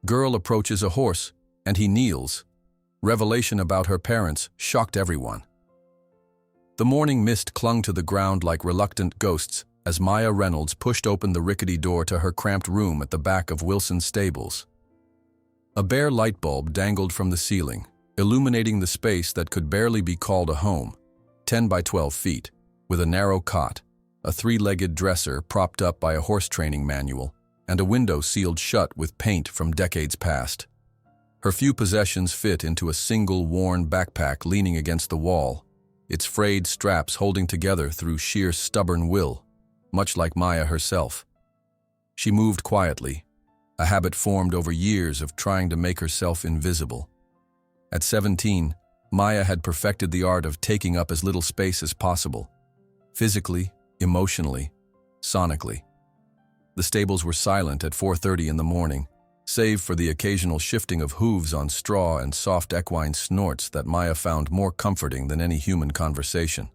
Girl approaches a horse, and he kneels. Revelation about her parents shocked everyone. The morning mist clung to the ground like reluctant ghosts as Maya Reynolds pushed open the rickety door to her cramped room at the back of Wilson's stables. A bare light bulb dangled from the ceiling, illuminating the space that could barely be called a home, 10 by 12 feet, with a narrow cot, a three-legged dresser propped up by a horse training manual, and a window sealed shut with paint from decades past. Her few possessions fit into a single worn backpack leaning against the wall, its frayed straps holding together through sheer stubborn will, much like Maya herself. She moved quietly, a habit formed over years of trying to make herself invisible. At 17, Maya had perfected the art of taking up as little space as possible, physically, emotionally, sonically. The stables were silent at 4:30 in the morning, save for the occasional shifting of hooves on straw and soft equine snorts that Maya found more comforting than any human conversation.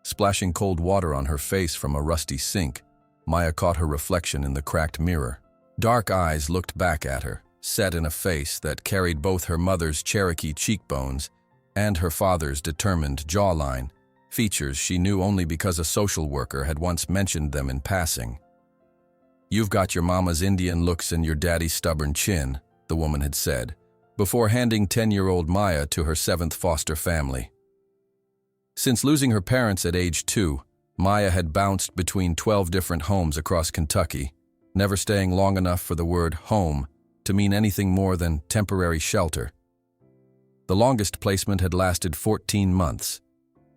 Splashing cold water on her face from a rusty sink, Maya caught her reflection in the cracked mirror. Dark eyes looked back at her, set in a face that carried both her mother's Cherokee cheekbones and her father's determined jawline, features she knew only because a social worker had once mentioned them in passing. "You've got your mama's Indian looks and your daddy's stubborn chin," the woman had said, before handing 10-year-old Maya to her 7th foster family. Since losing her parents at age 2, Maya had bounced between 12 different homes across Kentucky, never staying long enough for the word home to mean anything more than temporary shelter. The longest placement had lasted 14 months,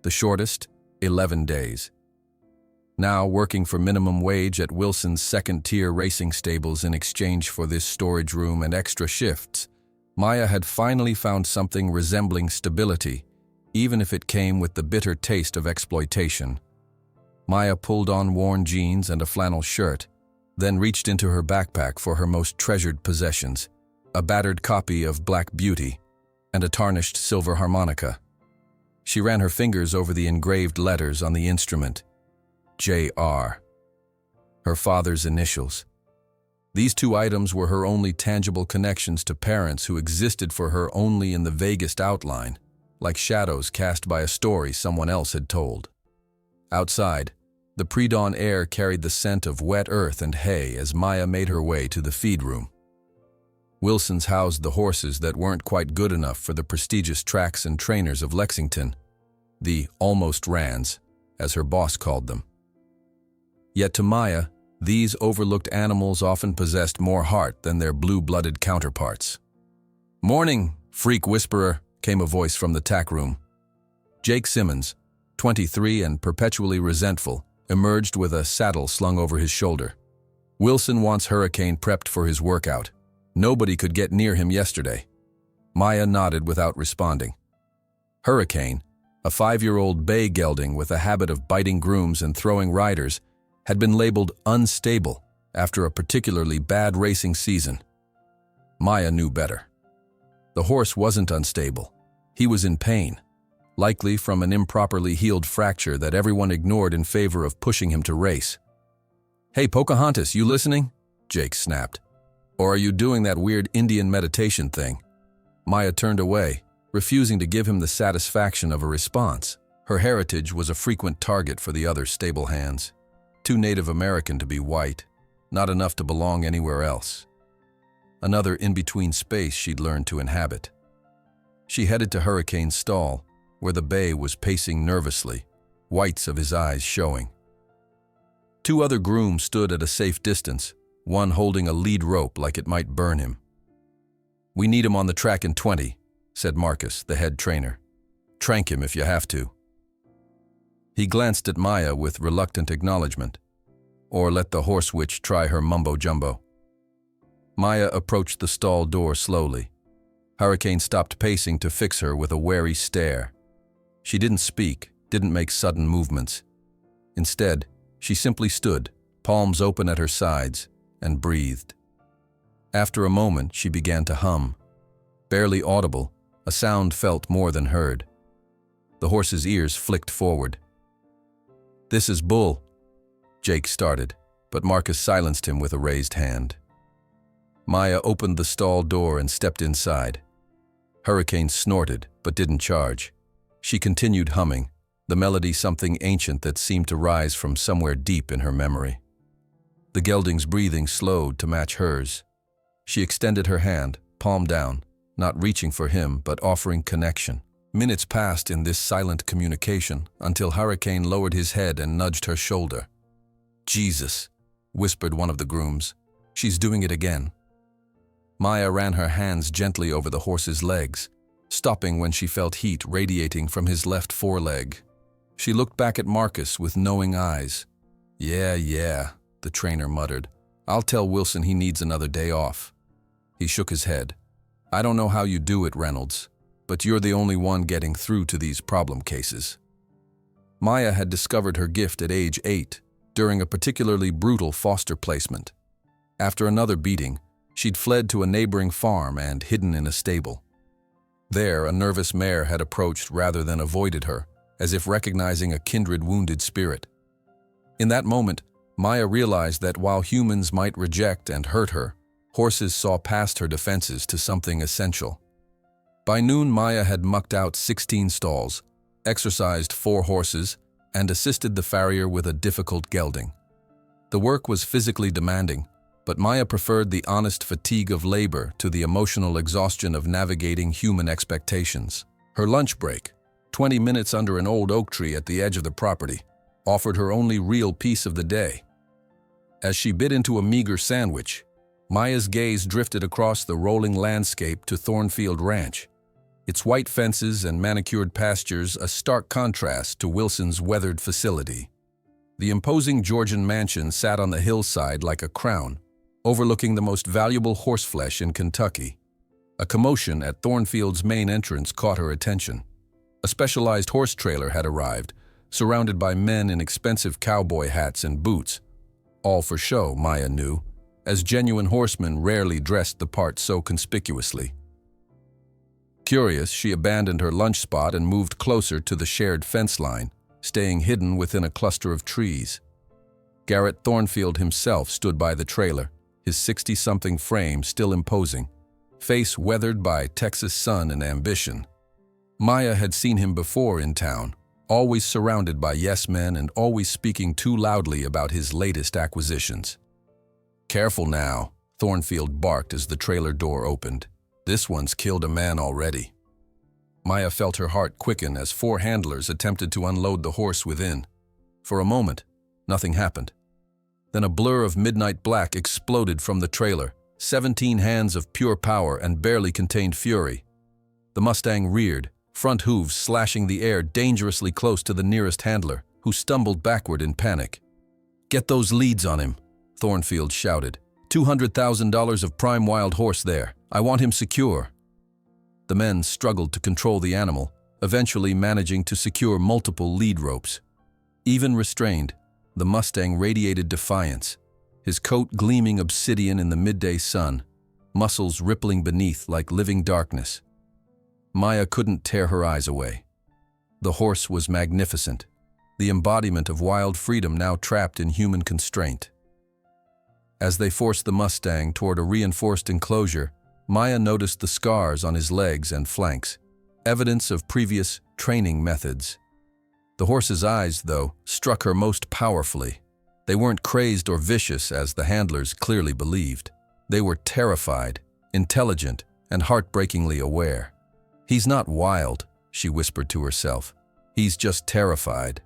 the shortest, 11 days. Now working for minimum wage at Wilson's second-tier racing stables in exchange for this storage room and extra shifts, Maya had finally found something resembling stability, even if it came with the bitter taste of exploitation. Maya pulled on worn jeans and a flannel shirt, then reached into her backpack for her most treasured possessions, a battered copy of Black Beauty and a tarnished silver harmonica. She ran her fingers over the engraved letters on the instrument. J.R. Her father's initials. These two items were her only tangible connections to parents who existed for her only in the vaguest outline, like shadows cast by a story someone else had told. Outside, the pre-dawn air carried the scent of wet earth and hay as Maya made her way to the feed room. Wilson's housed the horses that weren't quite good enough for the prestigious tracks and trainers of Lexington, the almost rans, as her boss called them. Yet to Maya, these overlooked animals often possessed more heart than their blue-blooded counterparts. "Morning, freak whisperer," came a voice from the tack room. Jake Simmons, 23 and perpetually resentful, emerged with a saddle slung over his shoulder. "Wilson wants Hurricane prepped for his workout. Nobody could get near him yesterday." Maya nodded without responding. Hurricane, a 5-year-old bay gelding with a habit of biting grooms and throwing riders, had been labeled unstable after a particularly bad racing season. Maya knew better. The horse wasn't unstable. He was in pain, likely from an improperly healed fracture that everyone ignored in favor of pushing him to race. "Hey, Pocahontas, you listening?" Jake snapped. "Or are you doing that weird Indian meditation thing?" Maya turned away, refusing to give him the satisfaction of a response. Her heritage was a frequent target for the other stable hands. Too Native American to be white, not enough to belong anywhere else. Another in-between space she'd learned to inhabit. She headed to Hurricane's stall, where the bay was pacing nervously, whites of his eyes showing. 2 other grooms stood at a safe distance, one holding a lead rope like it might burn him. "We need him on the track in 20, said Marcus, the head trainer. "Trank him if you have to." He glanced at Maya with reluctant acknowledgement. Or let the horse witch try her mumbo-jumbo. Maya approached the stall door slowly. Hurricane stopped pacing to fix her with a wary stare. She didn't speak, didn't make sudden movements. Instead, she simply stood, palms open at her sides, and breathed. After a moment, she began to hum. Barely audible, a sound felt more than heard. The horse's ears flicked forward. "This is Bull," Jake started, but Marcus silenced him with a raised hand. Maya opened the stall door and stepped inside. Hurricane snorted, but didn't charge. She continued humming, the melody something ancient that seemed to rise from somewhere deep in her memory. The gelding's breathing slowed to match hers. She extended her hand, palm down, not reaching for him but offering connection. Minutes passed in this silent communication until Hurricane lowered his head and nudged her shoulder. "Jesus," whispered one of the grooms. "She's doing it again." Maya ran her hands gently over the horse's legs, stopping when she felt heat radiating from his left foreleg. She looked back at Marcus with knowing eyes. Yeah, the trainer muttered. "I'll tell Wilson he needs another day off." He shook his head. "I don't know how you do it, Reynolds, but you're the only one getting through to these problem cases." Maya had discovered her gift at age 8, during a particularly brutal foster placement. After another beating, she'd fled to a neighboring farm and hidden in a stable. There, a nervous mare had approached rather than avoided her, as if recognizing a kindred wounded spirit. In that moment, Maya realized that while humans might reject and hurt her, horses saw past her defenses to something essential. By noon, Maya had mucked out 16 stalls, exercised 4 horses, and assisted the farrier with a difficult gelding. The work was physically demanding, but Maya preferred the honest fatigue of labor to the emotional exhaustion of navigating human expectations. Her lunch break, 20 minutes under an old oak tree at the edge of the property, offered her only real piece of the day. As she bit into a meager sandwich, Maya's gaze drifted across the rolling landscape to Thornfield Ranch, its white fences and manicured pastures a stark contrast to Wilson's weathered facility. The imposing Georgian mansion sat on the hillside like a crown, overlooking the most valuable horseflesh in Kentucky. A commotion at Thornfield's main entrance caught her attention. A specialized horse trailer had arrived, surrounded by men in expensive cowboy hats and boots. All for show, Maya knew, as genuine horsemen rarely dressed the part so conspicuously. Curious, she abandoned her lunch spot and moved closer to the shared fence line, staying hidden within a cluster of trees. Garrett Thornfield himself stood by the trailer, his 60-something frame still imposing, face weathered by Texas sun and ambition. Maya had seen him before in town, always surrounded by yes-men and always speaking too loudly about his latest acquisitions. "Careful now," Thornfield barked as the trailer door opened. "This one's killed a man already." Maya felt her heart quicken as 4 handlers attempted to unload the horse within. For a moment, nothing happened. Then a blur of midnight black exploded from the trailer, 17 hands of pure power and barely contained fury. The Mustang reared, front hooves slashing the air dangerously close to the nearest handler, who stumbled backward in panic. "Get those leads on him," Thornfield shouted. $200,000 of prime wild horse there. I want him secure." The men struggled to control the animal, eventually managing to secure multiple lead ropes. Even restrained, the Mustang radiated defiance, his coat gleaming obsidian in the midday sun, muscles rippling beneath like living darkness. Maya couldn't tear her eyes away. The horse was magnificent, the embodiment of wild freedom now trapped in human constraint. As they forced the Mustang toward a reinforced enclosure, Maya noticed the scars on his legs and flanks, evidence of previous training methods. The horse's eyes, though, struck her most powerfully. They weren't crazed or vicious as the handlers clearly believed. They were terrified, intelligent, and heartbreakingly aware. "He's not wild," she whispered to herself. "He's just terrified."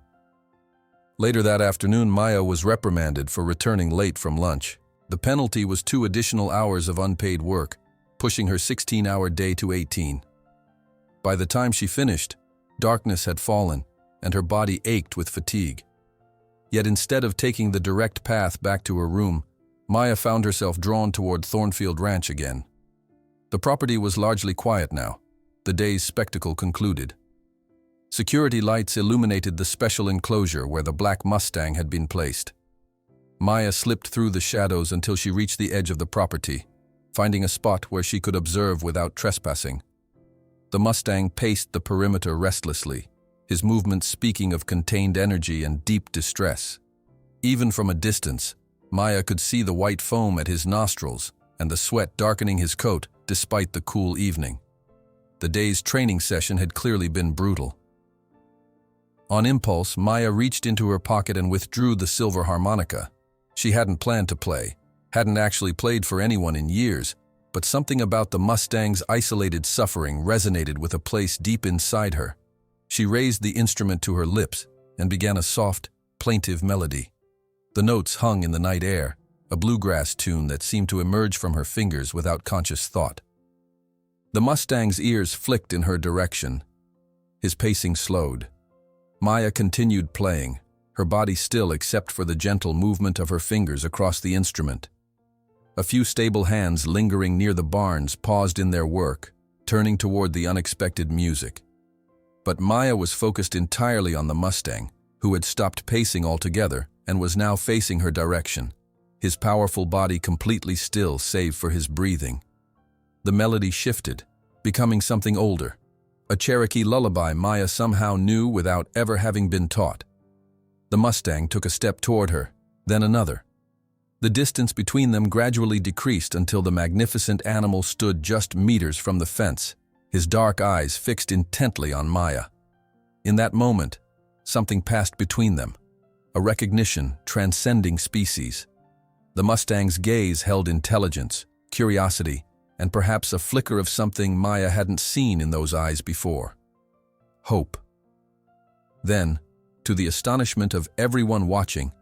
Later that afternoon, Maya was reprimanded for returning late from lunch. The penalty was 2 additional hours of unpaid work, pushing her 16-hour day to 18. By the time she finished, darkness had fallen, and her body ached with fatigue. Yet instead of taking the direct path back to her room, Maya found herself drawn toward Thornfield Ranch again. The property was largely quiet now, the day's spectacle concluded. Security lights illuminated the special enclosure where the black Mustang had been placed. Maya slipped through the shadows until she reached the edge of the property, finding a spot where she could observe without trespassing. The Mustang paced the perimeter restlessly, his movements speaking of contained energy and deep distress. Even from a distance, Maya could see the white foam at his nostrils and the sweat darkening his coat despite the cool evening. The day's training session had clearly been brutal. On impulse, Maya reached into her pocket and withdrew the silver harmonica. She hadn't planned to play, hadn't actually played for anyone in years, but something about the Mustang's isolated suffering resonated with a place deep inside her. She raised the instrument to her lips and began a soft, plaintive melody. The notes hung in the night air, a bluegrass tune that seemed to emerge from her fingers without conscious thought. The Mustang's ears flicked in her direction. His pacing slowed. Maya continued playing, her body still except for the gentle movement of her fingers across the instrument. A few stable hands lingering near the barns paused in their work, turning toward the unexpected music. But Maya was focused entirely on the Mustang, who had stopped pacing altogether and was now facing her direction, his powerful body completely still save for his breathing. The melody shifted, becoming something older, a Cherokee lullaby Maya somehow knew without ever having been taught. The Mustang took a step toward her, then another. The distance between them gradually decreased until the magnificent animal stood just meters from the fence, his dark eyes fixed intently on Maya. In that moment, something passed between them, a recognition transcending species. The Mustang's gaze held intelligence, curiosity, and perhaps a flicker of something Maya hadn't seen in those eyes before. Hope. Then, to the astonishment of everyone watching,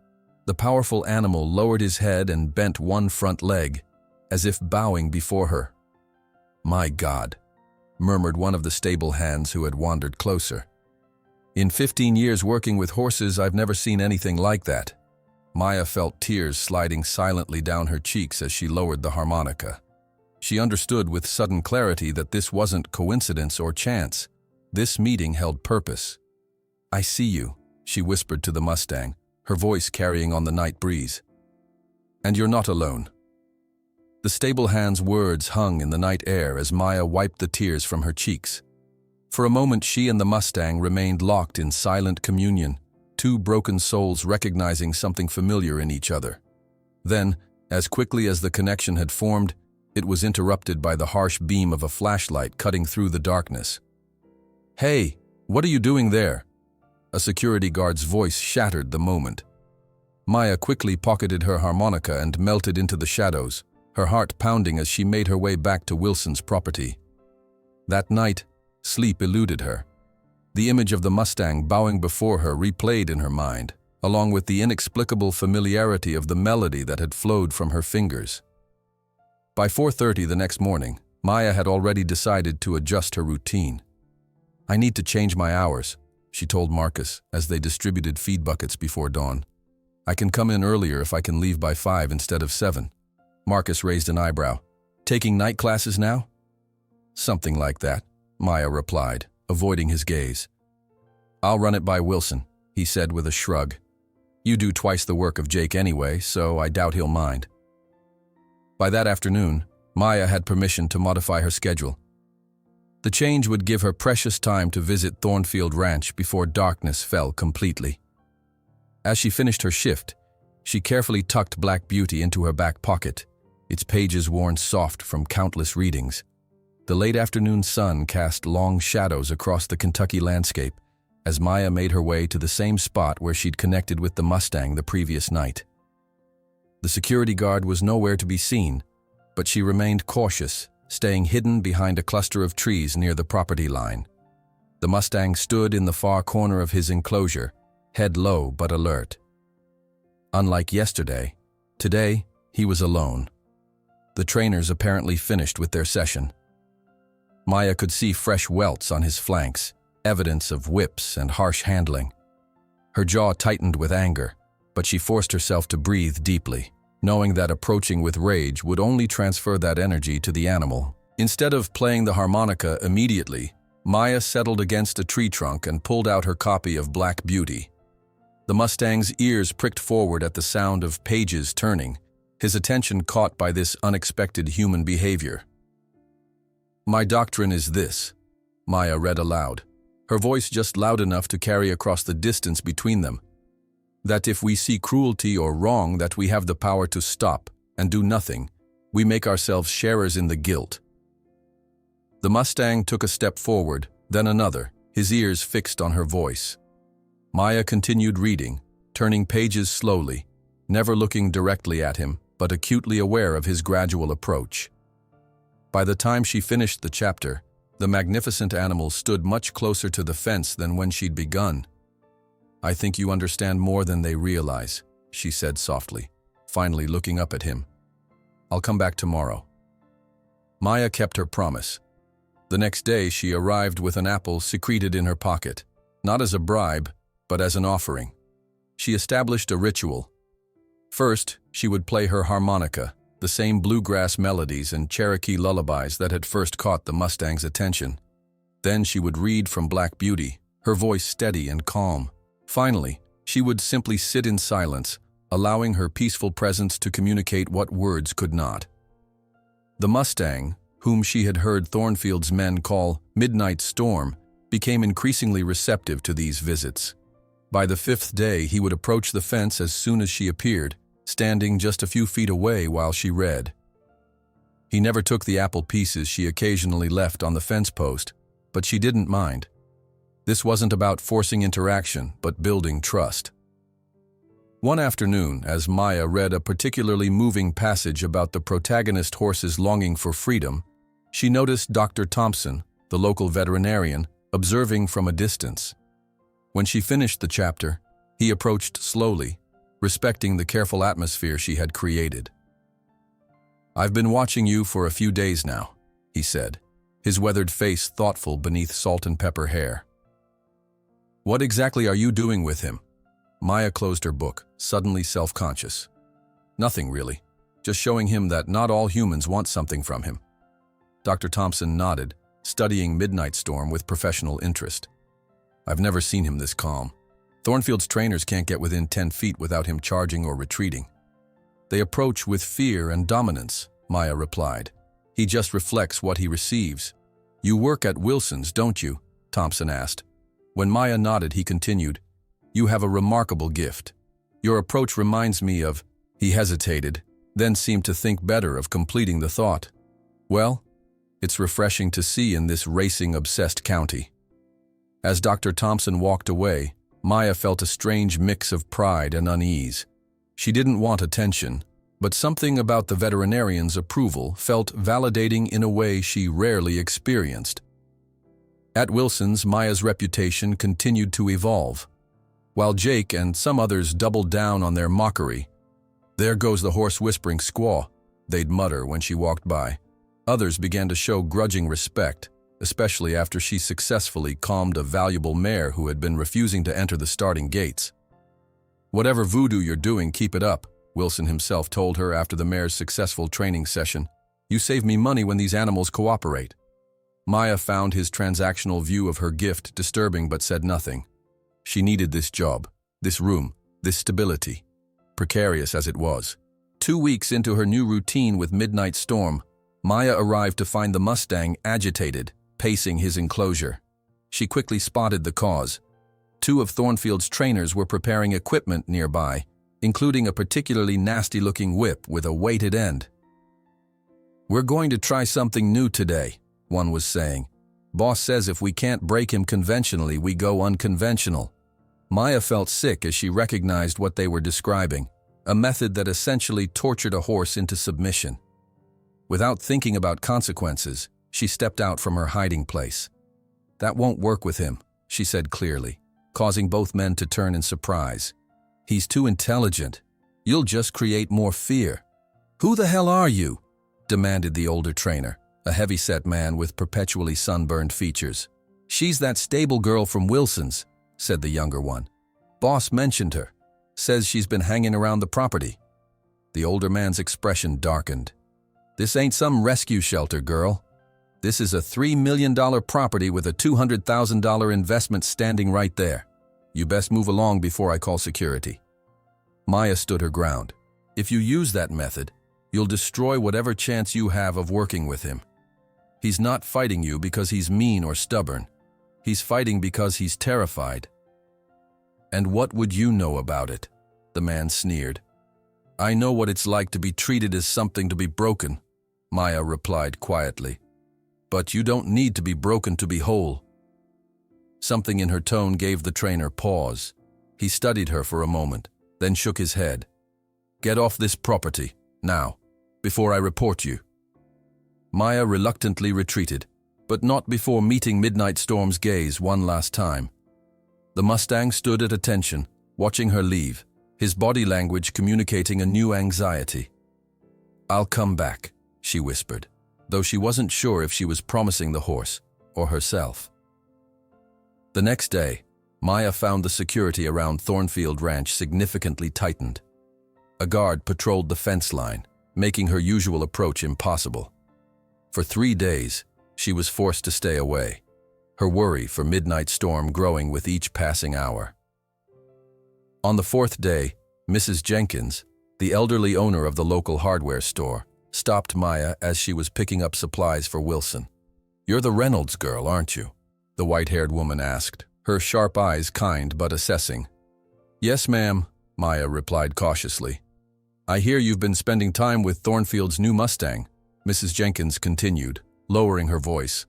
the powerful animal lowered his head and bent one front leg, as if bowing before her. "My God," murmured one of the stable hands who had wandered closer. "In 15 years working with horses, I've never seen anything like that." Maya felt tears sliding silently down her cheeks as she lowered the harmonica. She understood with sudden clarity that this wasn't coincidence or chance. This meeting held purpose. "I see you," she whispered to the Mustang, her voice carrying on the night breeze. "And you're not alone." The stable hand's words hung in the night air as Maya wiped the tears from her cheeks. For a moment she and the Mustang remained locked in silent communion, two broken souls recognizing something familiar in each other. Then, as quickly as the connection had formed, it was interrupted by the harsh beam of a flashlight cutting through the darkness. "Hey, what are you doing there?" A security guard's voice shattered the moment. Maya quickly pocketed her harmonica and melted into the shadows, her heart pounding as she made her way back to Wilson's property. That night, sleep eluded her. The image of the Mustang bowing before her replayed in her mind, along with the inexplicable familiarity of the melody that had flowed from her fingers. By 4:30 the next morning, Maya had already decided to adjust her routine. "I need to change my hours," she told Marcus as they distributed feed buckets before dawn. "I can come in earlier if I can leave by 5 instead of 7. Marcus raised an eyebrow. "Taking night classes now?" "Something like that," Maya replied, avoiding his gaze. "I'll run it by Wilson," he said with a shrug. "You do twice the work of Jake anyway, so I doubt he'll mind." By that afternoon, Maya had permission to modify her schedule. The change would give her precious time to visit Thornfield Ranch before darkness fell completely. As she finished her shift, she carefully tucked Black Beauty into her back pocket, its pages worn soft from countless readings. The late afternoon sun cast long shadows across the Kentucky landscape as Maya made her way to the same spot where she'd connected with the Mustang the previous night. The security guard was nowhere to be seen, but she remained cautious, staying hidden behind a cluster of trees near the property line. The Mustang stood in the far corner of his enclosure, head low but alert. Unlike yesterday, today he was alone. The trainers apparently finished with their session. Maya could see fresh welts on his flanks, evidence of whips and harsh handling. Her jaw tightened with anger, but she forced herself to breathe deeply, knowing that approaching with rage would only transfer that energy to the animal. Instead of playing the harmonica immediately, Maya settled against a tree trunk and pulled out her copy of Black Beauty. The Mustang's ears pricked forward at the sound of pages turning, his attention caught by this unexpected human behavior. "My doctrine is this," Maya read aloud, her voice just loud enough to carry across the distance between them, "that if we see cruelty or wrong that we have the power to stop and do nothing, We make ourselves sharers in the guilt. The Mustang took a step forward, then another, his ears fixed on her voice. Maya continued reading, turning pages slowly, never looking directly at him, but acutely aware of his gradual approach. By the time she finished the chapter, the magnificent animal stood much closer to the fence than when she'd begun. "I think you understand more than they realize," she said softly, finally looking up at him. "I'll come back tomorrow." Maya kept her promise. The next day she arrived with an apple secreted in her pocket, not as a bribe, but as an offering. She established a ritual. First, she would play her harmonica, the same bluegrass melodies and Cherokee lullabies that had first caught the Mustang's attention. Then she would read from Black Beauty, her voice steady and calm. Finally, she would simply sit in silence, allowing her peaceful presence to communicate what words could not. The Mustang, whom she had heard Thornfield's men call Midnight Storm, became increasingly receptive to these visits. By the fifth day, he would approach the fence as soon as she appeared, standing just a few feet away while she read. He never took the apple pieces she occasionally left on the fence post, but she didn't mind. This wasn't about forcing interaction, but building trust. One afternoon, as Maya read a particularly moving passage about the protagonist horse's longing for freedom, she noticed Dr. Thompson, the local veterinarian, observing from a distance. When she finished the chapter, he approached slowly, respecting the careful atmosphere she had created. "I've been watching you for a few days now," he said, his weathered face thoughtful beneath salt and pepper hair. "What exactly are you doing with him?" Maya closed her book, suddenly self-conscious. "Nothing really, just showing him that not all humans want something from him." Dr. Thompson nodded, studying Midnight Storm with professional interest. "I've never seen him this calm. Thornfield's trainers can't get within 10 feet without him charging or retreating." "They approach with fear and dominance," Maya replied. "He just reflects what he receives." "You work at Wilson's, don't you?" Thompson asked. When Maya nodded, he continued, "You have a remarkable gift. Your approach reminds me of—" He hesitated, then seemed to think better of completing the thought. "Well, it's refreshing to see in this racing-obsessed county." As Dr. Thompson walked away, Maya felt a strange mix of pride and unease. She didn't want attention, but something about the veterinarian's approval felt validating in a way she rarely experienced. At Wilson's, Maya's reputation continued to evolve. While Jake and some others doubled down on their mockery, "There goes the horse-whispering squaw," they'd mutter when she walked by. Others began to show grudging respect, especially after she successfully calmed a valuable mare who had been refusing to enter the starting gates. "Whatever voodoo you're doing, keep it up," Wilson himself told her after the mare's successful training session. "You save me money when these animals cooperate." Maya found his transactional view of her gift disturbing but said nothing. She needed this job, this room, this stability, precarious as it was. 2 weeks into her new routine with Midnight Storm, Maya arrived to find the Mustang agitated, pacing his enclosure. She quickly spotted the cause. 2 of Thornfield's trainers were preparing equipment nearby, including a particularly nasty-looking whip with a weighted end. "We're going to try something new today," one was saying. "Boss says if we can't break him conventionally, we go unconventional." Maya felt sick as she recognized what they were describing, a method that essentially tortured a horse into submission. Without thinking about consequences, she stepped out from her hiding place. "That won't work with him," she said clearly, causing both men to turn in surprise. "He's too intelligent. You'll just create more fear." "Who the hell are you?" demanded the older trainer, a heavy-set man with perpetually sunburned features. "She's that stable girl from Wilson's," said the younger one. "Boss mentioned her. Says she's been hanging around the property." The older man's expression darkened. "This ain't some rescue shelter, girl. This is a $3 million property with a $200,000 investment standing right there. You best move along before I call security." Maya stood her ground. "If you use that method, you'll destroy whatever chance you have of working with him. He's not fighting you because he's mean or stubborn. He's fighting because he's terrified." "And what would you know about it?" the man sneered. "I know what it's like to be treated as something to be broken," Maya replied quietly. "But you don't need to be broken to be whole." Something in her tone gave the trainer pause. He studied her for a moment, then shook his head. "Get off this property, now, before I report you." Maya reluctantly retreated, but not before meeting Midnight Storm's gaze one last time. The Mustang stood at attention, watching her leave, his body language communicating a new anxiety. "I'll come back," she whispered, though she wasn't sure if she was promising the horse or herself. The next day, Maya found the security around Thornfield Ranch significantly tightened. A guard patrolled the fence line, making her usual approach impossible. For 3 days, she was forced to stay away, her worry for Midnight Storm growing with each passing hour. On the 4th day, Mrs. Jenkins, the elderly owner of the local hardware store, stopped Maya as she was picking up supplies for Wilson. "You're the Reynolds girl, aren't you?" the white-haired woman asked, her sharp eyes kind but assessing. "Yes, ma'am," Maya replied cautiously. "I hear you've been spending time with Thornfield's new Mustang," Mrs. Jenkins continued, lowering her voice.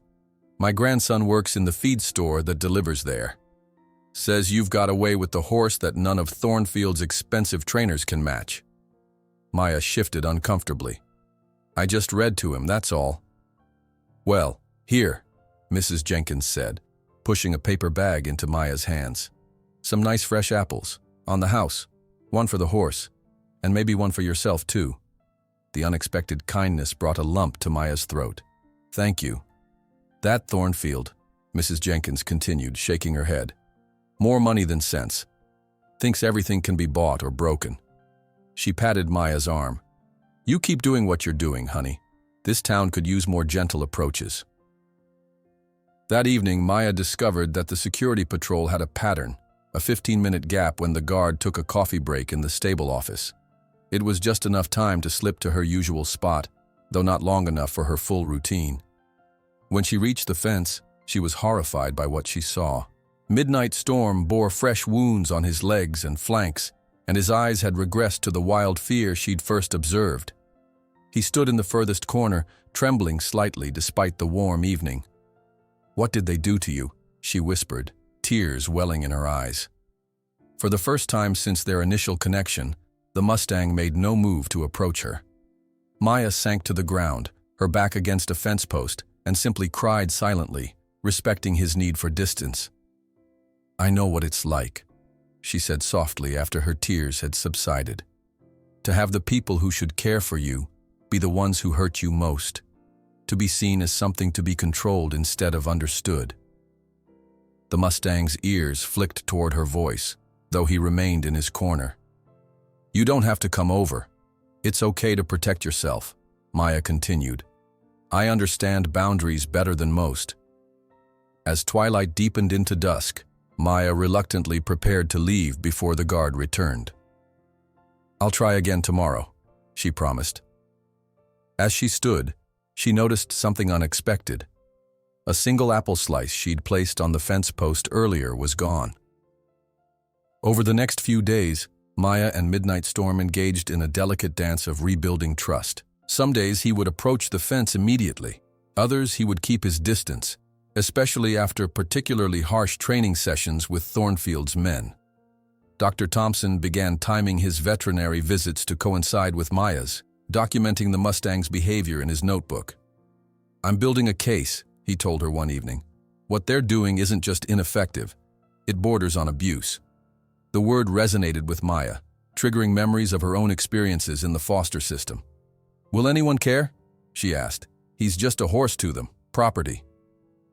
"My grandson works in the feed store that delivers there. Says you've got away with the horse that none of Thornfield's expensive trainers can match." Maya shifted uncomfortably. "I just read to him, that's all." "Well, here," Mrs. Jenkins said, pushing a paper bag into Maya's hands. "Some nice fresh apples, on the house, one for the horse, and maybe one for yourself too." The unexpected kindness brought a lump to Maya's throat. "Thank you." "That Thornfield," Mrs. Jenkins continued, shaking her head. "More money than sense. Thinks everything can be bought or broken." She patted Maya's arm. "You keep doing what you're doing, honey. This town could use more gentle approaches." That evening, Maya discovered that the security patrol had a pattern, a 15-minute gap when the guard took a coffee break in the stable office. It was just enough time to slip to her usual spot, though not long enough for her full routine. When she reached the fence, she was horrified by what she saw. Midnight Storm bore fresh wounds on his legs and flanks, and his eyes had regressed to the wild fear she'd first observed. He stood in the furthest corner, trembling slightly despite the warm evening. "What did they do to you?" she whispered, tears welling in her eyes. For the first time since their initial connection, the Mustang made no move to approach her. Maya sank to the ground, her back against a fence post, and simply cried silently, respecting his need for distance. "I know what it's like," she said softly after her tears had subsided. "To have the people who should care for you be the ones who hurt you most. To be seen as something to be controlled instead of understood." The Mustang's ears flicked toward her voice, though he remained in his corner. "You don't have to come over. It's okay to protect yourself," Maya continued. "I understand boundaries better than most." As twilight deepened into dusk, Maya reluctantly prepared to leave before the guard returned. "I'll try again tomorrow," she promised. As she stood, she noticed something unexpected. A single apple slice she'd placed on the fence post earlier was gone. Over the next few days, Maya and Midnight Storm engaged in a delicate dance of rebuilding trust. Some days he would approach the fence immediately. Others he would keep his distance, especially after particularly harsh training sessions with Thornfield's men. Dr. Thompson began timing his veterinary visits to coincide with Maya's, documenting the Mustang's behavior in his notebook. "I'm building a case," he told her one evening. "What they're doing isn't just ineffective, it borders on abuse." The word resonated with Maya, triggering memories of her own experiences in the foster system. "Will anyone care?" she asked. "He's just a horse to them, property."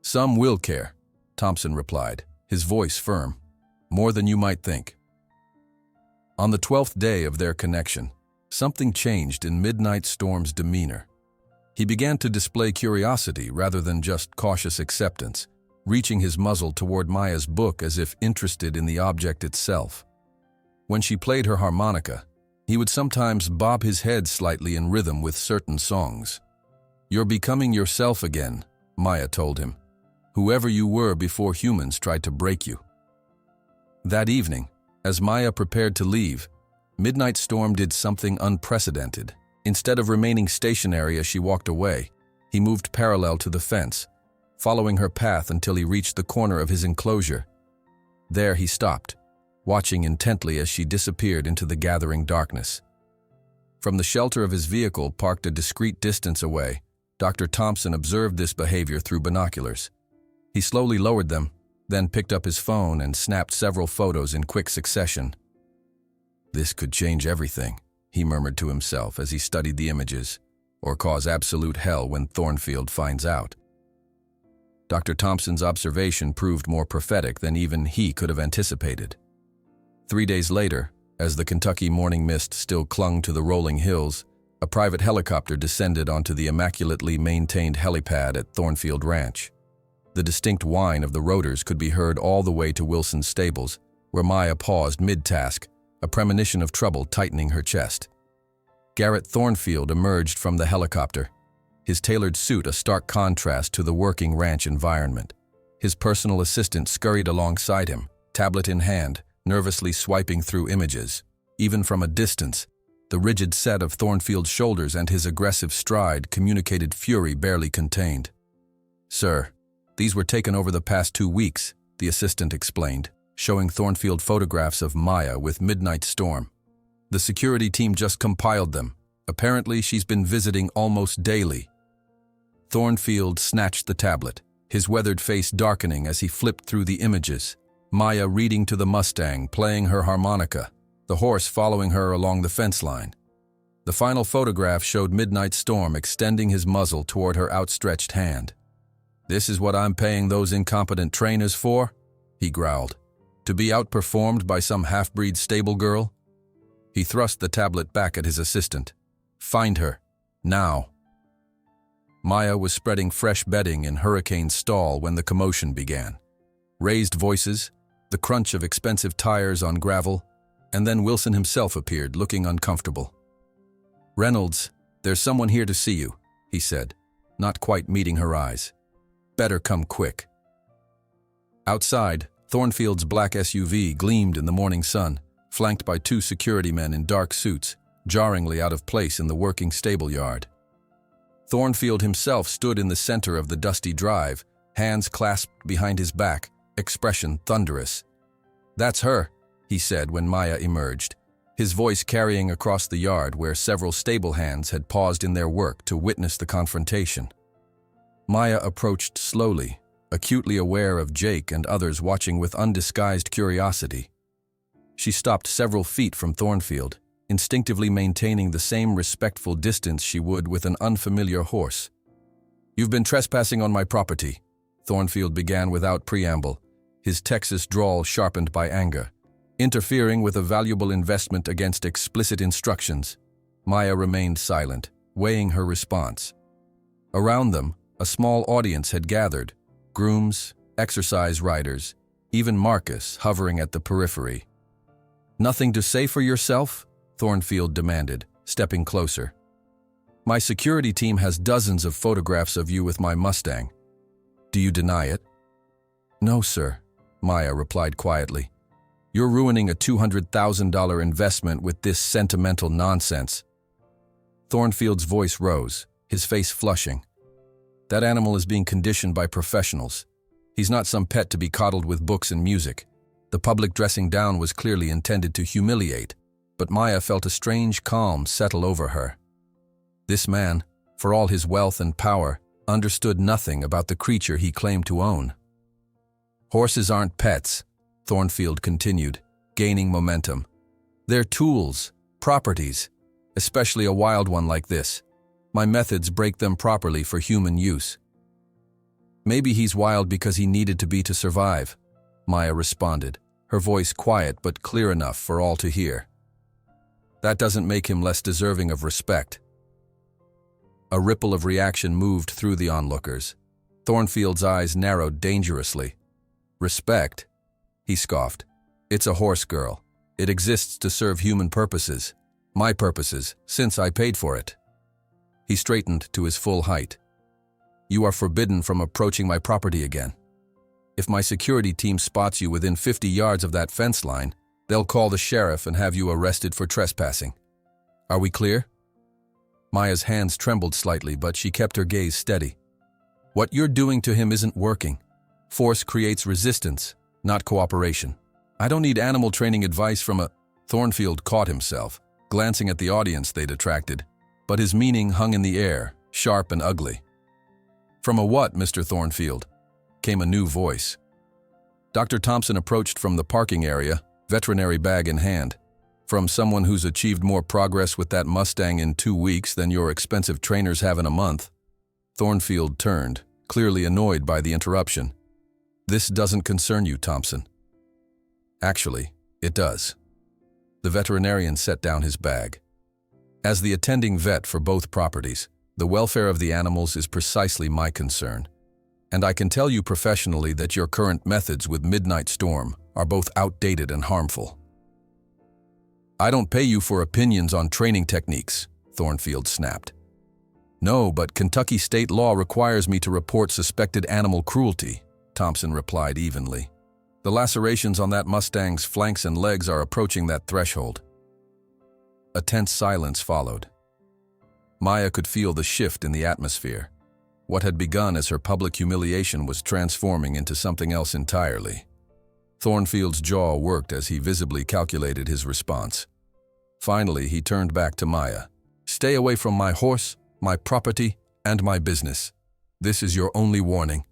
"Some will care," Thompson replied, his voice firm. "More than you might think." On the 12th day of their connection, something changed in Midnight Storm's demeanor. He began to display curiosity rather than just cautious acceptance, reaching his muzzle toward Maya's book as if interested in the object itself. When she played her harmonica, he would sometimes bob his head slightly in rhythm with certain songs. "You're becoming yourself again," Maya told him. "Whoever you were before humans tried to break you." That evening, as Maya prepared to leave, Midnight Storm did something unprecedented. Instead of remaining stationary as she walked away, he moved parallel to the fence, following her path until he reached the corner of his enclosure. There he stopped, watching intently as she disappeared into the gathering darkness. From the shelter of his vehicle parked a discreet distance away, Dr. Thompson observed this behavior through binoculars. He slowly lowered them, then picked up his phone and snapped several photos in quick succession. "This could change everything," he murmured to himself as he studied the images, "or cause absolute hell when Thornfield finds out." Dr. Thompson's observation proved more prophetic than even he could have anticipated. 3 days later, as the Kentucky morning mist still clung to the rolling hills, a private helicopter descended onto the immaculately maintained helipad at Thornfield Ranch. The distinct whine of the rotors could be heard all the way to Wilson's stables, where Maya paused mid-task, a premonition of trouble tightening her chest. Garrett Thornfield emerged from the helicopter, his tailored suit a stark contrast to the working ranch environment. His personal assistant scurried alongside him, tablet in hand, nervously swiping through images. Even from a distance, the rigid set of Thornfield's shoulders and his aggressive stride communicated fury barely contained. "Sir, these were taken over the past 2 weeks," the assistant explained, showing Thornfield photographs of Maya with Midnight Storm. "The security team just compiled them. Apparently, she's been visiting almost daily." Thornfield snatched the tablet, his weathered face darkening as he flipped through the images. Maya reading to the Mustang, playing her harmonica, the horse following her along the fence line. The final photograph showed Midnight Storm extending his muzzle toward her outstretched hand. "This is what I'm paying those incompetent trainers for?" he growled. "To be outperformed by some half-breed stable girl?" He thrust the tablet back at his assistant. "Find her. Now." Maya was spreading fresh bedding in Hurricane's stall when the commotion began. Raised voices, the crunch of expensive tires on gravel, and then Wilson himself appeared, looking uncomfortable. "Reynolds, there's someone here to see you," he said, not quite meeting her eyes. "Better come quick." Outside, Thornfield's black SUV gleamed in the morning sun, flanked by 2 security men in dark suits, jarringly out of place in the working stable yard. Thornfield himself stood in the center of the dusty drive, hands clasped behind his back, expression thunderous. "That's her," he said when Maya emerged, his voice carrying across the yard where several stable hands had paused in their work to witness the confrontation. Maya approached slowly, acutely aware of Jake and others watching with undisguised curiosity. She stopped several feet from Thornfield, instinctively maintaining the same respectful distance she would with an unfamiliar horse. "You've been trespassing on my property," Thornfield began without preamble, his Texas drawl sharpened by anger. "Interfering with a valuable investment against explicit instructions." Maya remained silent, weighing her response. Around them, a small audience had gathered, grooms, exercise riders, even Marcus hovering at the periphery. "Nothing to say for yourself?" Thornfield demanded, stepping closer. "My security team has dozens of photographs of you with my Mustang. Do you deny it?" "No, sir," Maya replied quietly. "You're ruining a $200,000 investment with this sentimental nonsense." Thornfield's voice rose, his face flushing. "That animal is being conditioned by professionals. He's not some pet to be coddled with books and music." The public dressing down was clearly intended to humiliate, but Maya felt a strange calm settle over her. This man, for all his wealth and power, understood nothing about the creature he claimed to own. "Horses aren't pets," Thornfield continued, gaining momentum. "They're tools, properties, especially a wild one like this. My methods break them properly for human use." "Maybe he's wild because he needed to be to survive," Maya responded, her voice quiet but clear enough for all to hear. "That doesn't make him less deserving of respect." A ripple of reaction moved through the onlookers. Thornfield's eyes narrowed dangerously. "Respect?" he scoffed. "It's a horse girl. It exists to serve human purposes. My purposes, since I paid for it." He straightened to his full height. "You are forbidden from approaching my property again. If my security team spots you within 50 yards of that fence line, they'll call the sheriff and have you arrested for trespassing. Are we clear?" Maya's hands trembled slightly, but she kept her gaze steady. What you're doing to him isn't working. Force creates resistance, not cooperation. I don't need animal training advice from a... Thornfield caught himself, glancing at the audience they'd attracted, but his meaning hung in the air, sharp and ugly. From a what, Mr. Thornfield? Came a new voice. Dr. Thompson approached from the parking area, veterinary bag in hand. From someone who's achieved more progress with that Mustang in 2 weeks than your expensive trainers have in a month. Thornfield turned, clearly annoyed by the interruption. This doesn't concern you, Thompson. Actually, it does. The veterinarian set down his bag. As the attending vet for both properties, the welfare of the animals is precisely my concern. And I can tell you professionally that your current methods with Midnight Storm are both outdated and harmful. I don't pay you for opinions on training techniques, Thornfield snapped. No, but Kentucky state law requires me to report suspected animal cruelty, Thompson replied evenly. The lacerations on that Mustang's flanks and legs are approaching that threshold. A tense silence followed. Maya could feel the shift in the atmosphere. What had begun as her public humiliation was transforming into something else entirely. Thornfield's jaw worked as he visibly calculated his response. Finally, he turned back to Maya. Stay away from my horse, my property, and my business. This is your only warning.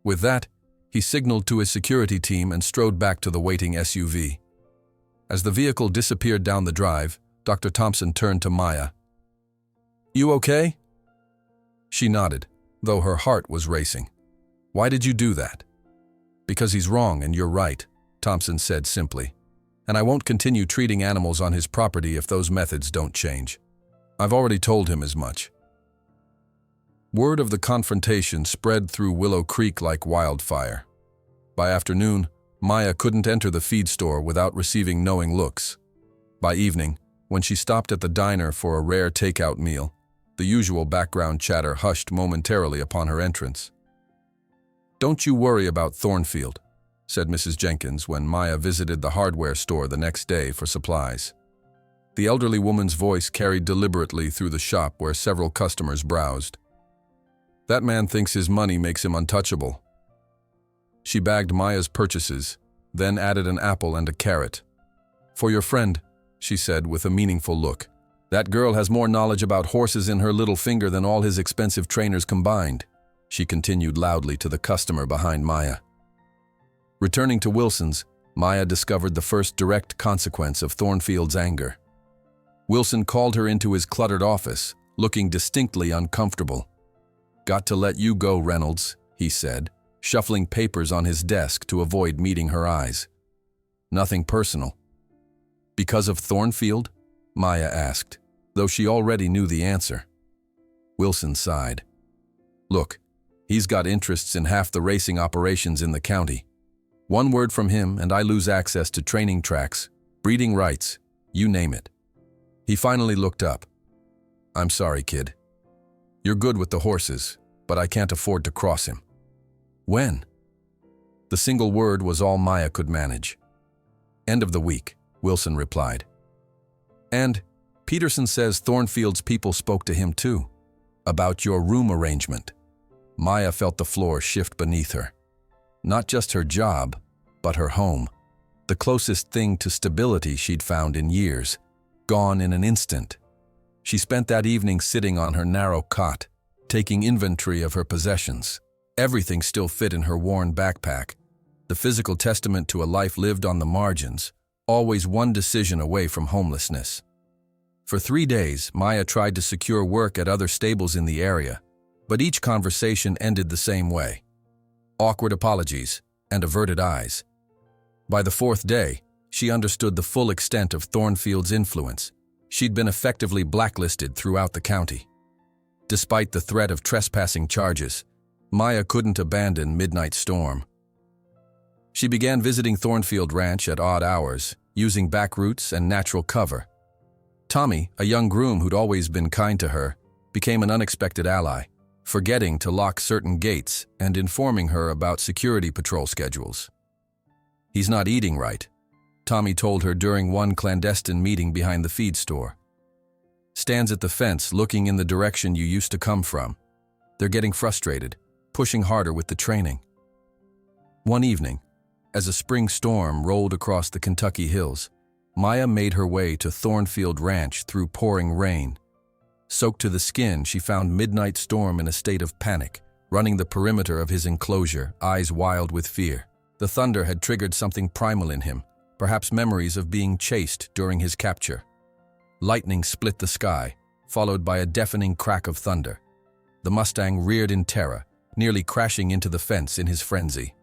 With that, he signaled to his security team and strode back to the waiting SUV. As the vehicle disappeared down the drive, Dr. Thompson turned to Maya. You okay? She nodded, though her heart was racing. Why did you do that? Because he's wrong and you're right, Thompson said simply. And I won't continue treating animals on his property if those methods don't change. I've already told him as much. Word of the confrontation spread through Willow Creek like wildfire. By afternoon, Maya couldn't enter the feed store without receiving knowing looks. By evening, when she stopped at the diner for a rare takeout meal, the usual background chatter hushed momentarily upon her entrance. Don't you worry about Thornfield, said Mrs. Jenkins when Maya visited the hardware store the next day for supplies. The elderly woman's voice carried deliberately through the shop where several customers browsed. That man thinks his money makes him untouchable. She bagged Maya's purchases, then added an apple and a carrot. For your friend, she said with a meaningful look. That girl has more knowledge about horses in her little finger than all his expensive trainers combined, she continued loudly to the customer behind Maya. Returning to Wilson's, Maya discovered the first direct consequence of Thornfield's anger. Wilson called her into his cluttered office, looking distinctly uncomfortable. Got to let you go, Reynolds, he said, shuffling papers on his desk to avoid meeting her eyes. Nothing personal. Because of Thornfield? Maya asked, though she already knew the answer. Wilson sighed. Look, he's got interests in half the racing operations in the county. One word from him and I lose access to training tracks, breeding rights, you name it. He finally looked up. I'm sorry, kid. You're good with the horses, but I can't afford to cross him. When? The single word was all Maya could manage. End of the week, Wilson replied. And Peterson says Thornfield's people spoke to him too, about your room arrangement. Maya felt the floor shift beneath her. Not just her job, but her home. The closest thing to stability she'd found in years, gone in an instant. She spent that evening sitting on her narrow cot, taking inventory of her possessions. Everything still fit in her worn backpack, the physical testament to a life lived on the margins, always one decision away from homelessness. For 3 days, Maya tried to secure work at other stables in the area, but each conversation ended the same way. Awkward apologies and averted eyes. By the 4th day, she understood the full extent of Thornfield's influence. She'd been effectively blacklisted throughout the county. Despite the threat of trespassing charges, Maya couldn't abandon Midnight Storm. She began visiting Thornfield Ranch at odd hours, using back routes and natural cover. Tommy, a young groom who'd always been kind to her, became an unexpected ally, forgetting to lock certain gates and informing her about security patrol schedules. He's not eating right, Tommy told her during one clandestine meeting behind the feed store. stands at the fence looking in the direction you used to come from. They're getting frustrated, pushing harder with the training. One evening, as a spring storm rolled across the Kentucky hills, Maya made her way to Thornfield Ranch through pouring rain. Soaked to the skin, she found Midnight Storm in a state of panic, running the perimeter of his enclosure, eyes wild with fear. The thunder had triggered something primal in him, perhaps memories of being chased during his capture. Lightning split the sky, followed by a deafening crack of thunder. The Mustang reared in terror, nearly crashing into the fence in his frenzy.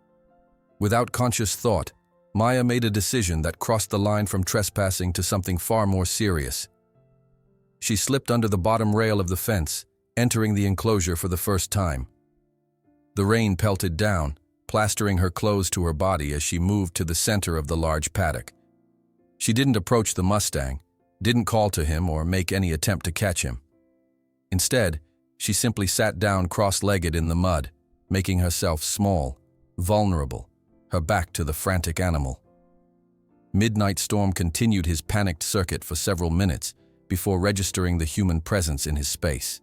Without conscious thought, Maya made a decision that crossed the line from trespassing to something far more serious. She slipped under the bottom rail of the fence, entering the enclosure for the first time. The rain pelted down, plastering her clothes to her body as she moved to the center of the large paddock. She didn't approach the Mustang, didn't call to him or make any attempt to catch him. Instead, she simply sat down cross-legged in the mud, making herself small, vulnerable, her back to the frantic animal. Midnight Storm continued his panicked circuit for several minutes before registering the human presence in his space.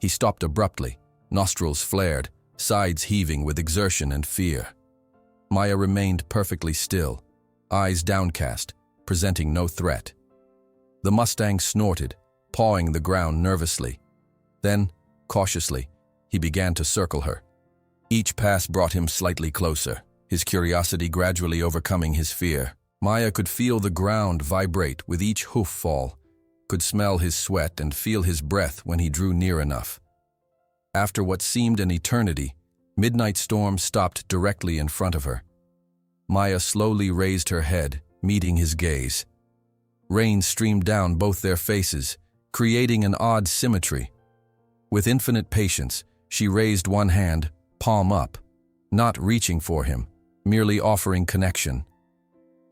He stopped abruptly, nostrils flared, sides heaving with exertion and fear. Maya remained perfectly still, eyes downcast, presenting no threat. The Mustang snorted, pawing the ground nervously. Then, cautiously, he began to circle her. Each pass brought him slightly closer, his curiosity gradually overcoming his fear. Maya could feel the ground vibrate with each hoof fall, could smell his sweat and feel his breath when he drew near enough. After what seemed an eternity, Midnight Storm stopped directly in front of her. Maya slowly raised her head, meeting his gaze. Rain streamed down both their faces, creating an odd symmetry. With infinite patience, she raised one hand, palm up, not reaching for him, merely offering connection.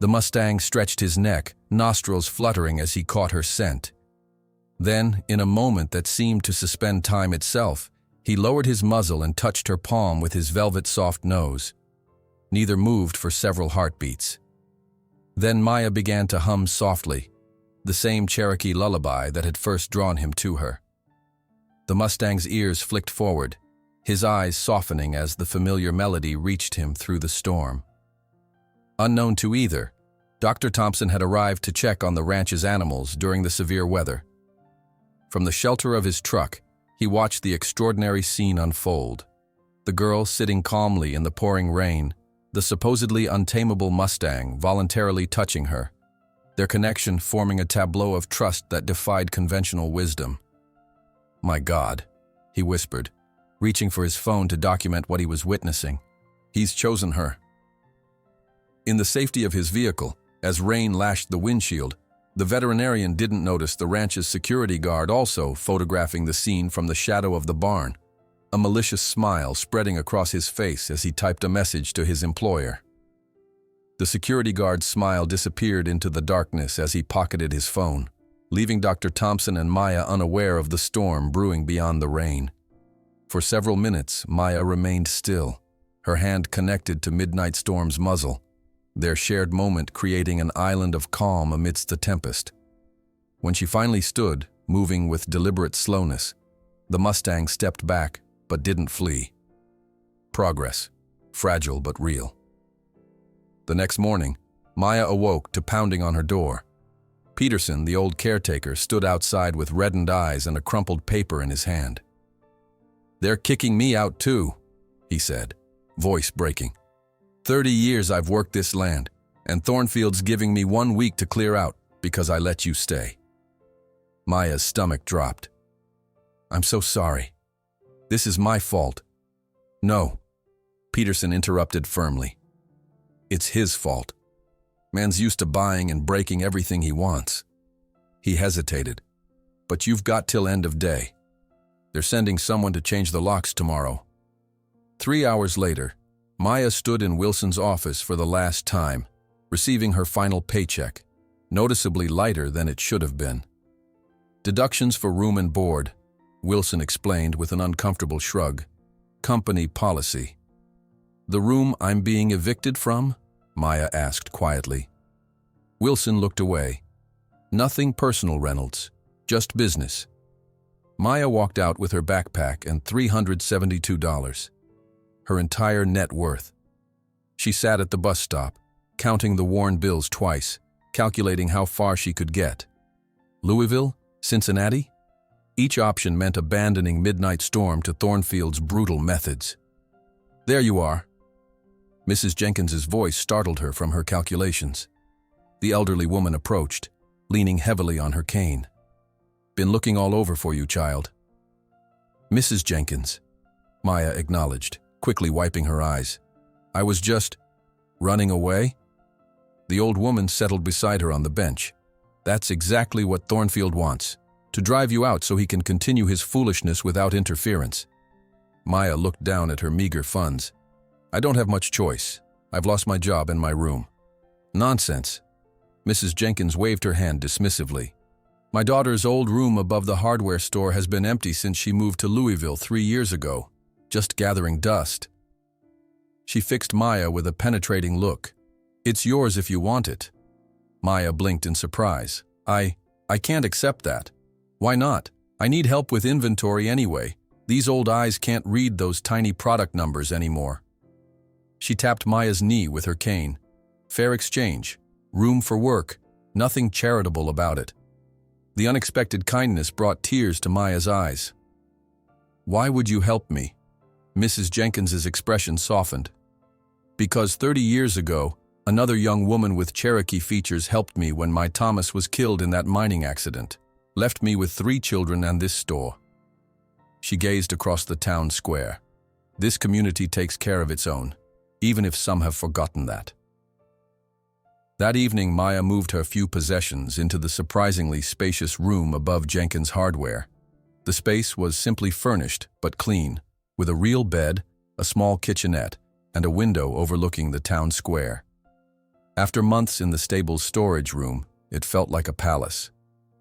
The Mustang stretched his neck, nostrils fluttering as he caught her scent. Then, in a moment that seemed to suspend time itself, he lowered his muzzle and touched her palm with his velvet-soft nose. Neither moved for several heartbeats. Then Maya began to hum softly, the same Cherokee lullaby that had first drawn him to her. The Mustang's ears flicked forward, his eyes softening as the familiar melody reached him through the storm. Unknown to either, Dr. Thompson had arrived to check on the ranch's animals during the severe weather. From the shelter of his truck, he watched the extraordinary scene unfold. The girl sitting calmly in the pouring rain, the supposedly untamable Mustang voluntarily touching her, their connection forming a tableau of trust that defied conventional wisdom. "My God," he whispered, reaching for his phone to document what he was witnessing. "He's chosen her." In the safety of his vehicle, as rain lashed the windshield, the veterinarian didn't notice the ranch's security guard also photographing the scene from the shadow of the barn, a malicious smile spreading across his face as he typed a message to his employer. The security guard's smile disappeared into the darkness as he pocketed his phone, leaving Dr. Thompson and Maya unaware of the storm brewing beyond the rain. For several minutes, Maya remained still, her hand connected to Midnight Storm's muzzle, their shared moment creating an island of calm amidst the tempest. When she finally stood, moving with deliberate slowness, the Mustang stepped back, but didn't flee. Progress, fragile but real. The next morning, Maya awoke to pounding on her door. Peterson, the old caretaker, stood outside with reddened eyes and a crumpled paper in his hand. "They're kicking me out too," he said, voice breaking. 30 years I've worked this land, and Thornfield's giving me 1 week to clear out because I let you stay." Maya's stomach dropped. "I'm so sorry. This is my fault." "No," Peterson interrupted firmly. "It's his fault. Man's used to buying and breaking everything he wants." He hesitated. "But you've got till end of day. They're sending someone to change the locks tomorrow." 3 hours later, Maya stood in Wilson's office for the last time, receiving her final paycheck, noticeably lighter than it should have been. "Deductions for room and board," Wilson explained with an uncomfortable shrug. "Company policy." "The room I'm being evicted from?" Maya asked quietly. Wilson looked away. "Nothing personal, Reynolds. Just business. Maya walked out with her backpack and $372, her entire net worth. She sat at the bus stop, counting the worn bills twice, calculating how far she could get. Louisville? Cincinnati? Each option meant abandoning Midnight Storm to Thornfield's brutal methods. There you are. Mrs. Jenkins's voice startled her from her calculations. The elderly woman approached, leaning heavily on her cane. Been looking all over for you, child. Mrs. Jenkins, Maya acknowledged, quickly wiping her eyes. I was just running away? The old woman settled beside her on the bench. That's exactly what Thornfield wants, to drive you out so he can continue his foolishness without interference. Maya looked down at her meager funds. I don't have much choice. I've lost my job and my room. Nonsense. Mrs. Jenkins waved her hand dismissively. My daughter's old room above the hardware store has been empty since she moved to Louisville 3 years ago, just gathering dust. She fixed Maya with a penetrating look. It's yours if you want it. Maya blinked in surprise. I can't accept that. Why not? I need help with inventory anyway. These old eyes can't read those tiny product numbers anymore. She tapped Maya's knee with her cane. Fair exchange. Room for work. Nothing charitable about it. The unexpected kindness brought tears to Maya's eyes. Why would you help me? Mrs. Jenkins's expression softened. Because 30 years ago, another young woman with Cherokee features helped me when my Thomas was killed in that mining accident. Left me with 3 children and this store. She gazed across the town square. This community takes care of its own, even if some have forgotten that. That evening, Maya moved her few possessions into the surprisingly spacious room above Jenkins Hardware. The space was simply furnished, but clean, with a real bed, a small kitchenette, and a window overlooking the town square. After months in the stable's storage room, it felt like a palace.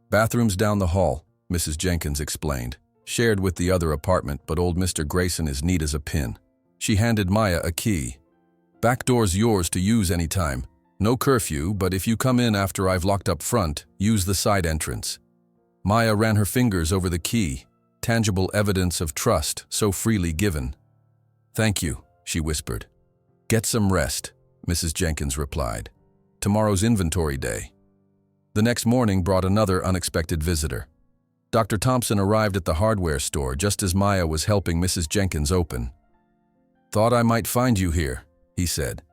Bathrooms down the hall, Mrs. Jenkins explained, shared with the other apartment, but old Mr. Grayson is neat as a pin. She handed Maya a key. Back door's yours to use anytime. No curfew, but if you come in after I've locked up front, use the side entrance. Maya ran her fingers over the key, tangible evidence of trust so freely given. Thank you, she whispered. Get some rest, Mrs. Jenkins replied. Tomorrow's inventory day. The next morning brought another unexpected visitor. Dr. Thompson arrived at the hardware store just as Maya was helping Mrs. Jenkins open. Thought I might find you here, he said.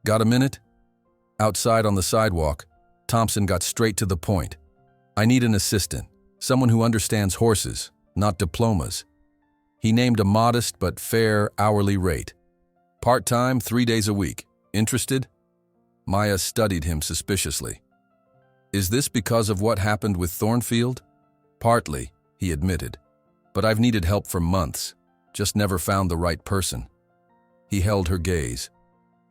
Got a minute? Outside on the sidewalk, Thompson got straight to the point. I need an assistant, someone who understands horses, not diplomas. He named a modest but fair hourly rate. Part-time, 3 days a week. Interested? Maya studied him suspiciously. Is this because of what happened with Thornfield? Partly, he admitted. But I've needed help for months, just never found the right person. He held her gaze.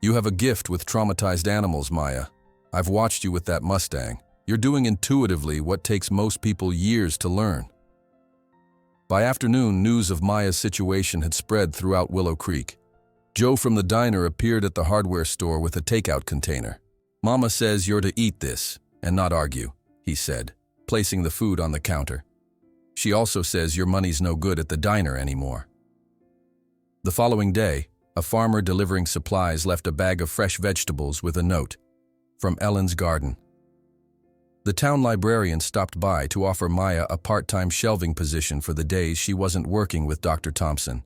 You have a gift with traumatized animals, Maya. I've watched you with that Mustang. You're doing intuitively what takes most people years to learn. By afternoon, news of Maya's situation had spread throughout Willow Creek. Joe from the diner appeared at the hardware store with a takeout container. Mama says you're to eat this and not argue, he said, placing the food on the counter. She also says your money's no good at the diner anymore. The following day, a farmer delivering supplies left a bag of fresh vegetables with a note, from Ellen's garden. The town librarian stopped by to offer Maya a part-time shelving position for the days she wasn't working with Dr. Thompson.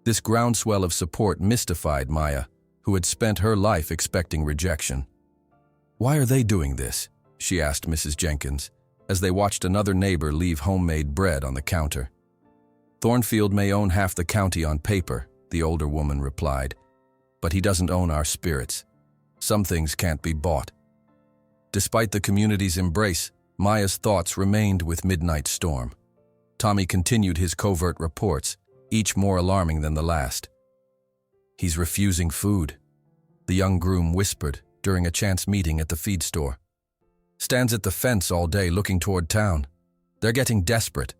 This groundswell of support mystified Maya, who had spent her life expecting rejection. Why are they doing this? She asked Mrs. Jenkins, as they watched another neighbor leave homemade bread on the counter. Thornfield may own half the county on paper, the older woman replied, but he doesn't own our spirits. Some things can't be bought. Despite the community's embrace, Maya's thoughts remained with Midnight Storm. Tommy continued his covert reports, each more alarming than the last. He's refusing food, the young groom whispered during a chance meeting at the feed store. Stands at the fence all day looking toward town. They're getting desperate.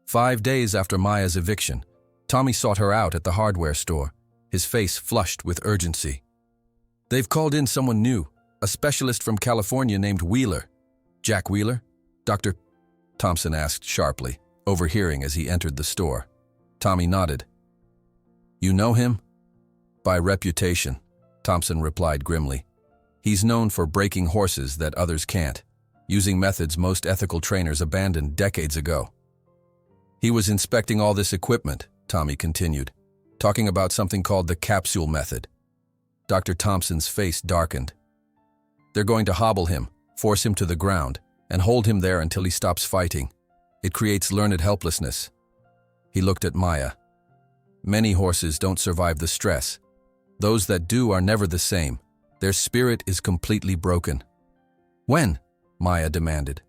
5 days after Maya's eviction, Tommy sought her out at the hardware store, his face flushed with urgency. They've called in someone new, a specialist from California named Wheeler. Jack Wheeler? Dr. Thompson asked sharply, overhearing as he entered the store. Tommy nodded. You know him? By reputation, Thompson replied grimly. He's known for breaking horses that others can't, using methods most ethical trainers abandoned decades ago. He was inspecting all this equipment, Tommy continued, talking about something called the capsule method. Dr. Thompson's face darkened. They're going to hobble him, force him to the ground, and hold him there until he stops fighting. It creates learned helplessness. He looked at Maya. Many horses don't survive the stress. Those that do are never the same. Their spirit is completely broken. When? Maya demanded.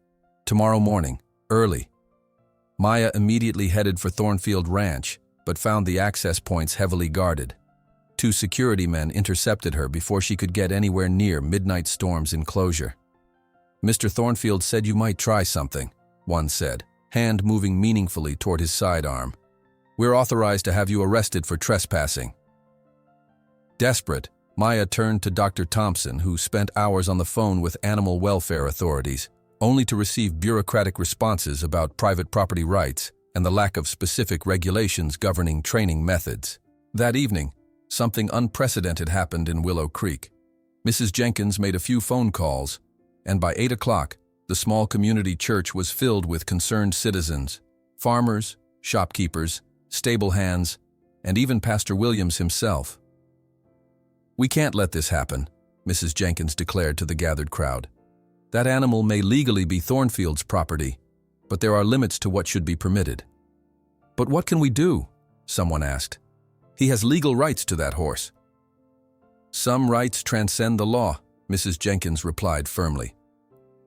Tomorrow morning, early. Maya immediately headed for Thornfield Ranch, but found the access points heavily guarded. 2 security men intercepted her before she could get anywhere near Midnight Storm's enclosure. Mr. Thornfield said you might try something, one said, hand moving meaningfully toward his sidearm. We're authorized to have you arrested for trespassing. Desperate, Maya turned to Dr. Thompson, who spent hours on the phone with animal welfare authorities, only to receive bureaucratic responses about private property rights and the lack of specific regulations governing training methods. That evening, something unprecedented happened in Willow Creek. Mrs. Jenkins made a few phone calls, and by 8 o'clock, the small community church was filled with concerned citizens, farmers, shopkeepers, stable hands, and even Pastor Williams himself. We can't let this happen, Mrs. Jenkins declared to the gathered crowd. That animal may legally be Thornfield's property, but there are limits to what should be permitted. But what can we do? Someone asked. He has legal rights to that horse. Some rights transcend the law, Mrs. Jenkins replied firmly.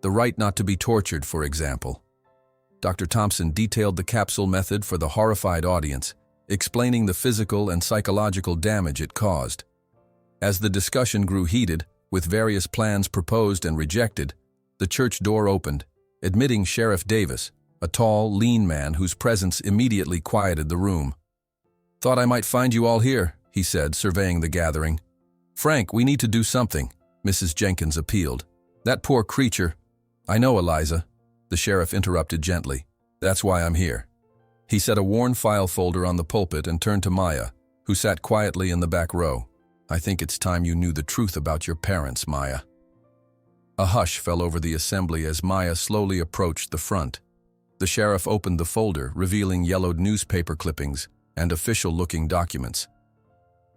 The right not to be tortured, for example. Dr. Thompson detailed the capsule method for the horrified audience, explaining the physical and psychological damage it caused. As the discussion grew heated, with various plans proposed and rejected, the church door opened, admitting Sheriff Davis, a tall, lean man whose presence immediately quieted the room. Thought I might find you all here, he said, surveying the gathering. Frank, we need to do something, Mrs. Jenkins appealed. That poor creature. I know, Eliza, the sheriff interrupted gently. That's why I'm here. He set a worn file folder on the pulpit and turned to Maya, who sat quietly in the back row. I think it's time you knew the truth about your parents, Maya. A hush fell over the assembly as Maya slowly approached the front. The sheriff opened the folder, revealing yellowed newspaper clippings and official-looking documents.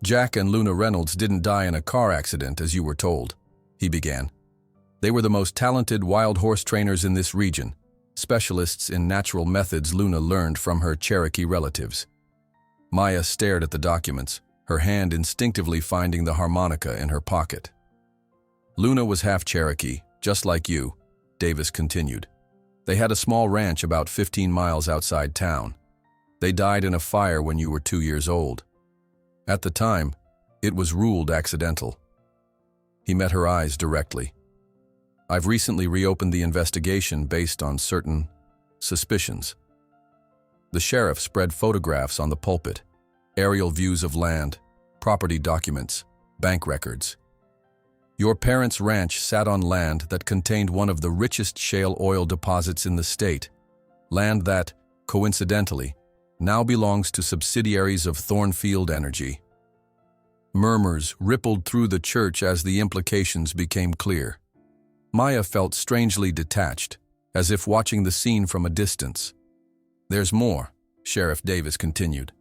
Jack and Luna Reynolds didn't die in a car accident, as you were told, he began. They were the most talented wild horse trainers in this region, specialists in natural methods Luna learned from her Cherokee relatives. Maya stared at the documents, her hand instinctively finding the harmonica in her pocket. Luna was half Cherokee, just like you, Davis continued. They had a small ranch about 15 miles outside town. They died in a fire when you were 2 years old. At the time, it was ruled accidental. He met her eyes directly. I've recently reopened the investigation based on certain suspicions. The sheriff spread photographs on the pulpit, aerial views of land, property documents, bank records. Your parents' ranch sat on land that contained one of the richest shale oil deposits in the state, land that, coincidentally, now belongs to subsidiaries of Thornfield Energy. Murmurs rippled through the church as the implications became clear. Maya felt strangely detached, as if watching the scene from a distance. There's more, Sheriff Davis continued.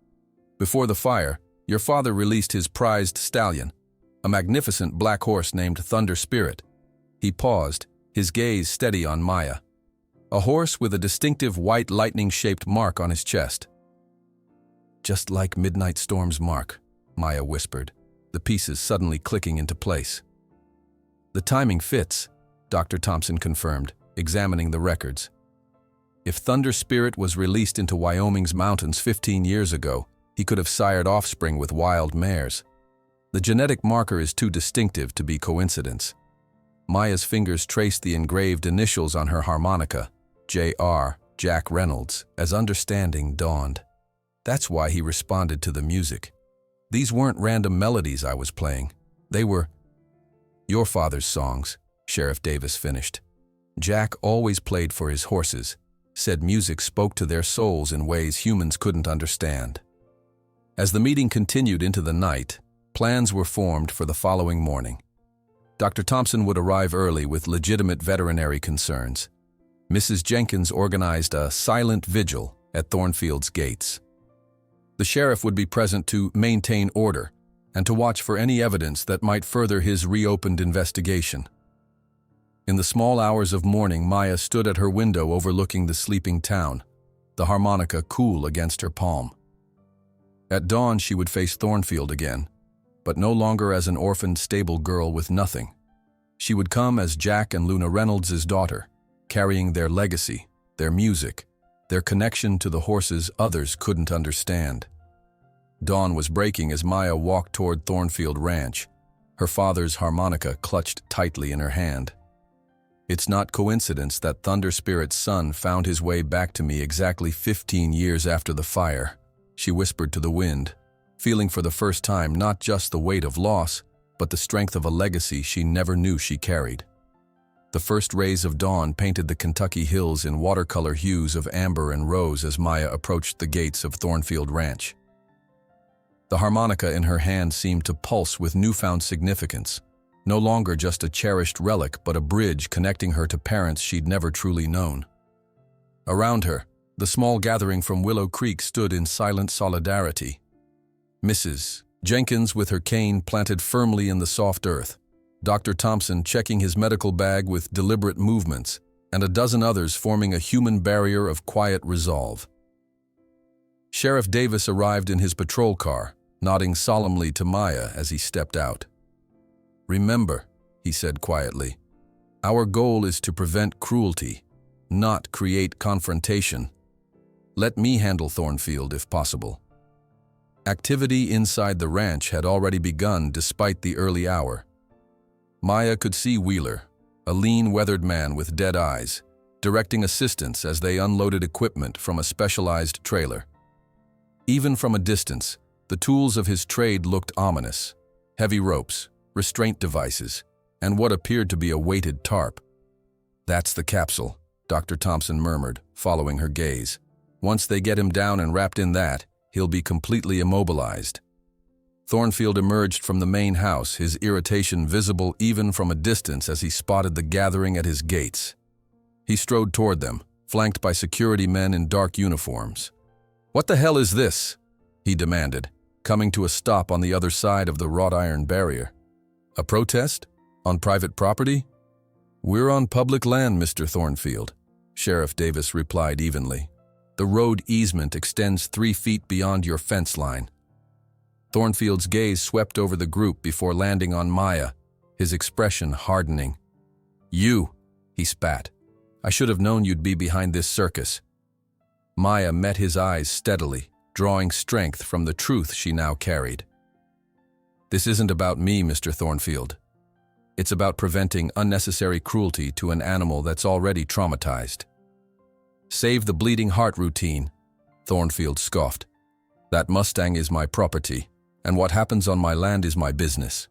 Before the fire, your father released his prized stallion, a magnificent black horse named Thunder Spirit. He paused, his gaze steady on Maya. A horse with a distinctive white lightning-shaped mark on his chest. Just like Midnight Storm's mark, Maya whispered, the pieces suddenly clicking into place. The timing fits, Dr. Thompson confirmed, examining the records. If Thunder Spirit was released into Wyoming's mountains 15 years ago, he could have sired offspring with wild mares. The genetic marker is too distinctive to be coincidence. Maya's fingers traced the engraved initials on her harmonica, J.R., Jack Reynolds, as understanding dawned. That's why he responded to the music. These weren't random melodies I was playing. They were your father's songs, Sheriff Davis finished. Jack always played for his horses, said music spoke to their souls in ways humans couldn't understand. As the meeting continued into the night, plans were formed for the following morning. Dr. Thompson would arrive early with legitimate veterinary concerns. Mrs. Jenkins organized a silent vigil at Thornfield's gates. The sheriff would be present to maintain order and to watch for any evidence that might further his reopened investigation. In the small hours of morning, Maya stood at her window overlooking the sleeping town, the harmonica cool against her palm. At dawn, she would face Thornfield again, but no longer as an orphaned stable girl with nothing. She would come as Jack and Luna Reynolds' daughter, carrying their legacy, their music, their connection to the horses others couldn't understand. Dawn was breaking as Maya walked toward Thornfield Ranch, her father's harmonica clutched tightly in her hand. It's not coincidence that Thunder Spirit's son found his way back to me exactly 15 years after the fire, she whispered to the wind, feeling for the first time not just the weight of loss, but the strength of a legacy she never knew she carried. The first rays of dawn painted the Kentucky hills in watercolor hues of amber and rose as Maya approached the gates of Thornfield Ranch. The harmonica in her hand seemed to pulse with newfound significance, no longer just a cherished relic but a bridge connecting her to parents she'd never truly known. Around her, the small gathering from Willow Creek stood in silent solidarity. Mrs. Jenkins with her cane planted firmly in the soft earth, Dr. Thompson checking his medical bag with deliberate movements, and a dozen others forming a human barrier of quiet resolve. Sheriff Davis arrived in his patrol car, nodding solemnly to Maya as he stepped out. "Remember," he said quietly, "our goal is to prevent cruelty, not create confrontation. Let me handle Thornfield if possible." Activity inside the ranch had already begun despite the early hour. Maya could see Wheeler, a lean, weathered man with dead eyes, directing assistants as they unloaded equipment from a specialized trailer. Even from a distance, the tools of his trade looked ominous: heavy ropes, restraint devices, and what appeared to be a weighted tarp. "That's the capsule," Dr. Thompson murmured, following her gaze. "Once they get him down and wrapped in that, he'll be completely immobilized." Thornfield emerged from the main house, his irritation visible even from a distance as he spotted the gathering at his gates. He strode toward them, flanked by security men in dark uniforms. "What the hell is this?" he demanded, coming to a stop on the other side of the wrought iron barrier. "A protest? On private property?" "We're on public land, Mr. Thornfield," Sheriff Davis replied evenly. "The road easement extends 3 feet beyond your fence line." Thornfield's gaze swept over the group before landing on Maya, his expression hardening. "You," he spat. "I should have known you'd be behind this circus." Maya met his eyes steadily, drawing strength from the truth she now carried. "This isn't about me, Mr. Thornfield. It's about preventing unnecessary cruelty to an animal that's already traumatized." "Save the bleeding heart routine," Thornfield scoffed. "That Mustang is my property, and what happens on my land is my business."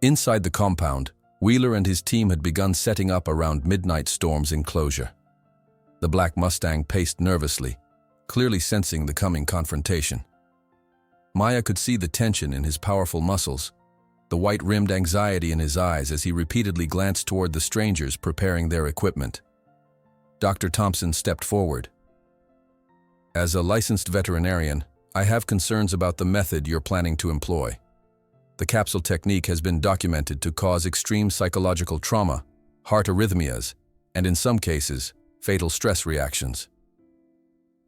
Inside the compound, Wheeler and his team had begun setting up around Midnight Storm's enclosure. The black Mustang paced nervously, clearly sensing the coming confrontation. Maya could see the tension in his powerful muscles, the white-rimmed anxiety in his eyes as he repeatedly glanced toward the strangers preparing their equipment. Dr. Thompson stepped forward. "As a licensed veterinarian, I have concerns about the method you're planning to employ. The capsule technique has been documented to cause extreme psychological trauma, heart arrhythmias, and in some cases, fatal stress reactions."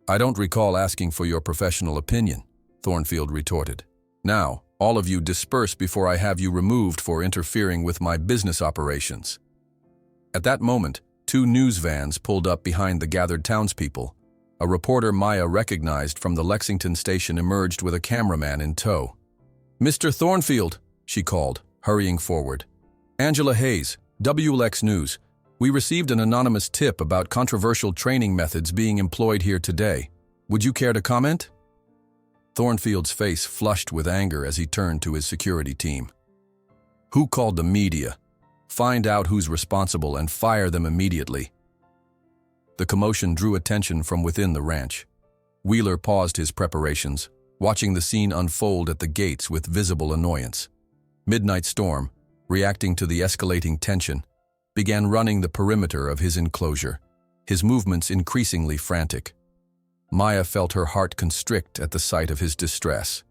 "I don't recall asking for your professional opinion," Thornfield retorted. "Now, all of you disperse before I have you removed for interfering with my business operations." At that moment, 2 news vans pulled up behind the gathered townspeople. A reporter Maya recognized from the Lexington station emerged with a cameraman in tow. "Mr. Thornfield," she called, hurrying forward. "Angela Hayes, WLX News. We received an anonymous tip about controversial training methods being employed here today. Would you care to comment?" Thornfield's face flushed with anger as he turned to his security team. "Who called the media? Find out who's responsible and fire them immediately." The commotion drew attention from within the ranch. Wheeler paused his preparations, watching the scene unfold at the gates with visible annoyance. Midnight Storm, reacting to the escalating tension, began running the perimeter of his enclosure, his movements increasingly frantic. Maya felt her heart constrict at the sight of his distress.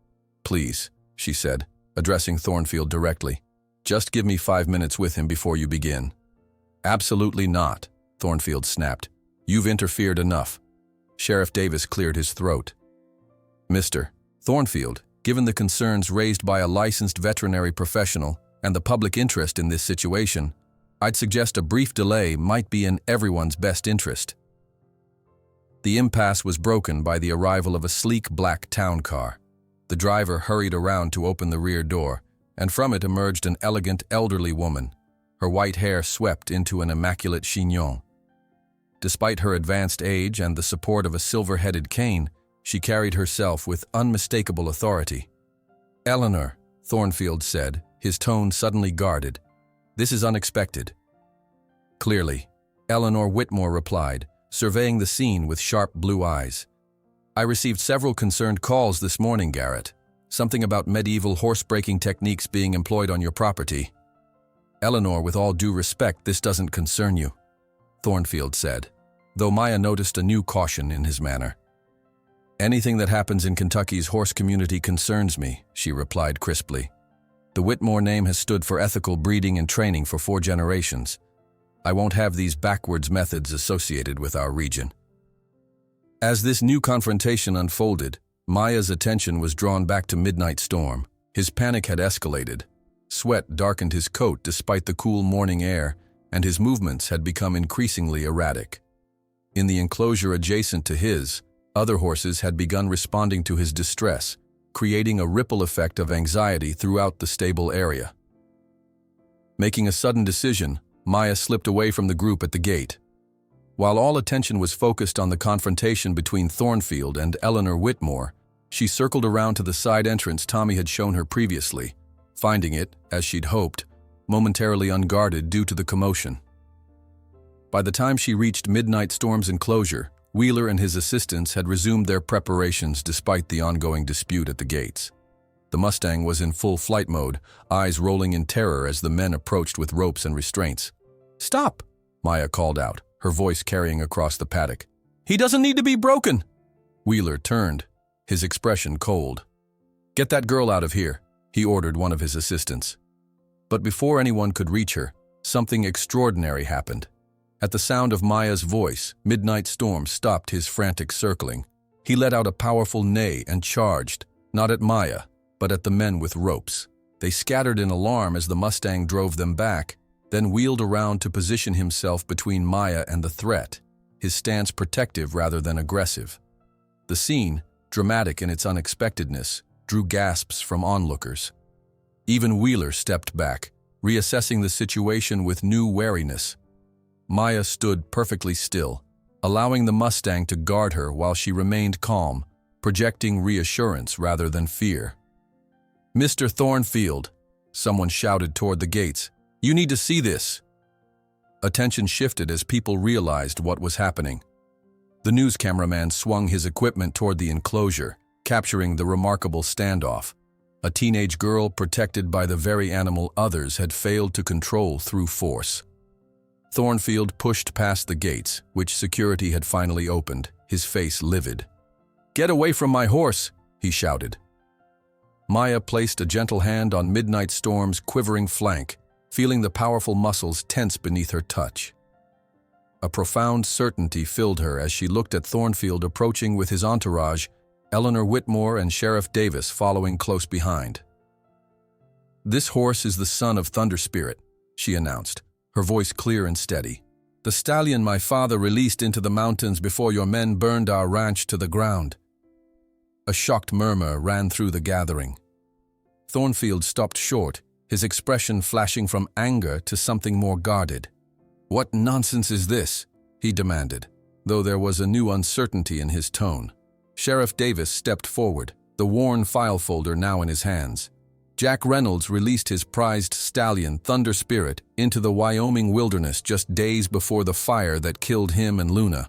"Please," she said, addressing Thornfield directly, "just give me 5 minutes with him before you begin." "Absolutely not," Thornfield snapped. "You've interfered enough." Sheriff Davis cleared his throat. "Mr. Thornfield, given the concerns raised by a licensed veterinary professional and the public interest in this situation, I'd suggest a brief delay might be in everyone's best interest." The impasse was broken by the arrival of a sleek black town car. The driver hurried around to open the rear door, and from it emerged an elegant elderly woman, her white hair swept into an immaculate chignon. Despite her advanced age and the support of a silver-headed cane, she carried herself with unmistakable authority. "Eleanor," Thornfield said, his tone suddenly guarded, "this is unexpected." "Clearly," Eleanor Whitmore replied, surveying the scene with sharp blue eyes. "I received several concerned calls this morning, Garrett. Something about medieval horse-breaking techniques being employed on your property." "Eleanor, with all due respect, this doesn't concern you," Thornfield said, though Maya noticed a new caution in his manner. "Anything that happens in Kentucky's horse community concerns me," she replied crisply. "The Whitmore name has stood for ethical breeding and training for 4 generations. I won't have these backwards methods associated with our region." As this new confrontation unfolded, Maya's attention was drawn back to Midnight Storm. His panic had escalated. Sweat darkened his coat despite the cool morning air, and his movements had become increasingly erratic. In the enclosure adjacent to his, other horses had begun responding to his distress, creating a ripple effect of anxiety throughout the stable area. Making a sudden decision, Maya slipped away from the group at the gate. While all attention was focused on the confrontation between Thornfield and Eleanor Whitmore, she circled around to the side entrance Tommy had shown her previously, finding it, as she'd hoped, momentarily unguarded due to the commotion. By the time she reached Midnight Storm's enclosure, Wheeler and his assistants had resumed their preparations despite the ongoing dispute at the gates. The Mustang was in full flight mode, eyes rolling in terror as the men approached with ropes and restraints. "Stop!" Maya called out, her voice carrying across the paddock. "He doesn't need to be broken!" Wheeler turned, his expression cold. "Get that girl out of here," he ordered one of his assistants. But before anyone could reach her, something extraordinary happened. At the sound of Maya's voice, Midnight Storm stopped his frantic circling. He let out a powerful neigh and charged, not at Maya, but at the men with ropes. They scattered in alarm as the Mustang drove them back, then wheeled around to position himself between Maya and the threat, his stance protective rather than aggressive. The scene, dramatic in its unexpectedness, drew gasps from onlookers. Even Wheeler stepped back, reassessing the situation with new wariness. Maya stood perfectly still, allowing the Mustang to guard her while she remained calm, projecting reassurance rather than fear. "Mr. Thornfield," someone shouted toward the gates, "you need to see this." Attention shifted as people realized what was happening. The news cameraman swung his equipment toward the enclosure, capturing the remarkable standoff. A teenage girl protected by the very animal others had failed to control through force. Thornfield pushed past the gates, which security had finally opened, his face livid. "Get away from my horse!" he shouted. Maya placed a gentle hand on Midnight Storm's quivering flank, feeling the powerful muscles tense beneath her touch. A profound certainty filled her as she looked at Thornfield approaching with his entourage, Eleanor Whitmore and Sheriff Davis following close behind. "This horse is the son of Thunder Spirit," she announced, her voice clear and steady. "The stallion my father released into the mountains before your men burned our ranch to the ground." A shocked murmur ran through the gathering. Thornfield stopped short, his expression flashing from anger to something more guarded. "What nonsense is this?" he demanded, though there was a new uncertainty in his tone. Sheriff Davis stepped forward, the worn file folder now in his hands. Jack Reynolds released his prized stallion, Thunder Spirit, into the Wyoming wilderness just days before the fire that killed him and Luna.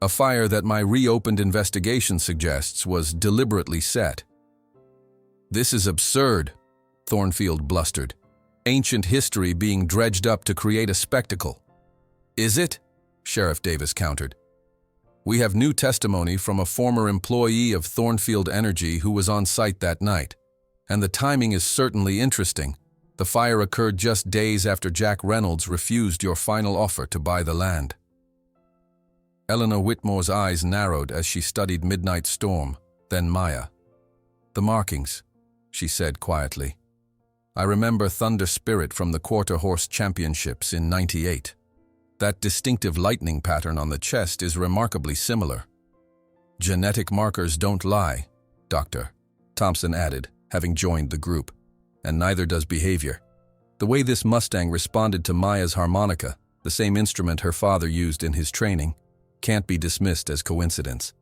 A fire that my reopened investigation suggests was deliberately set. "This is absurd," Thornfield blustered. "Ancient history being dredged up to create a spectacle." "Is it?" Sheriff Davis countered. "We have new testimony from a former employee of Thornfield Energy who was on site that night. And the timing is certainly interesting. The fire occurred just days after Jack Reynolds refused your final offer to buy the land." Eleanor Whitmore's eyes narrowed as she studied Midnight Storm, then Maya. "The markings," she said quietly. "I remember Thunder Spirit from the Quarter Horse Championships in '98. That distinctive lightning pattern on the chest is remarkably similar." "Genetic markers don't lie, Doctor," Thompson added, having joined the group. "And neither does behavior. The way this Mustang responded to Maya's harmonica, the same instrument her father used in his training, can't be dismissed as coincidence."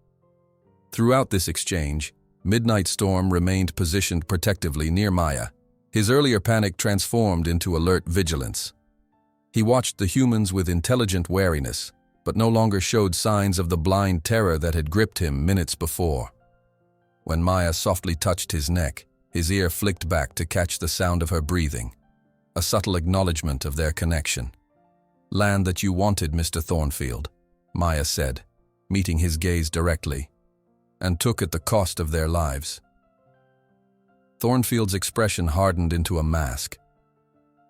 Throughout this exchange, Midnight Storm remained positioned protectively near Maya, his earlier panic transformed into alert vigilance. He watched the humans with intelligent wariness, but no longer showed signs of the blind terror that had gripped him minutes before. When Maya softly touched his neck, his ear flicked back to catch the sound of her breathing, a subtle acknowledgement of their connection. "Land that you wanted, Mr. Thornfield," Maya said, meeting his gaze directly, "and took at the cost of their lives." Thornfield's expression hardened into a mask.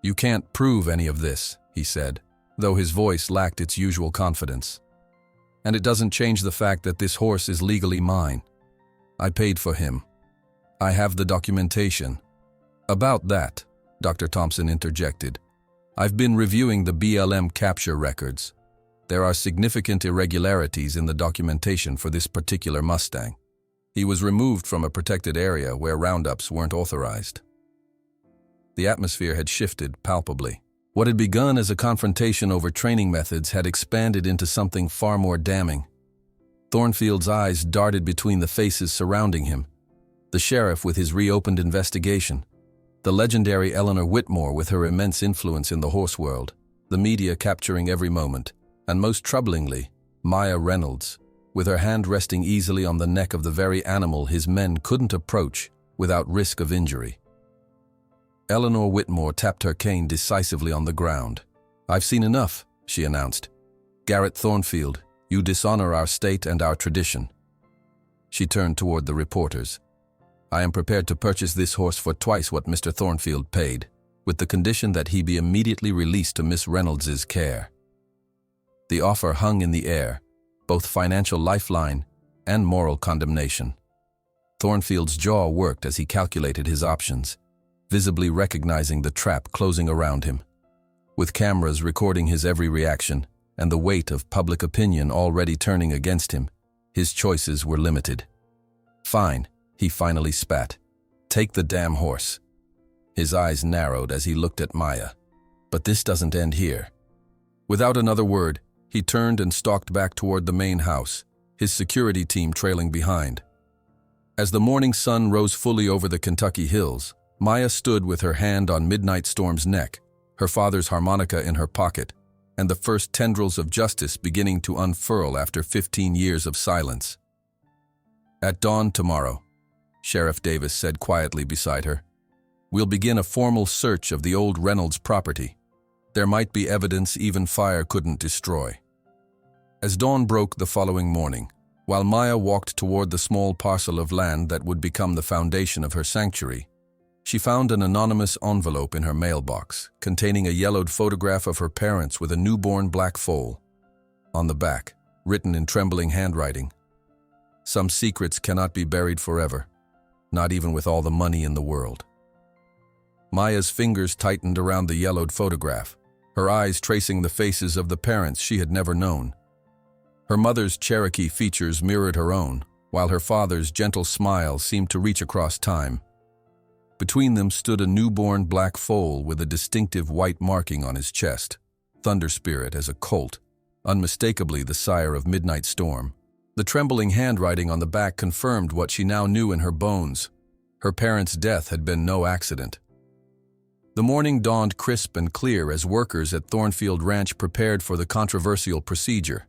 "You can't prove any of this," he said, though his voice lacked its usual confidence. "And it doesn't change the fact that this horse is legally mine. I paid for him. I have the documentation." "About that," Dr. Thompson interjected, "I've been reviewing the BLM capture records. There are significant irregularities in the documentation for this particular Mustang. He was removed from a protected area where roundups weren't authorized." The atmosphere had shifted palpably. What had begun as a confrontation over training methods had expanded into something far more damning. Thornfield's eyes darted between the faces surrounding him. The sheriff with his reopened investigation, the legendary Eleanor Whitmore with her immense influence in the horse world, the media capturing every moment, and most troublingly, Maya Reynolds, with her hand resting easily on the neck of the very animal his men couldn't approach without risk of injury. Eleanor Whitmore tapped her cane decisively on the ground. "I've seen enough," she announced. "Garrett Thornfield, you dishonor our state and our tradition." She turned toward the reporters. "I am prepared to purchase this horse for twice what Mr. Thornfield paid, with the condition that he be immediately released to Miss Reynolds's care." The offer hung in the air, both financial lifeline and moral condemnation. Thornfield's jaw worked as he calculated his options, visibly recognizing the trap closing around him. With cameras recording his every reaction and the weight of public opinion already turning against him, his choices were limited. "Fine," he finally spat. "Take the damn horse." His eyes narrowed as he looked at Maya. "But this doesn't end here." Without another word, he turned and stalked back toward the main house, his security team trailing behind. As the morning sun rose fully over the Kentucky hills, Maya stood with her hand on Midnight Storm's neck, her father's harmonica in her pocket, and the first tendrils of justice beginning to unfurl after 15 years of silence. "At dawn tomorrow," Sheriff Davis said quietly beside her, "we'll begin a formal search of the old Reynolds property. There might be evidence even fire couldn't destroy." As dawn broke the following morning, while Maya walked toward the small parcel of land that would become the foundation of her sanctuary, she found an anonymous envelope in her mailbox containing a yellowed photograph of her parents with a newborn black foal. On the back, written in trembling handwriting, "Some secrets cannot be buried forever, not even with all the money in the world." Maya's fingers tightened around the yellowed photograph, her eyes tracing the faces of the parents she had never known. Her mother's Cherokee features mirrored her own, while her father's gentle smile seemed to reach across time. Between them stood a newborn black foal with a distinctive white marking on his chest, Thunder Spirit as a colt, unmistakably the sire of Midnight Storm. The trembling handwriting on the back confirmed what she now knew in her bones. Her parents' death had been no accident. The morning dawned crisp and clear as workers at Thornfield Ranch prepared for the controversial procedure.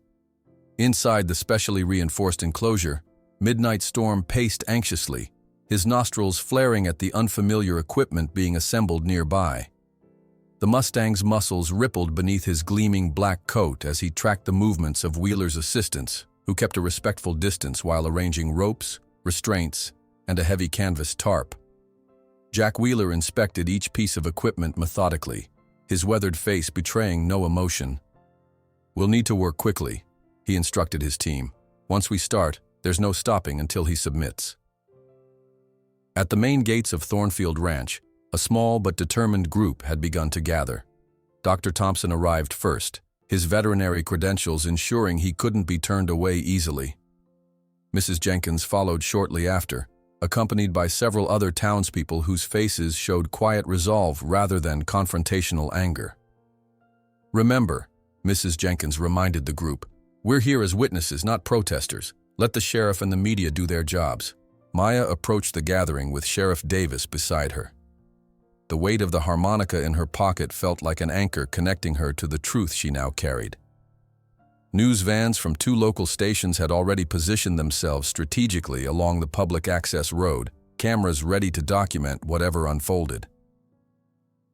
Inside the specially reinforced enclosure, Midnight Storm paced anxiously, his nostrils flaring at the unfamiliar equipment being assembled nearby. The Mustang's muscles rippled beneath his gleaming black coat as he tracked the movements of Wheeler's assistants, who kept a respectful distance while arranging ropes, restraints, and a heavy canvas tarp. Jack Wheeler inspected each piece of equipment methodically, his weathered face betraying no emotion. "We'll need to work quickly," he instructed his team. "Once we start, there's no stopping until he submits." At the main gates of Thornfield Ranch, a small but determined group had begun to gather. Dr. Thompson arrived first, his veterinary credentials ensuring he couldn't be turned away easily. Mrs. Jenkins followed shortly after, accompanied by several other townspeople whose faces showed quiet resolve rather than confrontational anger. "Remember," Mrs. Jenkins reminded the group, "we're here as witnesses, not protesters. Let the sheriff and the media do their jobs." Maya approached the gathering with Sheriff Davis beside her. The weight of the harmonica in her pocket felt like an anchor connecting her to the truth she now carried. News vans from 2 local stations had already positioned themselves strategically along the public access road, cameras ready to document whatever unfolded.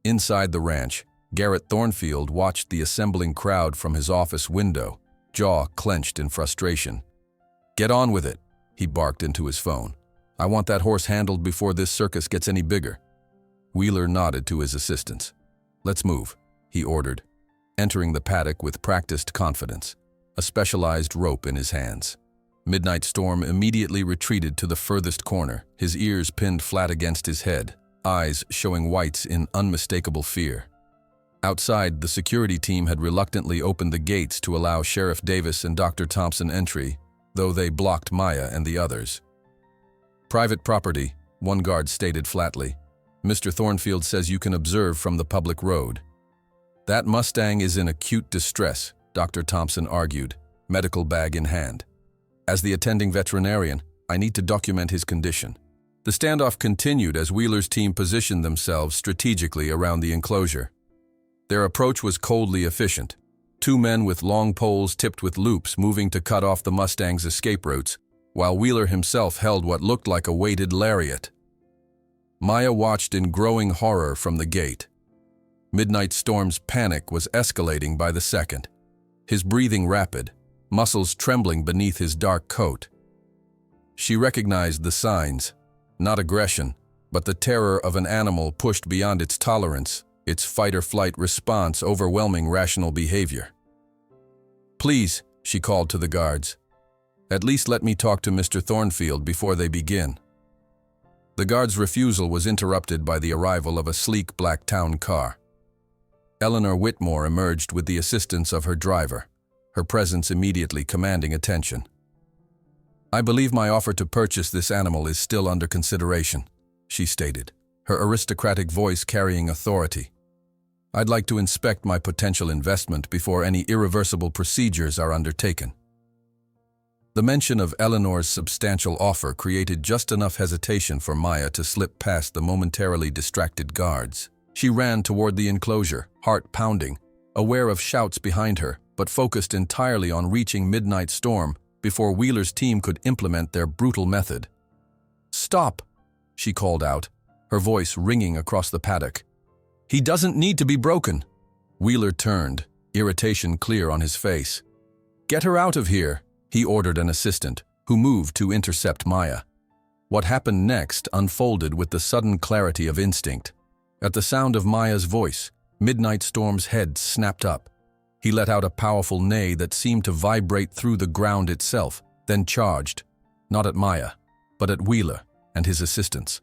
Inside the ranch, Garrett Thornfield watched the assembling crowd from his office window, jaw clenched in frustration. "Get on with it," he barked into his phone. "I want that horse handled before this circus gets any bigger." Wheeler nodded to his assistants. "Let's move," he ordered, entering the paddock with practiced confidence, a specialized rope in his hands. Midnight Storm immediately retreated to the furthest corner, his ears pinned flat against his head, eyes showing whites in unmistakable fear. Outside, the security team had reluctantly opened the gates to allow Sheriff Davis and Dr. Thompson entry, though they blocked Maya and the others. "Private property," one guard stated flatly. "Mr. Thornfield says you can observe from the public road." "That Mustang is in acute distress," Dr. Thompson argued, medical bag in hand. "As the attending veterinarian, I need to document his condition." The standoff continued as Wheeler's team positioned themselves strategically around the enclosure. Their approach was coldly efficient. 2 men with long poles tipped with loops moving to cut off the Mustang's escape routes, while Wheeler himself held what looked like a weighted lariat. Maya watched in growing horror from the gate. Midnight Storm's panic was escalating by the second, his breathing rapid, muscles trembling beneath his dark coat. She recognized the signs, not aggression, but the terror of an animal pushed beyond its tolerance, its fight-or-flight response overwhelming rational behavior. "Please," she called to the guards, "at least let me talk to Mr. Thornfield before they begin." The guard's refusal was interrupted by the arrival of a sleek black town car. Eleanor Whitmore emerged with the assistance of her driver, her presence immediately commanding attention. "I believe my offer to purchase this animal is still under consideration," she stated, her aristocratic voice carrying authority. "I'd like to inspect my potential investment before any irreversible procedures are undertaken." The mention of Eleanor's substantial offer created just enough hesitation for Maya to slip past the momentarily distracted guards. She ran toward the enclosure, heart pounding, aware of shouts behind her, but focused entirely on reaching Midnight Storm before Wheeler's team could implement their brutal method. "Stop!" she called out, her voice ringing across the paddock. "He doesn't need to be broken." Wheeler turned, irritation clear on his face. "Get her out of here," he ordered an assistant, who moved to intercept Maya. What happened next unfolded with the sudden clarity of instinct. At the sound of Maya's voice, Midnight Storm's head snapped up. He let out a powerful neigh that seemed to vibrate through the ground itself, then charged, not at Maya, but at Wheeler and his assistants.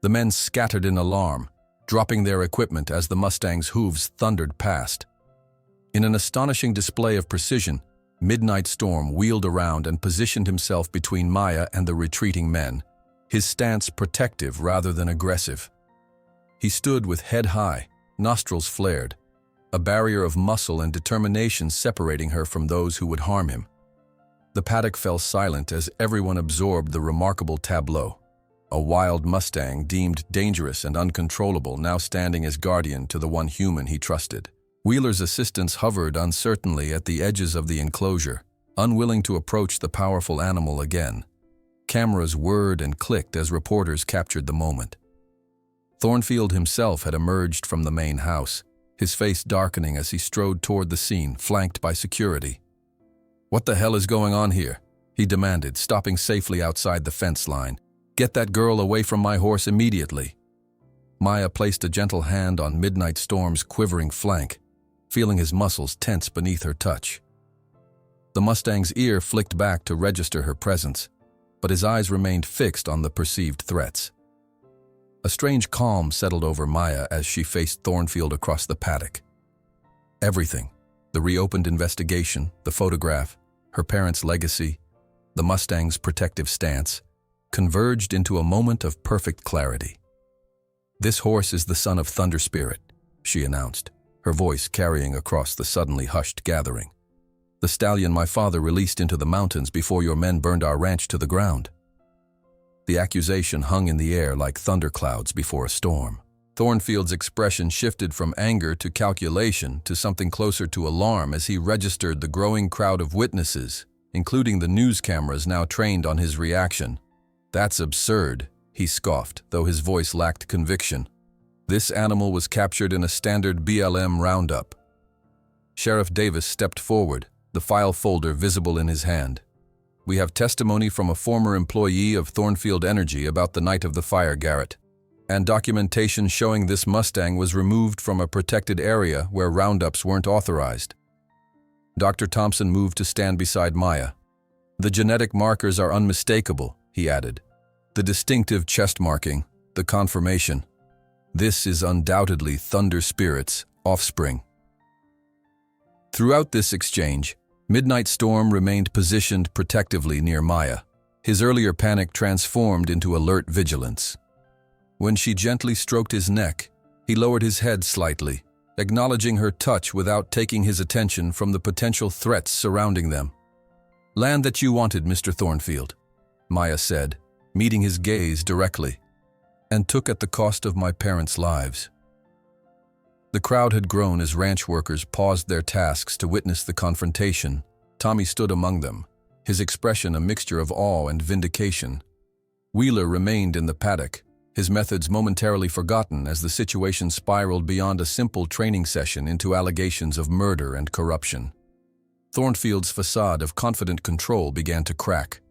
The men scattered in alarm, dropping their equipment as the Mustang's hooves thundered past. In an astonishing display of precision, Midnight Storm wheeled around and positioned himself between Maya and the retreating men, his stance protective rather than aggressive. He stood with head high, nostrils flared, a barrier of muscle and determination separating her from those who would harm him. The paddock fell silent as everyone absorbed the remarkable tableau. A wild Mustang deemed dangerous and uncontrollable now standing as guardian to the one human he trusted. Wheeler's assistants hovered uncertainly at the edges of the enclosure, unwilling to approach the powerful animal again. Cameras whirred and clicked as reporters captured the moment. Thornfield himself had emerged from the main house, his face darkening as he strode toward the scene, flanked by security. "What the hell is going on here?" he demanded, stopping safely outside the fence line. "Get that girl away from my horse immediately." Maya placed a gentle hand on Midnight Storm's quivering flank, feeling his muscles tense beneath her touch. The Mustang's ear flicked back to register her presence, but his eyes remained fixed on the perceived threats. A strange calm settled over Maya as she faced Thornfield across the paddock. Everything, the reopened investigation, the photograph, her parents' legacy, the Mustang's protective stance, converged into a moment of perfect clarity. "This horse is the son of Thunder Spirit," she announced, her voice carrying across the suddenly hushed gathering. "The stallion my father released into the mountains before your men burned our ranch to the ground." The accusation hung in the air like thunderclouds before a storm. Thornfield's expression shifted from anger to calculation to something closer to alarm as he registered the growing crowd of witnesses, including the news cameras now trained on his reaction. "That's absurd," he scoffed, though his voice lacked conviction. "This animal was captured in a standard BLM roundup." Sheriff Davis stepped forward, the file folder visible in his hand. "We have testimony from a former employee of Thornfield Energy about the night of the fire, Garrett, and documentation showing this Mustang was removed from a protected area where roundups weren't authorized." Dr. Thompson moved to stand beside Maya. "The genetic markers are unmistakable," he added. "The distinctive chest marking, the confirmation. This is undoubtedly Thunder Spirit's offspring." Throughout this exchange, Midnight Storm remained positioned protectively near Maya, his earlier panic transformed into alert vigilance. When she gently stroked his neck, he lowered his head slightly, acknowledging her touch without taking his attention from the potential threats surrounding them. "Land that you wanted, Mr. Thornfield," Maya said, meeting his gaze directly, "and took at the cost of my parents' lives." The crowd had grown as ranch workers paused their tasks to witness the confrontation. Tommy stood among them, his expression a mixture of awe and vindication. Wheeler remained in the paddock, his methods momentarily forgotten as the situation spiraled beyond a simple training session into allegations of murder and corruption. Thornfield's facade of confident control began to crack.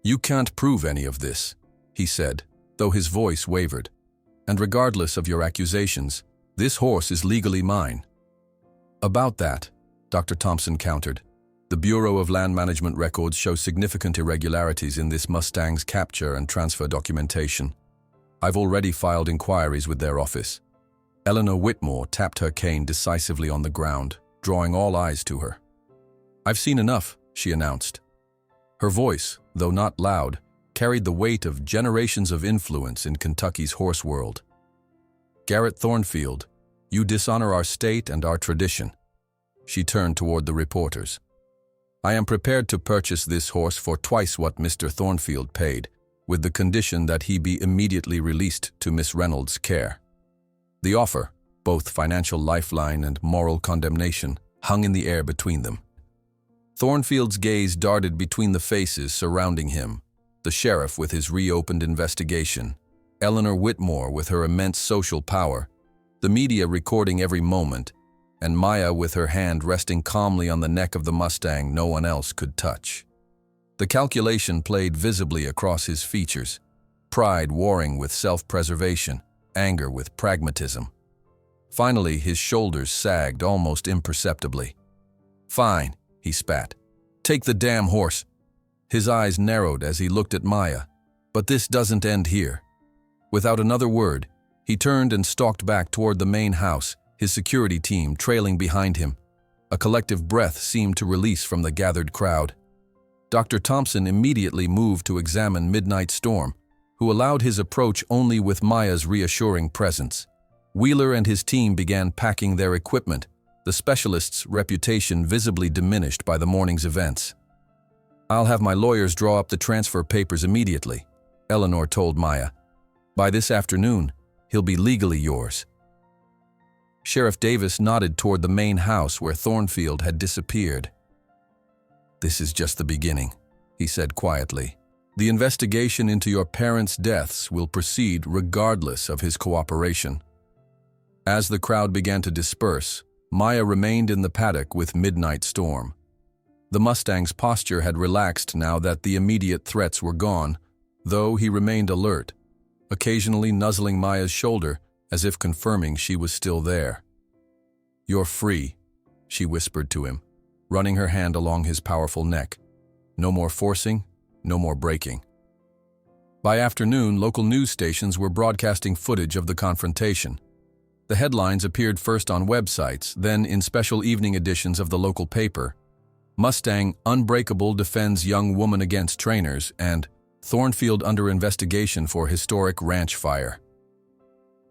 "You can't prove any of this," he said, though his voice wavered. "And regardless of your accusations, this horse is legally mine." "About that," Dr. Thompson countered, "the Bureau of Land Management records show significant irregularities in this Mustang's capture and transfer documentation. I've already filed inquiries with their office." Eleanor Whitmore tapped her cane decisively on the ground, drawing all eyes to her. "I've seen enough," she announced. Her voice, though not loud, carried the weight of generations of influence in Kentucky's horse world. "Garrett Thornfield, you dishonor our state and our tradition." She turned toward the reporters. "I am prepared to purchase this horse for twice what Mr. Thornfield paid, with the condition that he be immediately released to Miss Reynolds' care." The offer, both financial lifeline and moral condemnation, hung in the air between them. Thornfield's gaze darted between the faces surrounding him, the sheriff with his reopened investigation, Eleanor Whitmore with her immense social power, the media recording every moment, and Maya with her hand resting calmly on the neck of the Mustang no one else could touch. The calculation played visibly across his features, pride warring with self-preservation, anger with pragmatism. Finally, his shoulders sagged almost imperceptibly. "Fine," he spat. "Take the damn horse." His eyes narrowed as he looked at Maya. "But this doesn't end here." Without another word, he turned and stalked back toward the main house, his security team trailing behind him. A collective breath seemed to release from the gathered crowd. Dr. Thompson immediately moved to examine Midnight Storm, who allowed his approach only with Maya's reassuring presence. Wheeler and his team began packing their equipment, the specialist's reputation visibly diminished by the morning's events. "I'll have my lawyers draw up the transfer papers immediately," Eleanor told Maya. "By this afternoon, he'll be legally yours." Sheriff Davis nodded toward the main house where Thornfield had disappeared. "This is just the beginning," he said quietly. "The investigation into your parents' deaths will proceed regardless of his cooperation." As the crowd began to disperse, Maya remained in the paddock with Midnight Storm. The Mustang's posture had relaxed now that the immediate threats were gone, though he remained alert, occasionally nuzzling Maya's shoulder as if confirming she was still there. "You're free," she whispered to him, running her hand along his powerful neck. "No more forcing, no more breaking." By afternoon, local news stations were broadcasting footage of the confrontation. The headlines appeared first on websites, then in special evening editions of the local paper. Mustang Unbreakable defends young woman against trainers, and Thornfield under investigation for historic ranch fire.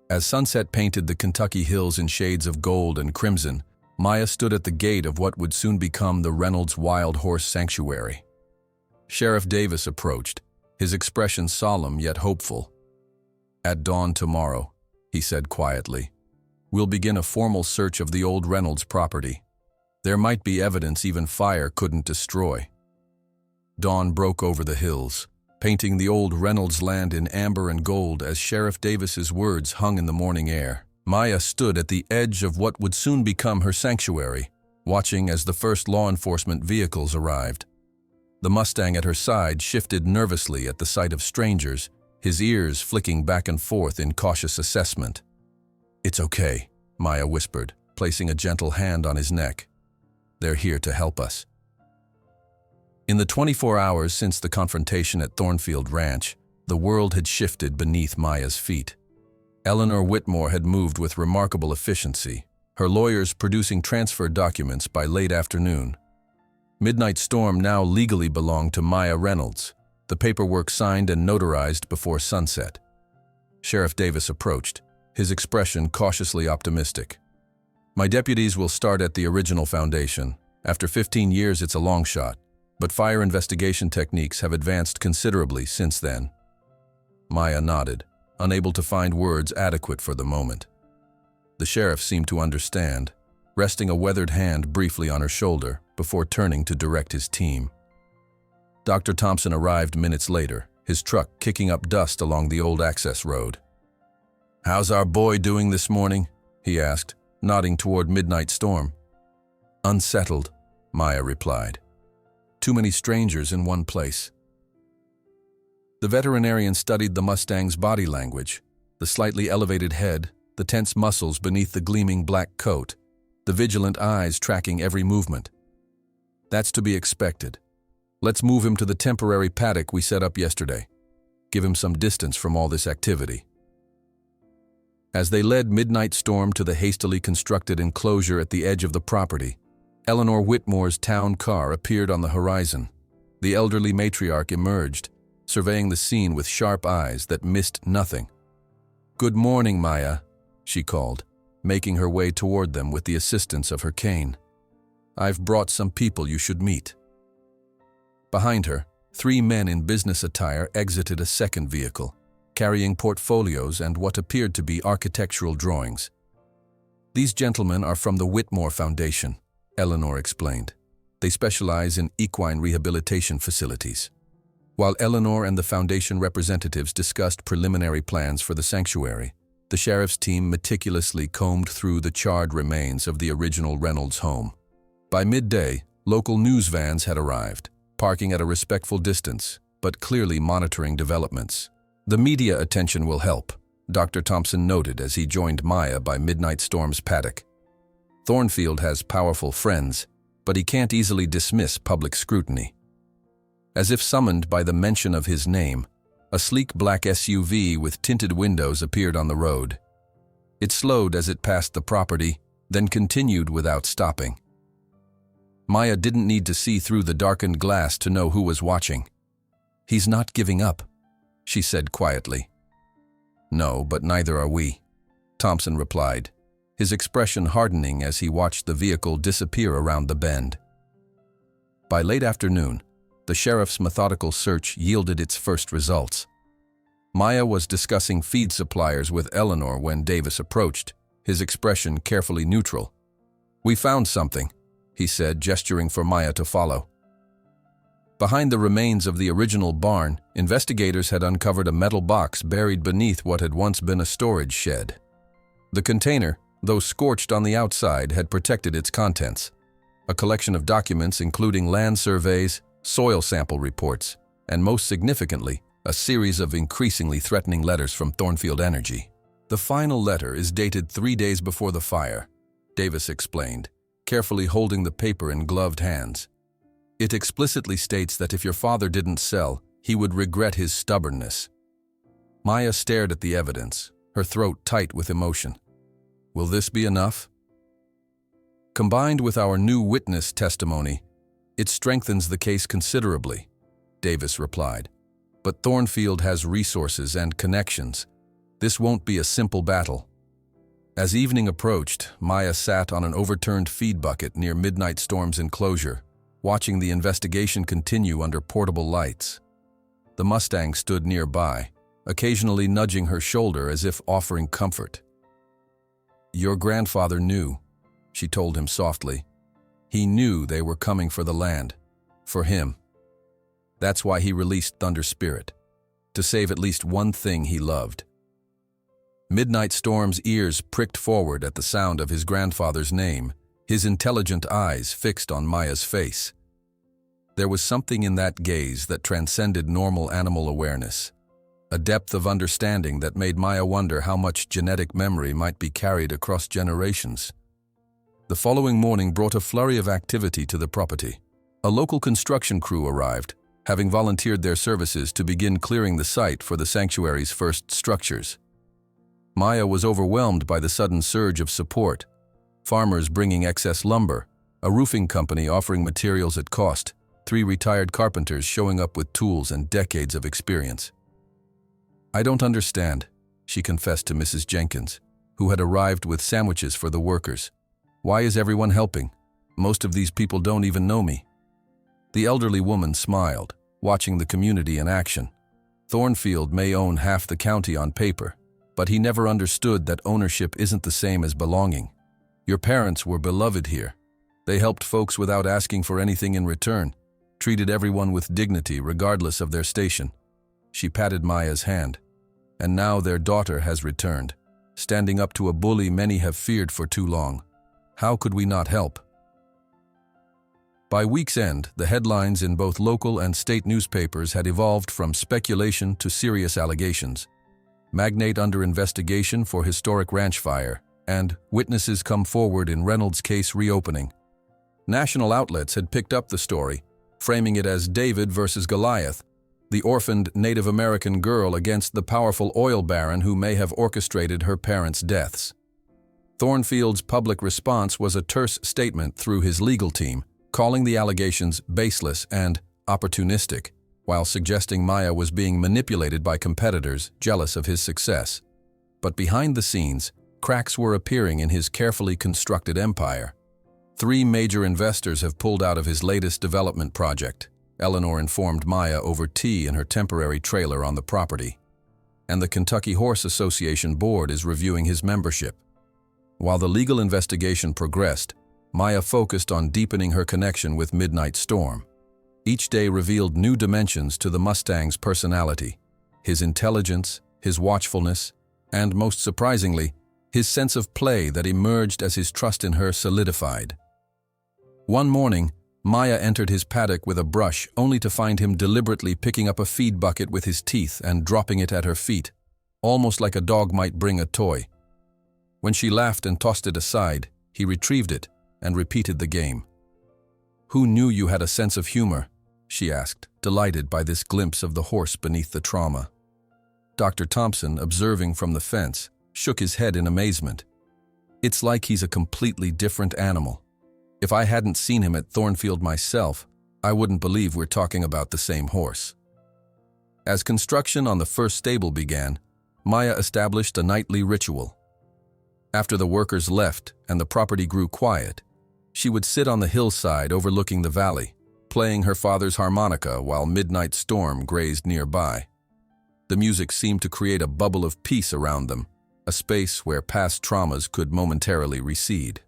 As sunset painted the Kentucky hills in shades of gold and crimson, Maya stood at the gate of what would soon become the Reynolds Wild Horse Sanctuary. Sheriff Davis approached, his expression solemn yet hopeful. "At dawn tomorrow," he said quietly, "we'll begin a formal search of the old Reynolds property. There might be evidence even fire couldn't destroy." Dawn broke over the hills, painting the old Reynolds land in amber and gold as Sheriff Davis's words hung in the morning air. Maya stood at the edge of what would soon become her sanctuary, watching as the first law enforcement vehicles arrived. The Mustang at her side shifted nervously at the sight of strangers, his ears flicking back and forth in cautious assessment. "It's okay," Maya whispered, placing a gentle hand on his neck. "They're here to help us." In the 24 hours since the confrontation at Thornfield Ranch, the world had shifted beneath Maya's feet. Eleanor Whitmore had moved with remarkable efficiency, her lawyers producing transfer documents by late afternoon. Midnight Storm now legally belonged to Maya Reynolds, the paperwork signed and notarized before sunset. Sheriff Davis approached, his expression cautiously optimistic. "My deputies will start at the original foundation. After 15 years, it's a long shot, but fire investigation techniques have advanced considerably since then." Maya nodded, unable to find words adequate for the moment. The sheriff seemed to understand, resting a weathered hand briefly on her shoulder before turning to direct his team. Dr. Thompson arrived minutes later, his truck kicking up dust along the old access road. "How's our boy doing this morning?" he asked, nodding toward Midnight Storm. "Unsettled," Maya replied. "Too many strangers in one place." The veterinarian studied the Mustang's body language, the slightly elevated head, the tense muscles beneath the gleaming black coat, the vigilant eyes tracking every movement. "That's to be expected. Let's move him to the temporary paddock we set up yesterday. Give him some distance from all this activity." As they led Midnight Storm to the hastily constructed enclosure at the edge of the property, Eleanor Whitmore's town car appeared on the horizon. The elderly matriarch emerged, surveying the scene with sharp eyes that missed nothing. "Good morning, Maya," she called, making her way toward them with the assistance of her cane. "I've brought some people you should meet." Behind her, 3 men in business attire exited a second vehicle, carrying portfolios and what appeared to be architectural drawings. "These gentlemen are from the Whitmore Foundation," Eleanor explained. "They specialize in equine rehabilitation facilities." While Eleanor and the foundation representatives discussed preliminary plans for the sanctuary, the sheriff's team meticulously combed through the charred remains of the original Reynolds home. By midday, local news vans had arrived, parking at a respectful distance, but clearly monitoring developments. "The media attention will help," Dr. Thompson noted as he joined Maya by Midnight Storm's paddock. "Thornfield has powerful friends, but he can't easily dismiss public scrutiny." As if summoned by the mention of his name, a sleek black SUV with tinted windows appeared on the road. It slowed as it passed the property, then continued without stopping. Maya didn't need to see through the darkened glass to know who was watching. "He's not giving up," she said quietly. "No, but neither are we," Thompson replied, his expression hardening as he watched the vehicle disappear around the bend. By late afternoon, the sheriff's methodical search yielded its first results. Maya was discussing feed suppliers with Eleanor when Davis approached, his expression carefully neutral. "We found something," he said, gesturing for Maya to follow. Behind the remains of the original barn, investigators had uncovered a metal box buried beneath what had once been a storage shed. The container, though scorched on the outside, had protected its contents. A collection of documents including land surveys, soil sample reports, and most significantly, a series of increasingly threatening letters from Thornfield Energy. The final letter is dated 3 days before the fire, Davis explained, carefully holding the paper in gloved hands. It explicitly states that if your father didn't sell, he would regret his stubbornness. Maya stared at the evidence, her throat tight with emotion. Will this be enough? Combined with our new witness testimony, it strengthens the case considerably, Davis replied. But Thornfield has resources and connections. This won't be a simple battle. As evening approached, Maya sat on an overturned feed bucket near Midnight Storm's enclosure, watching the investigation continue under portable lights. The Mustang stood nearby, occasionally nudging her shoulder as if offering comfort. Your grandfather knew, she told him softly. He knew they were coming for the land, for him. That's why he released Thunder Spirit, to save at least one thing he loved. Midnight Storm's ears pricked forward at the sound of his grandfather's name, his intelligent eyes fixed on Maya's face. There was something in that gaze that transcended normal animal awareness, a depth of understanding that made Maya wonder how much genetic memory might be carried across generations. The following morning brought a flurry of activity to the property. A local construction crew arrived, having volunteered their services to begin clearing the site for the sanctuary's first structures. Maya was overwhelmed by the sudden surge of support. Farmers bringing excess lumber, a roofing company offering materials at cost, 3 retired carpenters showing up with tools and decades of experience. I don't understand, she confessed to Mrs. Jenkins, who had arrived with sandwiches for the workers. Why is everyone helping? Most of these people don't even know me. The elderly woman smiled, watching the community in action. Thornfield may own half the county on paper, but he never understood that ownership isn't the same as belonging. Your parents were beloved here. They helped folks without asking for anything in return, treated everyone with dignity regardless of their station. She patted Maya's hand. And now their daughter has returned, standing up to a bully many have feared for too long. How could we not help? By week's end, the headlines in both local and state newspapers had evolved from speculation to serious allegations. Magnate under investigation for historic ranch fire, and witnesses come forward in Reynolds' case reopening. National outlets had picked up the story, framing it as David versus Goliath, the orphaned Native American girl against the powerful oil baron who may have orchestrated her parents' deaths. Thornfield's public response was a terse statement through his legal team, calling the allegations baseless and opportunistic, while suggesting Maya was being manipulated by competitors jealous of his success. But behind the scenes, cracks were appearing in his carefully constructed empire. 3 major investors have pulled out of his latest development project, Eleanor informed Maya over tea in her temporary trailer on the property. And the Kentucky Horse Association board is reviewing his membership. While the legal investigation progressed, Maya focused on deepening her connection with Midnight Storm. Each day revealed new dimensions to the Mustang's personality, his intelligence, his watchfulness, and most surprisingly, his sense of play that emerged as his trust in her solidified. One morning, Maya entered his paddock with a brush only to find him deliberately picking up a feed bucket with his teeth and dropping it at her feet, almost like a dog might bring a toy. When she laughed and tossed it aside, he retrieved it and repeated the game. "Who knew you had a sense of humor?" she asked, delighted by this glimpse of the horse beneath the trauma. Dr. Thompson, observing from the fence, shook his head in amazement. "It's like he's a completely different animal. If I hadn't seen him at Thornfield myself, I wouldn't believe we're talking about the same horse." As construction on the first stable began, Maya established a nightly ritual. After the workers left and the property grew quiet, she would sit on the hillside overlooking the valley, playing her father's harmonica while Midnight Storm grazed nearby. The music seemed to create a bubble of peace around them, a space where past traumas could momentarily recede.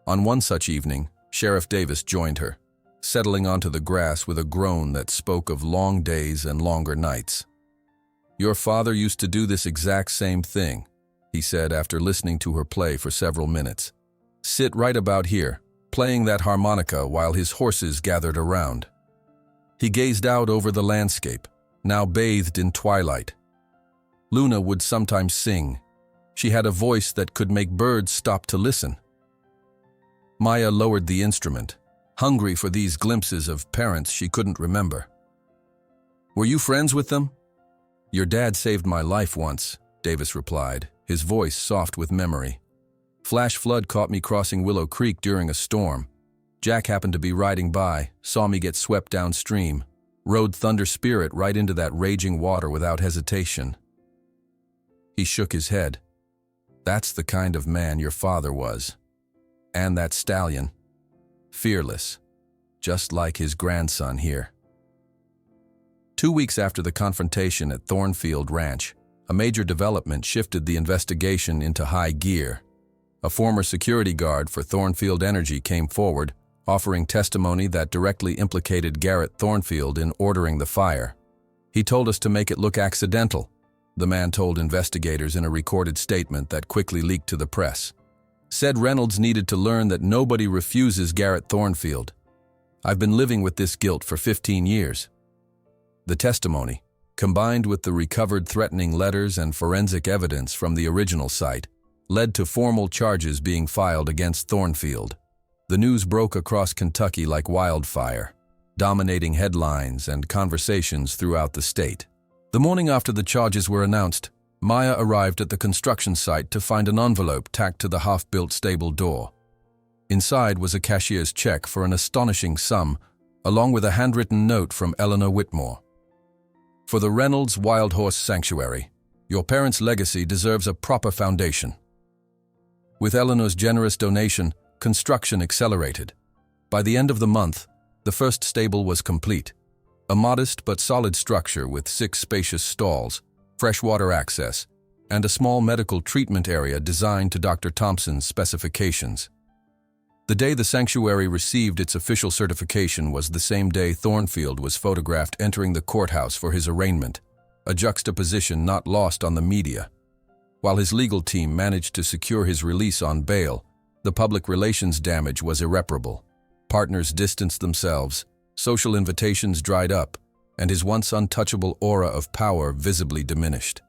On one such evening, Sheriff Davis joined her. settling onto the grass with a groan that spoke of long days and longer nights. "Your father used to do this exact same thing," he said after listening to her play for several minutes. "Sit right about here, playing that harmonica while his horses gathered around." He gazed out over the landscape, now bathed in twilight. Luna would sometimes sing. She had a voice that could make birds stop to listen. Maya lowered the instrument, hungry for these glimpses of parents she couldn't remember. "Were you friends with them?" "Your dad saved my life once," Davis replied, his voice soft with memory. "Flash flood caught me crossing Willow Creek during a storm. Jack happened to be riding by, saw me get swept downstream, rode Thunder Spirit right into that raging water without hesitation." He shook his head. "That's the kind of man your father was. And that stallion. Fearless. Just like his grandson here." 2 weeks after the confrontation at Thornfield Ranch, a major development shifted the investigation into high gear. A former security guard for Thornfield Energy came forward, offering testimony that directly implicated Garrett Thornfield in ordering the fire. "He told us to make it look accidental," the man told investigators in a recorded statement that quickly leaked to the press. Said Reynolds needed to learn that nobody refuses Garrett Thornfield. "I've been living with this guilt for 15 years. The testimony, combined with the recovered threatening letters and forensic evidence from the original site, led to formal charges being filed against Thornfield. The news broke across Kentucky like wildfire, dominating headlines and conversations throughout the state. The morning after the charges were announced, Maya arrived at the construction site to find an envelope tacked to the half-built stable door. Inside was a cashier's check for an astonishing sum, along with a handwritten note from Eleanor Whitmore. "For the Reynolds Wild Horse Sanctuary, your parents' legacy deserves a proper foundation." With Eleanor's generous donation, construction accelerated. By the end of the month, the first stable was complete. A modest but solid structure with 6 spacious stalls, freshwater access, and a small medical treatment area designed to Dr. Thompson's specifications. The day the sanctuary received its official certification was the same day Thornfield was photographed entering the courthouse for his arraignment, a juxtaposition not lost on the media. While his legal team managed to secure his release on bail, the public relations damage was irreparable. Partners distanced themselves, social invitations dried up, and his once untouchable aura of power visibly diminished.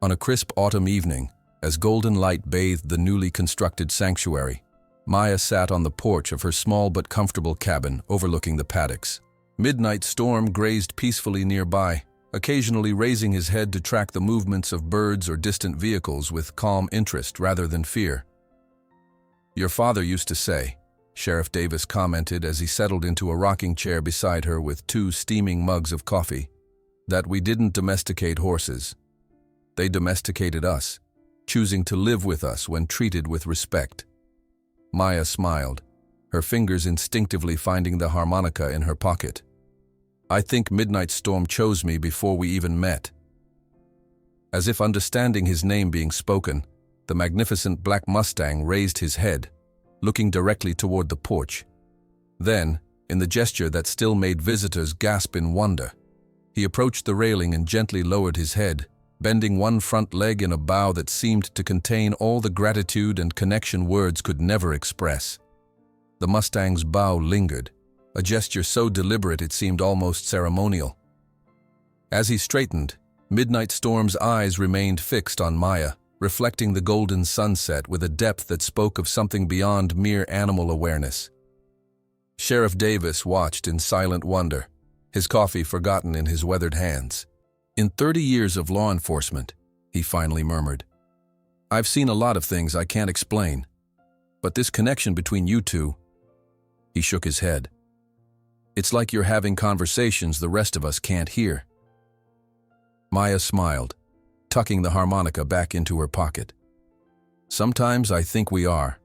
On a crisp autumn evening, as golden light bathed the newly constructed sanctuary, Maya sat on the porch of her small but comfortable cabin overlooking the paddocks. Midnight Storm grazed peacefully nearby, occasionally raising his head to track the movements of birds or distant vehicles with calm interest rather than fear. "Your father used to say," Sheriff Davis commented as he settled into a rocking chair beside her with 2 steaming mugs of coffee, "that we didn't domesticate horses. They domesticated us, choosing to live with us when treated with respect." Maya smiled, her fingers instinctively finding the harmonica in her pocket. "I think Midnight Storm chose me before we even met." As if understanding his name being spoken, the magnificent black Mustang raised his head, looking directly toward the porch. Then, in the gesture that still made visitors gasp in wonder, he approached the railing and gently lowered his head, bending one front leg in a bow that seemed to contain all the gratitude and connection words could never express. The Mustang's bow lingered, a gesture so deliberate it seemed almost ceremonial. As he straightened, Midnight Storm's eyes remained fixed on Maya, reflecting the golden sunset with a depth that spoke of something beyond mere animal awareness. Sheriff Davis watched in silent wonder, his coffee forgotten in his weathered hands. "In 30 years of law enforcement," he finally murmured, "I've seen a lot of things I can't explain. But this connection between you two..." He shook his head. "It's like you're having conversations the rest of us can't hear." Maya smiled, tucking the harmonica back into her pocket. "Sometimes I think we are."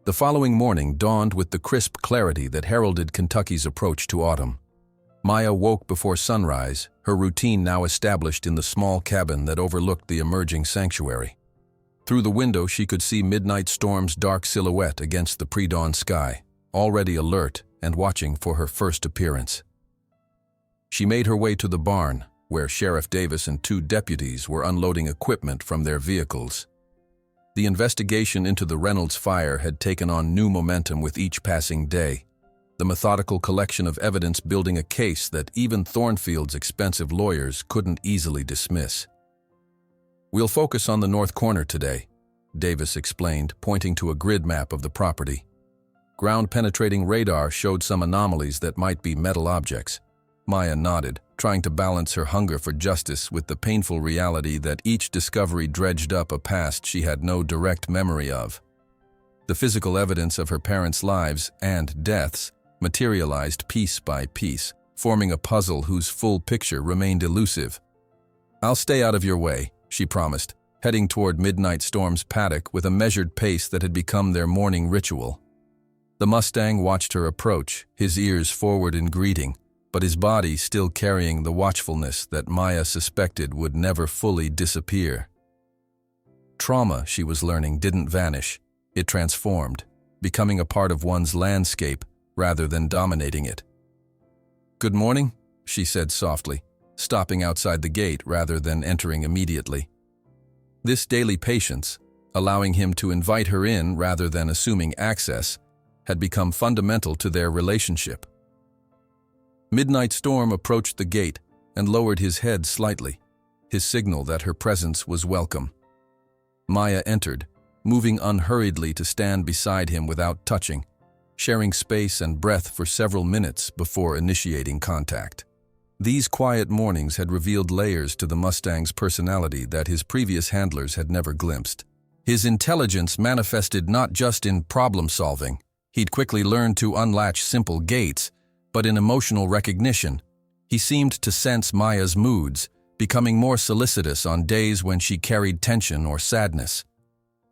The following morning dawned with the crisp clarity that heralded Kentucky's approach to autumn. Maya woke before sunrise, her routine now established in the small cabin that overlooked the emerging sanctuary. Through the window she could see Midnight Storm's dark silhouette against the pre-dawn sky, already alert and watching for her first appearance. She made her way to the barn, where Sheriff Davis and 2 deputies were unloading equipment from their vehicles. The investigation into the Reynolds fire had taken on new momentum with each passing day, the methodical collection of evidence building a case that even Thornfield's expensive lawyers couldn't easily dismiss. "We'll focus on the north corner today," Davis explained, pointing to a grid map of the property. Ground-penetrating radar showed some anomalies that might be metal objects. Maya nodded, trying to balance her hunger for justice with the painful reality that each discovery dredged up a past she had no direct memory of. The physical evidence of her parents' lives and deaths materialized piece by piece, forming a puzzle whose full picture remained elusive. "I'll stay out of your way," she promised, heading toward Midnight Storm's paddock with a measured pace that had become their morning ritual. The Mustang watched her approach, his ears forward in greeting, but his body still carrying the watchfulness that Maya suspected would never fully disappear. Trauma, she was learning, didn't vanish. It transformed, becoming a part of one's landscape rather than dominating it. "Good morning," she said softly, stopping outside the gate rather than entering immediately. This daily patience, allowing him to invite her in rather than assuming access, had become fundamental to their relationship. Midnight Storm approached the gate and lowered his head slightly, his signal that her presence was welcome. Maya entered, moving unhurriedly to stand beside him without touching, sharing space and breath for several minutes before initiating contact. These quiet mornings had revealed layers to the Mustang's personality that his previous handlers had never glimpsed. His intelligence manifested not just in problem-solving. He'd quickly learned to unlatch simple gates, but in emotional recognition. He seemed to sense Maya's moods, becoming more solicitous on days when she carried tension or sadness.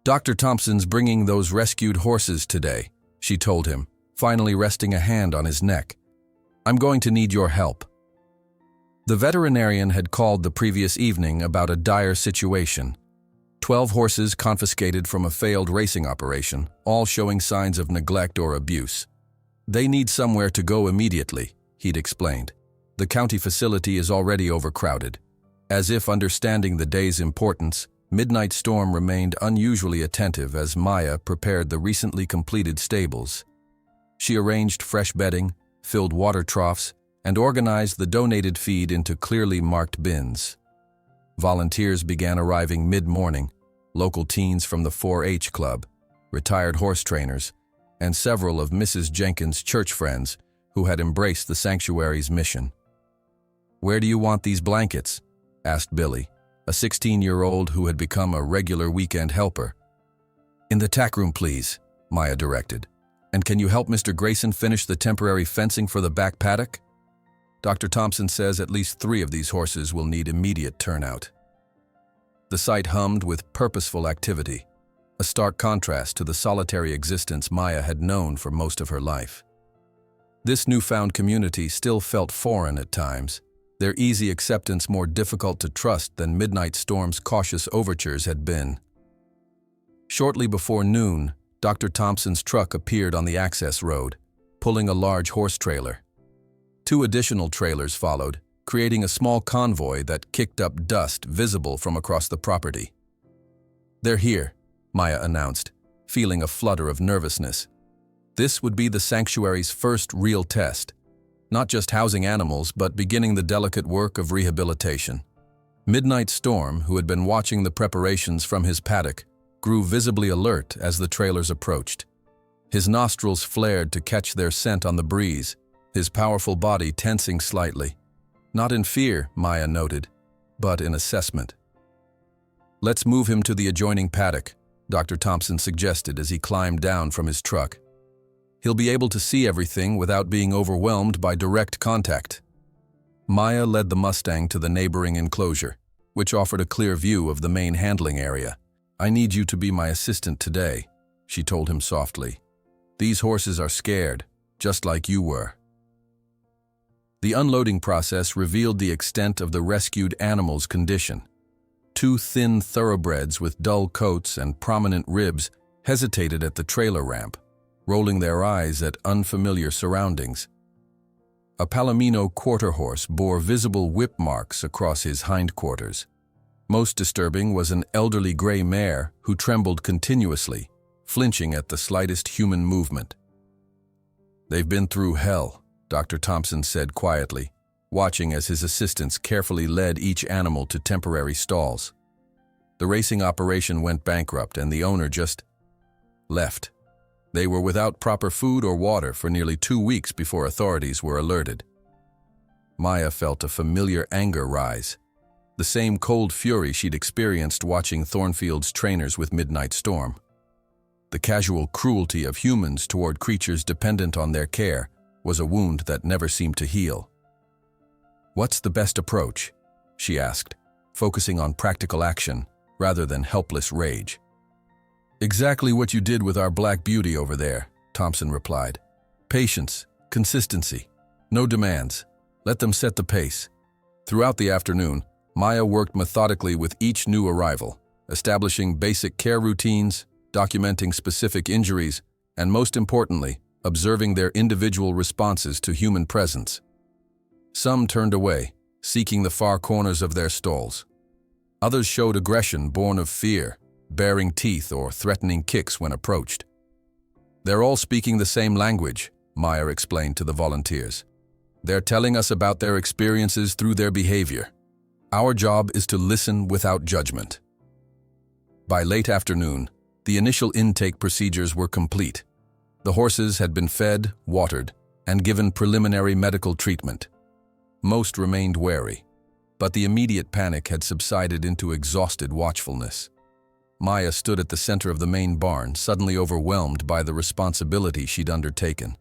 "Dr. Thompson's bringing those rescued horses today," she told him, finally resting a hand on his neck. "I'm going to need your help." The veterinarian had called the previous evening about a dire situation. 12 horses confiscated from a failed racing operation, all showing signs of neglect or abuse. "They need somewhere to go immediately," he'd explained. "The county facility is already overcrowded." As if understanding the day's importance, Midnight Storm remained unusually attentive as Maya prepared the recently completed stables. She arranged fresh bedding, filled water troughs, and organized the donated feed into clearly marked bins. Volunteers began arriving mid-morning, local teens from the 4-H club, retired horse trainers, and several of Mrs. Jenkins' church friends who had embraced the sanctuary's mission. "Where do you want these blankets?" asked Billy, a 16-year-old who had become a regular weekend helper. "In the tack room, please," Maya directed. "And can you help Mr. Grayson finish the temporary fencing for the back paddock? Dr. Thompson says at least 3 of these horses will need immediate turnout." The site hummed with purposeful activity, a stark contrast to the solitary existence Maya had known for most of her life. This newfound community still felt foreign at times, their easy acceptance more difficult to trust than Midnight Storm's cautious overtures had been. Shortly before noon, Dr. Thompson's truck appeared on the access road, pulling a large horse trailer. 2 additional trailers followed, creating a small convoy that kicked up dust visible from across the property. "They're here," Maya announced, feeling a flutter of nervousness. This would be the sanctuary's first real test, not just housing animals but beginning the delicate work of rehabilitation. Midnight Storm, who had been watching the preparations from his paddock, grew visibly alert as the trailers approached. His nostrils flared to catch their scent on the breeze, his powerful body tensing slightly. Not in fear, Maya noted, but in assessment. "Let's move him to the adjoining paddock," Dr. Thompson suggested as he climbed down from his truck. "He'll be able to see everything without being overwhelmed by direct contact." Maya led the Mustang to the neighboring enclosure, which offered a clear view of the main handling area. "I need you to be my assistant today," she told him softly. "These horses are scared, just like you were." The unloading process revealed the extent of the rescued animal's condition. 2 thin thoroughbreds with dull coats and prominent ribs hesitated at the trailer ramp, rolling their eyes at unfamiliar surroundings. A Palomino quarter horse bore visible whip marks across his hindquarters. Most disturbing was an elderly gray mare who trembled continuously, flinching at the slightest human movement. "They've been through hell," Dr. Thompson said quietly, watching as his assistants carefully led each animal to temporary stalls. The racing operation went bankrupt and the owner just left. They were without proper food or water for nearly 2 weeks before authorities were alerted. Maya felt a familiar anger rise, the same cold fury she'd experienced watching Thornfield's trainers with Midnight Storm. The casual cruelty of humans toward creatures dependent on their care was a wound that never seemed to heal. "What's the best approach?" she asked, focusing on practical action rather than helpless rage. "Exactly what you did with our Black Beauty over there," Thompson replied. "Patience, consistency, no demands. Let them set the pace." Throughout the afternoon, Maya worked methodically with each new arrival, establishing basic care routines, documenting specific injuries, and most importantly, observing their individual responses to human presence. Some turned away, seeking the far corners of their stalls. Others showed aggression born of fear, baring teeth or threatening kicks when approached. "They're all speaking the same language," Maya explained to the volunteers. "They're telling us about their experiences through their behavior. Our job is to listen without judgment." By late afternoon, the initial intake procedures were complete. The horses had been fed, watered, and given preliminary medical treatment. Most remained wary, but the immediate panic had subsided into exhausted watchfulness. Maya stood at the center of the main barn, suddenly overwhelmed by the responsibility she'd undertaken.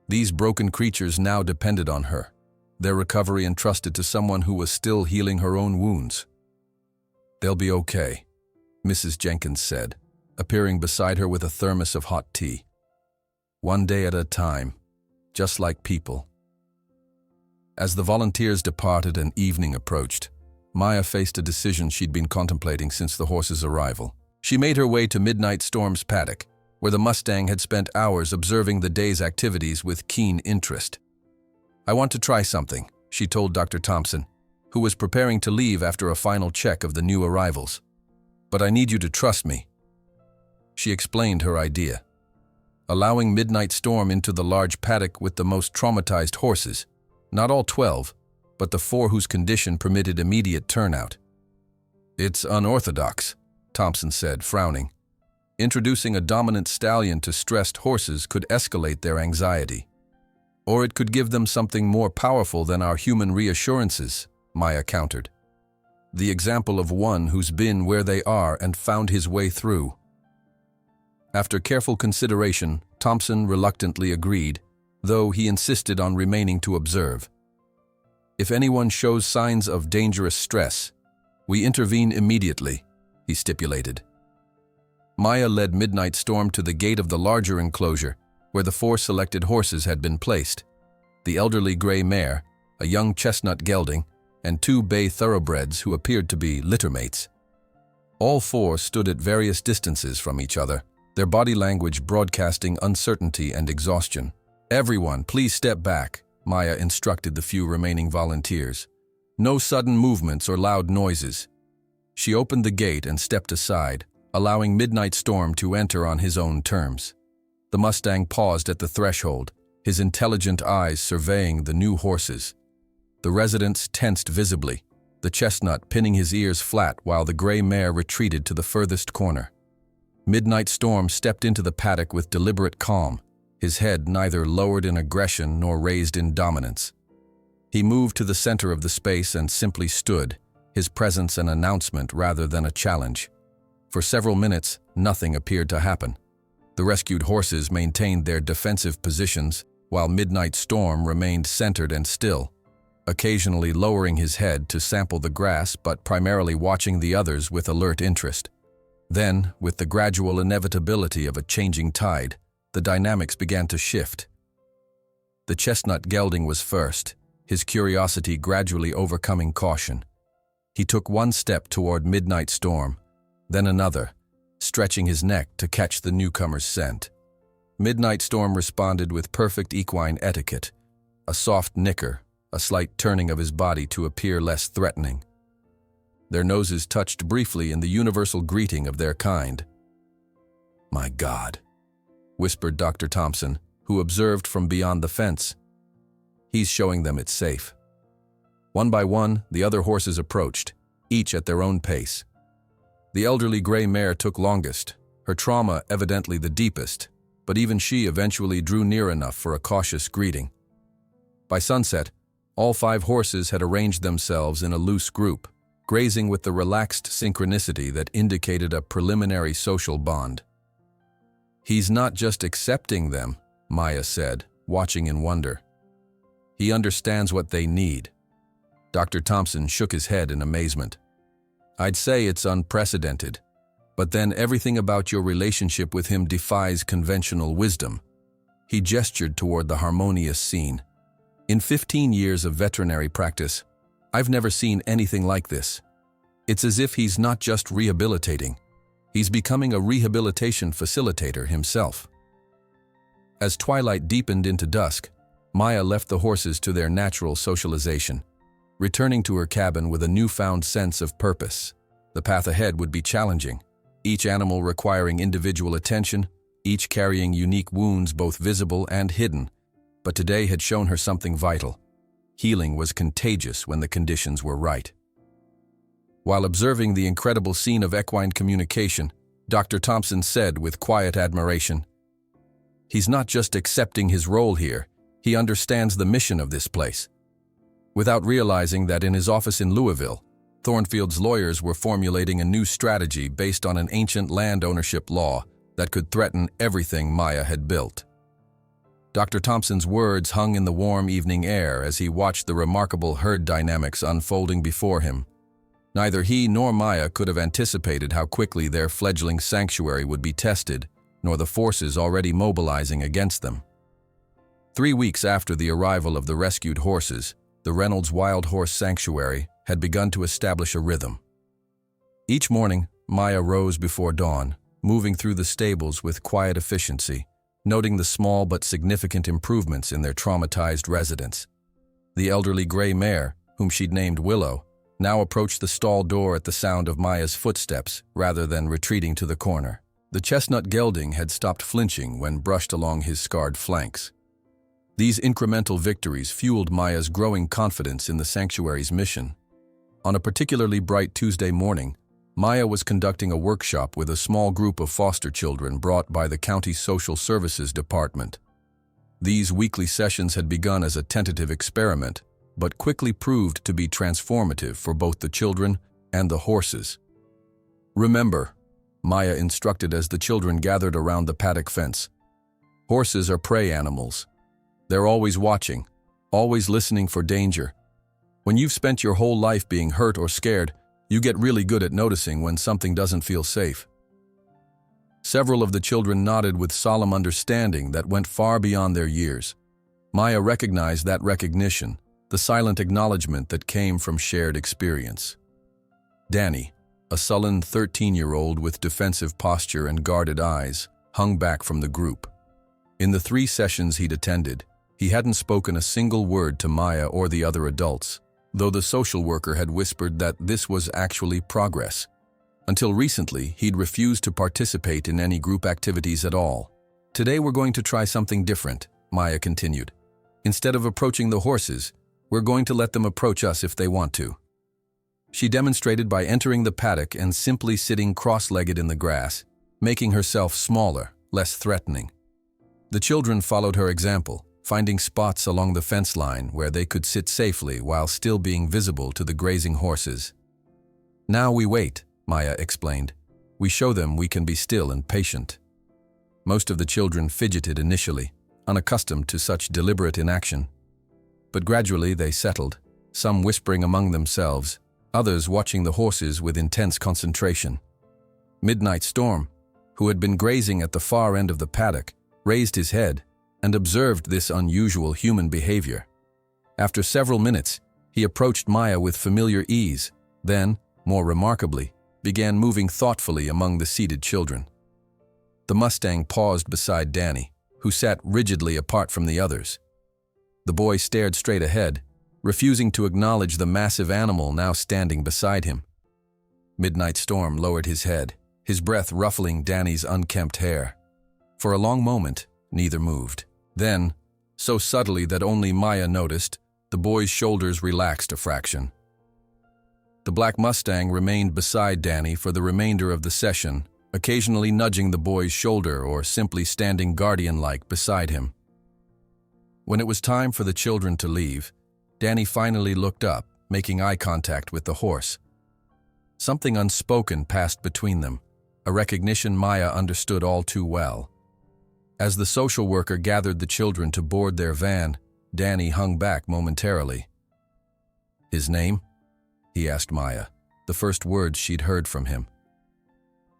These broken creatures now depended on her, their recovery entrusted to someone who was still healing her own wounds. "They'll be okay," Mrs. Jenkins said, appearing beside her with a thermos of hot tea. "One day at a time, just like people." As the volunteers departed and evening approached, Maya faced a decision she'd been contemplating since the horse's arrival. She made her way to Midnight Storm's paddock, where the Mustang had spent hours observing the day's activities with keen interest. "I want to try something," she told Dr. Thompson, who was preparing to leave after a final check of the new arrivals. "But I need you to trust me." She explained her idea. Allowing Midnight Storm into the large paddock with the most traumatized horses, not all 12, but the 4 whose condition permitted immediate turnout. "It's unorthodox," Thompson said, frowning. Introducing a dominant stallion to stressed horses could escalate their anxiety. "Or it could give them something more powerful than our human reassurances," Maya countered. "The example of one who's been where they are and found his way through." After careful consideration, Thompson reluctantly agreed, though he insisted on remaining to observe. "If anyone shows signs of dangerous stress, we intervene immediately," he stipulated. Maya led Midnight Storm to the gate of the larger enclosure, where the 4 selected horses had been placed: the elderly gray mare, a young chestnut gelding, and 2 bay thoroughbreds who appeared to be littermates. All 4 stood at various distances from each other, their body language broadcasting uncertainty and exhaustion. "Everyone, please step back," Maya instructed the few remaining volunteers. "No sudden movements or loud noises." She opened the gate and stepped aside, allowing Midnight Storm to enter on his own terms. The Mustang paused at the threshold, his intelligent eyes surveying the new horses. The residents tensed visibly, the chestnut pinning his ears flat while the gray mare retreated to the furthest corner. Midnight Storm stepped into the paddock with deliberate calm, his head neither lowered in aggression nor raised in dominance. He moved to the center of the space and simply stood, his presence an announcement rather than a challenge. For several minutes, nothing appeared to happen. The rescued horses maintained their defensive positions, while Midnight Storm remained centered and still, occasionally lowering his head to sample the grass but primarily watching the others with alert interest. Then, with the gradual inevitability of a changing tide, the dynamics began to shift. The chestnut gelding was first, his curiosity gradually overcoming caution. He took one step toward Midnight Storm, then another, stretching his neck to catch the newcomer's scent. Midnight Storm responded with perfect equine etiquette, a soft nicker, a slight turning of his body to appear less threatening. Their noses touched briefly in the universal greeting of their kind. "My God," whispered Dr. Thompson, who observed from beyond the fence. "He's showing them it's safe." One by one, the other horses approached, each at their own pace. The elderly gray mare took longest, her trauma evidently the deepest, but even she eventually drew near enough for a cautious greeting. By sunset, all 5 horses had arranged themselves in a loose group, grazing with the relaxed synchronicity that indicated a preliminary social bond. "He's not just accepting them," Maya said, watching in wonder. "He understands what they need." Dr. Thompson shook his head in amazement. "I'd say it's unprecedented, but then everything about your relationship with him defies conventional wisdom." He gestured toward the harmonious scene. "In 15 years of veterinary practice, I've never seen anything like this. It's as if he's not just rehabilitating, he's becoming a rehabilitation facilitator himself." As twilight deepened into dusk, Maya left the horses to their natural socialization, returning to her cabin with a newfound sense of purpose. The path ahead would be challenging, each animal requiring individual attention, each carrying unique wounds both visible and hidden, but today had shown her something vital. Healing was contagious when the conditions were right. While observing the incredible scene of equine communication, Dr. Thompson said with quiet admiration, "He's not just accepting his role here, he understands the mission of this place." Without realizing that in his office in Louisville, Thornfield's lawyers were formulating a new strategy based on an ancient land ownership law that could threaten everything Maya had built. Dr. Thompson's words hung in the warm evening air as he watched the remarkable herd dynamics unfolding before him. Neither he nor Maya could have anticipated how quickly their fledgling sanctuary would be tested, nor the forces already mobilizing against them. 3 weeks after the arrival of the rescued horses, the Reynolds Wild Horse Sanctuary had begun to establish a rhythm. Each morning, Maya rose before dawn, moving through the stables with quiet efficiency, noting the small but significant improvements in their traumatized residents. The elderly gray mare, whom she'd named Willow, now approached the stall door at the sound of Maya's footsteps rather than retreating to the corner. The chestnut gelding had stopped flinching when brushed along his scarred flanks. These incremental victories fueled Maya's growing confidence in the sanctuary's mission. On a particularly bright Tuesday morning, Maya was conducting a workshop with a small group of foster children brought by the county social services department. These weekly sessions had begun as a tentative experiment, but quickly proved to be transformative for both the children and the horses. "Remember," Maya instructed as the children gathered around the paddock fence, "horses are prey animals. They're always watching, always listening for danger. When you've spent your whole life being hurt or scared, you get really good at noticing when something doesn't feel safe." Several of the children nodded with solemn understanding that went far beyond their years. Maya recognized that recognition, the silent acknowledgement that came from shared experience. Danny, a sullen 13-year-old with defensive posture and guarded eyes, hung back from the group. In the 3 sessions he'd attended, he hadn't spoken a single word to Maya or the other adults, though the social worker had whispered that this was actually progress. Until recently, he'd refused to participate in any group activities at all. "Today we're going to try something different," Maya continued. "Instead of approaching the horses, we're going to let them approach us if they want to." She demonstrated by entering the paddock and simply sitting cross-legged in the grass, making herself smaller, less threatening. The children followed her example, finding spots along the fence line where they could sit safely while still being visible to the grazing horses. "Now we wait," Maya explained. "We show them we can be still and patient." Most of the children fidgeted initially, unaccustomed to such deliberate inaction. But gradually they settled, some whispering among themselves, others watching the horses with intense concentration. Midnight Storm, who had been grazing at the far end of the paddock, raised his head and observed this unusual human behavior. After several minutes, he approached Maya with familiar ease, then, more remarkably, began moving thoughtfully among the seated children. The Mustang paused beside Danny, who sat rigidly apart from the others. The boy stared straight ahead, refusing to acknowledge the massive animal now standing beside him. Midnight Storm lowered his head, his breath ruffling Danny's unkempt hair. For a long moment, neither moved. Then, so subtly that only Maya noticed, the boy's shoulders relaxed a fraction. The black Mustang remained beside Danny for the remainder of the session, occasionally nudging the boy's shoulder or simply standing guardian-like beside him. When it was time for the children to leave, Danny finally looked up, making eye contact with the horse. Something unspoken passed between them, a recognition Maya understood all too well. As the social worker gathered the children to board their van, Danny hung back momentarily. "His name?" he asked Maya, the first words she'd heard from him.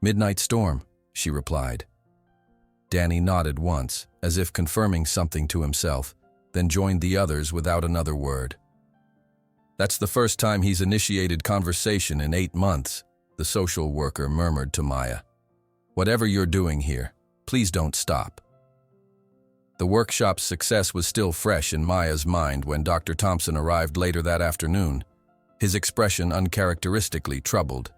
"Midnight Storm," she replied. Danny nodded once, as if confirming something to himself, then joined the others without another word. "That's the first time he's initiated conversation in 8 months," the social worker murmured to Maya. "Whatever you're doing here, please don't stop." The workshop's success was still fresh in Maya's mind when Dr. Thompson arrived later that afternoon, his expression uncharacteristically troubled.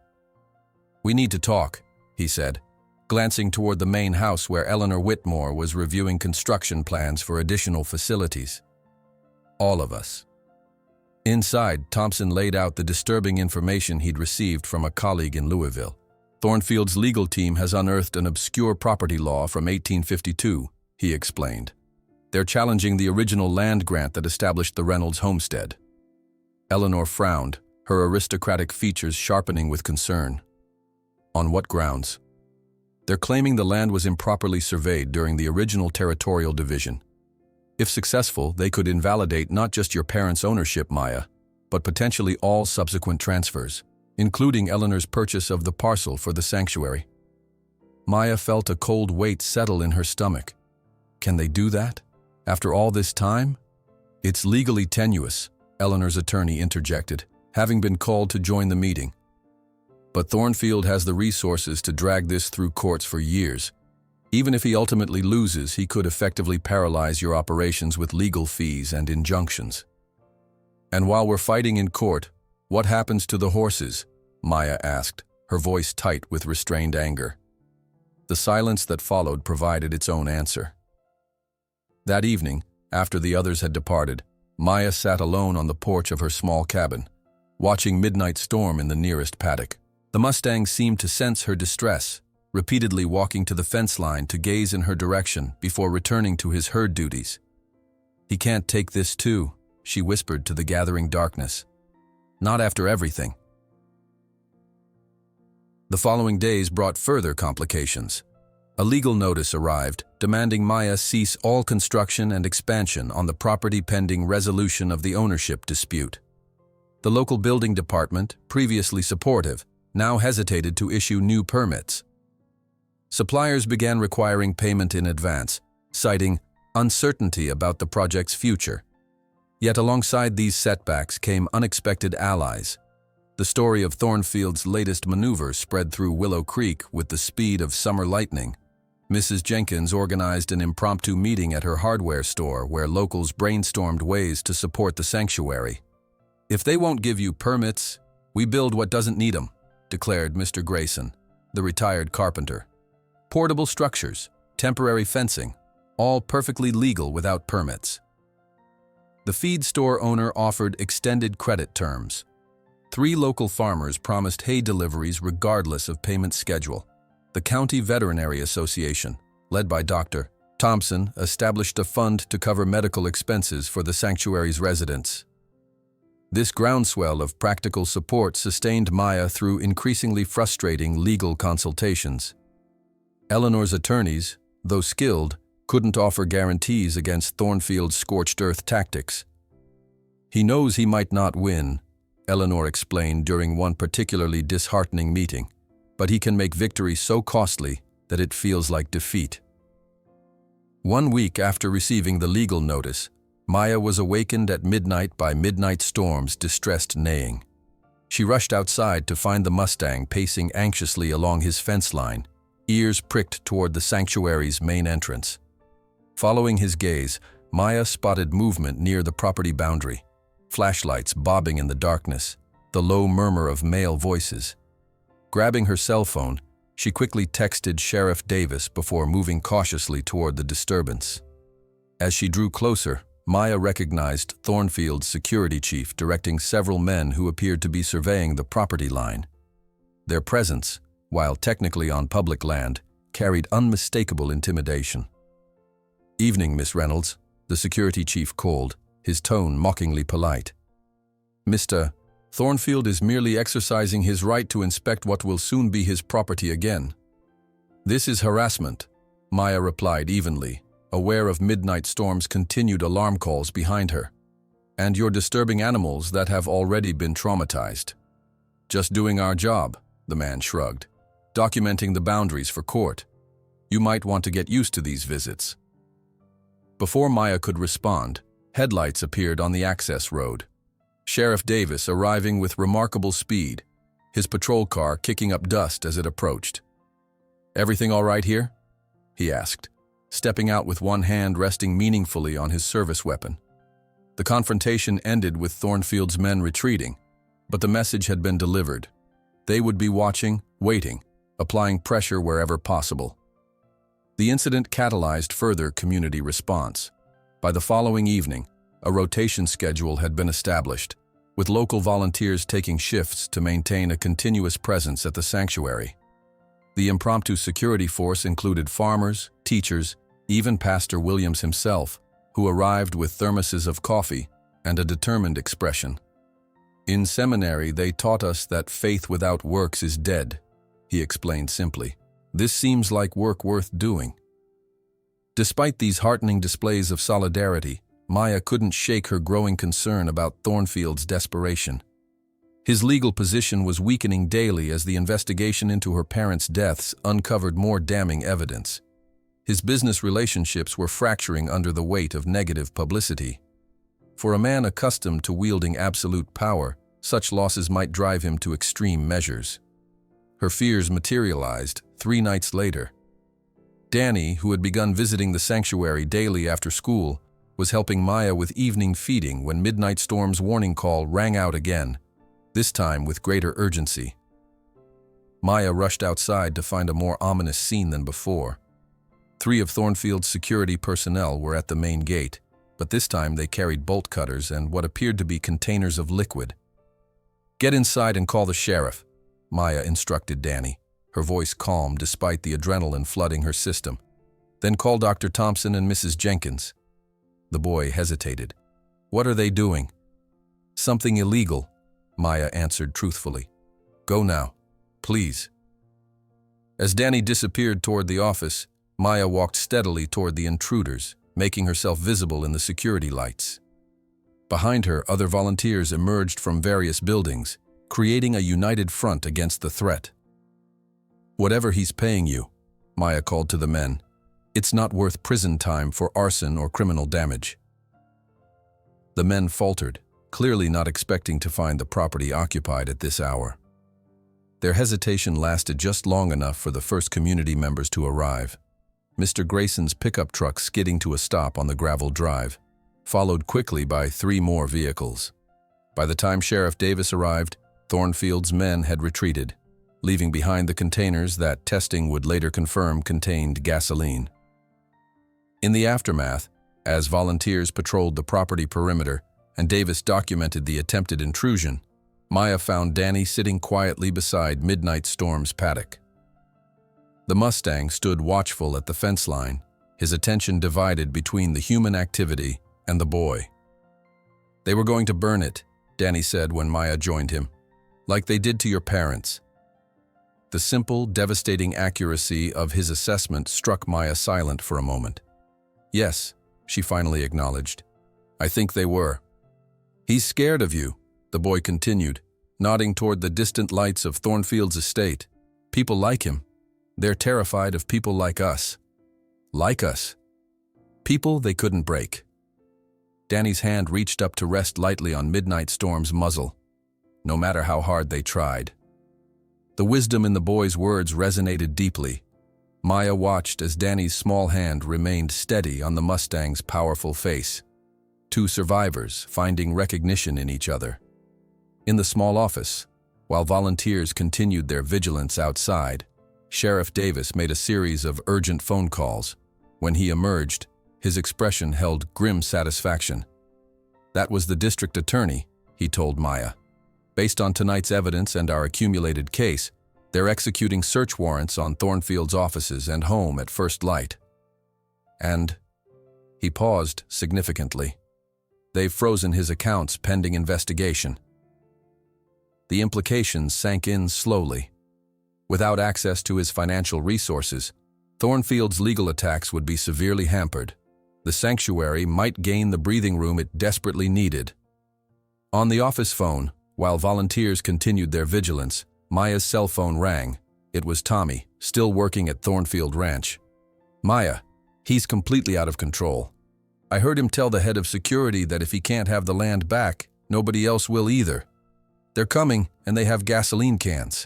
"We need to talk," he said, glancing toward the main house where Eleanor Whitmore was reviewing construction plans for additional facilities. "All of us." Inside, Thompson laid out the disturbing information he'd received from a colleague in Louisville. "Thornfield's legal team has unearthed an obscure property law from 1852, he explained. "They're challenging the original land grant that established the Reynolds homestead." Eleanor frowned, her aristocratic features sharpening with concern. "On what grounds?" "They're claiming the land was improperly surveyed during the original territorial division. If successful, they could invalidate not just your parents' ownership, Maya, but potentially all subsequent transfers, including Eleanor's purchase of the parcel for the sanctuary." Maya felt a cold weight settle in her stomach. Can they do that? After all this time? "It's legally tenuous," Eleanor's attorney interjected, having been called to join the meeting. "But Thornfield has the resources to drag this through courts for years. Even if he ultimately loses, he could effectively paralyze your operations with legal fees and injunctions." "And while we're fighting in court, what happens to the horses?" Maya asked, her voice tight with restrained anger. The silence that followed provided its own answer. That evening, after the others had departed, Maya sat alone on the porch of her small cabin, watching Midnight Storm in the nearest paddock. The Mustang seemed to sense her distress, repeatedly walking to the fence line to gaze in her direction before returning to his herd duties. "He can't take this too," she whispered to the gathering darkness. "Not after everything." The following days brought further complications. A legal notice arrived, demanding Maya cease all construction and expansion on the property pending resolution of the ownership dispute. The local building department, previously supportive, now hesitated to issue new permits. Suppliers began requiring payment in advance, citing uncertainty about the project's future. Yet alongside these setbacks came unexpected allies. The story of Thornfield's latest maneuver spread through Willow Creek with the speed of summer lightning. Mrs. Jenkins organized an impromptu meeting at her hardware store where locals brainstormed ways to support the sanctuary. "If they won't give you permits, we build what doesn't need them," declared Mr. Grayson, the retired carpenter. "Portable structures, temporary fencing, all perfectly legal without permits." The feed store owner offered extended credit terms. 3 local farmers promised hay deliveries regardless of payment schedule. The County Veterinary Association, led by Dr. Thompson, established a fund to cover medical expenses for the sanctuary's residents. This groundswell of practical support sustained Maya through increasingly frustrating legal consultations. Eleanor's attorneys, though skilled, couldn't offer guarantees against Thornfield's scorched earth tactics. "He knows he might not win," Eleanor explained during one particularly disheartening meeting, "but he can make victory so costly that it feels like defeat." 1 week after receiving the legal notice, Maya was awakened at midnight by Midnight Storm's distressed neighing. She rushed outside to find the Mustang pacing anxiously along his fence line, ears pricked toward the sanctuary's main entrance. Following his gaze, Maya spotted movement near the property boundary. Flashlights bobbing in the darkness, the low murmur of male voices. Grabbing her cell phone, she quickly texted Sheriff Davis before moving cautiously toward the disturbance. As she drew closer, Maya recognized Thornfield's security chief directing several men who appeared to be surveying the property line. Their presence, while technically on public land, carried unmistakable intimidation. "Evening, Miss Reynolds," the security chief called, his tone mockingly polite. "Mr. Thornfield is merely exercising his right to inspect what will soon be his property again." "This is harassment," Maya replied evenly, aware of Midnight Storm's continued alarm calls behind her. "And you're disturbing animals that have already been traumatized." "Just doing our job," the man shrugged, "documenting the boundaries for court. You might want to get used to these visits." Before Maya could respond, headlights appeared on the access road. Sheriff Davis arriving with remarkable speed, his patrol car kicking up dust as it approached. "Everything all right here?" he asked, stepping out with one hand resting meaningfully on his service weapon. The confrontation ended with Thornfield's men retreating, but the message had been delivered. They would be watching, waiting, applying pressure wherever possible. The incident catalyzed further community response. By the following evening, a rotation schedule had been established, with local volunteers taking shifts to maintain a continuous presence at the sanctuary. The impromptu security force included farmers, teachers, even Pastor Williams himself, who arrived with thermoses of coffee and a determined expression. "In seminary, they taught us that faith without works is dead," he explained simply. "This seems like work worth doing." Despite these heartening displays of solidarity, Maya couldn't shake her growing concern about Thornfield's desperation. His legal position was weakening daily as the investigation into her parents' deaths uncovered more damning evidence. His business relationships were fracturing under the weight of negative publicity. For a man accustomed to wielding absolute power, such losses might drive him to extreme measures. Her fears materialized 3 nights later. Danny, who had begun visiting the sanctuary daily after school, was helping Maya with evening feeding when Midnight Storm's warning call rang out again, this time with greater urgency. Maya rushed outside to find a more ominous scene than before. 3 of Thornfield's security personnel were at the main gate, but this time they carried bolt cutters and what appeared to be containers of liquid. "Get inside and call the sheriff," Maya instructed Danny, her voice calm despite the adrenaline flooding her system. "Then call Dr. Thompson and Mrs. Jenkins." The boy hesitated. "What are they doing?" "Something illegal," Maya answered truthfully. "Go now, please." As Danny disappeared toward the office, Maya walked steadily toward the intruders, making herself visible in the security lights. Behind her, other volunteers emerged from various buildings, creating a united front against the threat. "Whatever he's paying you," Maya called to the men, "it's not worth prison time for arson or criminal damage." The men faltered, clearly not expecting to find the property occupied at this hour. Their hesitation lasted just long enough for the first community members to arrive. Mr. Grayson's pickup truck skidding to a stop on the gravel drive, followed quickly by 3 more vehicles. By the time Sheriff Davis arrived, Thornfield's men had retreated, leaving behind the containers that testing would later confirm contained gasoline. In the aftermath, as volunteers patrolled the property perimeter and Davis documented the attempted intrusion, Maya found Danny sitting quietly beside Midnight Storm's paddock. The Mustang stood watchful at the fence line, his attention divided between the human activity and the boy. "They were going to burn it," Danny said when Maya joined him, "like they did to your parents." The simple, devastating accuracy of his assessment struck Maya silent for a moment. "Yes," she finally acknowledged. "I think they were." "He's scared of you," the boy continued, nodding toward the distant lights of Thornfield's estate. "People like him. They're terrified of people like us." "Like us?" "People they couldn't break." Danny's hand reached up to rest lightly on Midnight Storm's muzzle, no matter how hard they tried. The wisdom in the boy's words resonated deeply. Maya watched as Danny's small hand remained steady on the Mustang's powerful face. Two survivors finding recognition in each other. In the small office, while volunteers continued their vigilance outside, Sheriff Davis made a series of urgent phone calls. When he emerged, his expression held grim satisfaction. "That was the district attorney," he told Maya. "Based on tonight's evidence and our accumulated case, they're executing search warrants on Thornfield's offices and home at first light. And," he paused significantly, "they've frozen his accounts pending investigation." The implications sank in slowly. Without access to his financial resources, Thornfield's legal attacks would be severely hampered. The sanctuary might gain the breathing room it desperately needed. On the office phone, while volunteers continued their vigilance, Maya's cell phone rang. It was Tommy, still working at Thornfield Ranch. "Maya, he's completely out of control. I heard him tell the head of security that if he can't have the land back, nobody else will either. They're coming, and they have gasoline cans."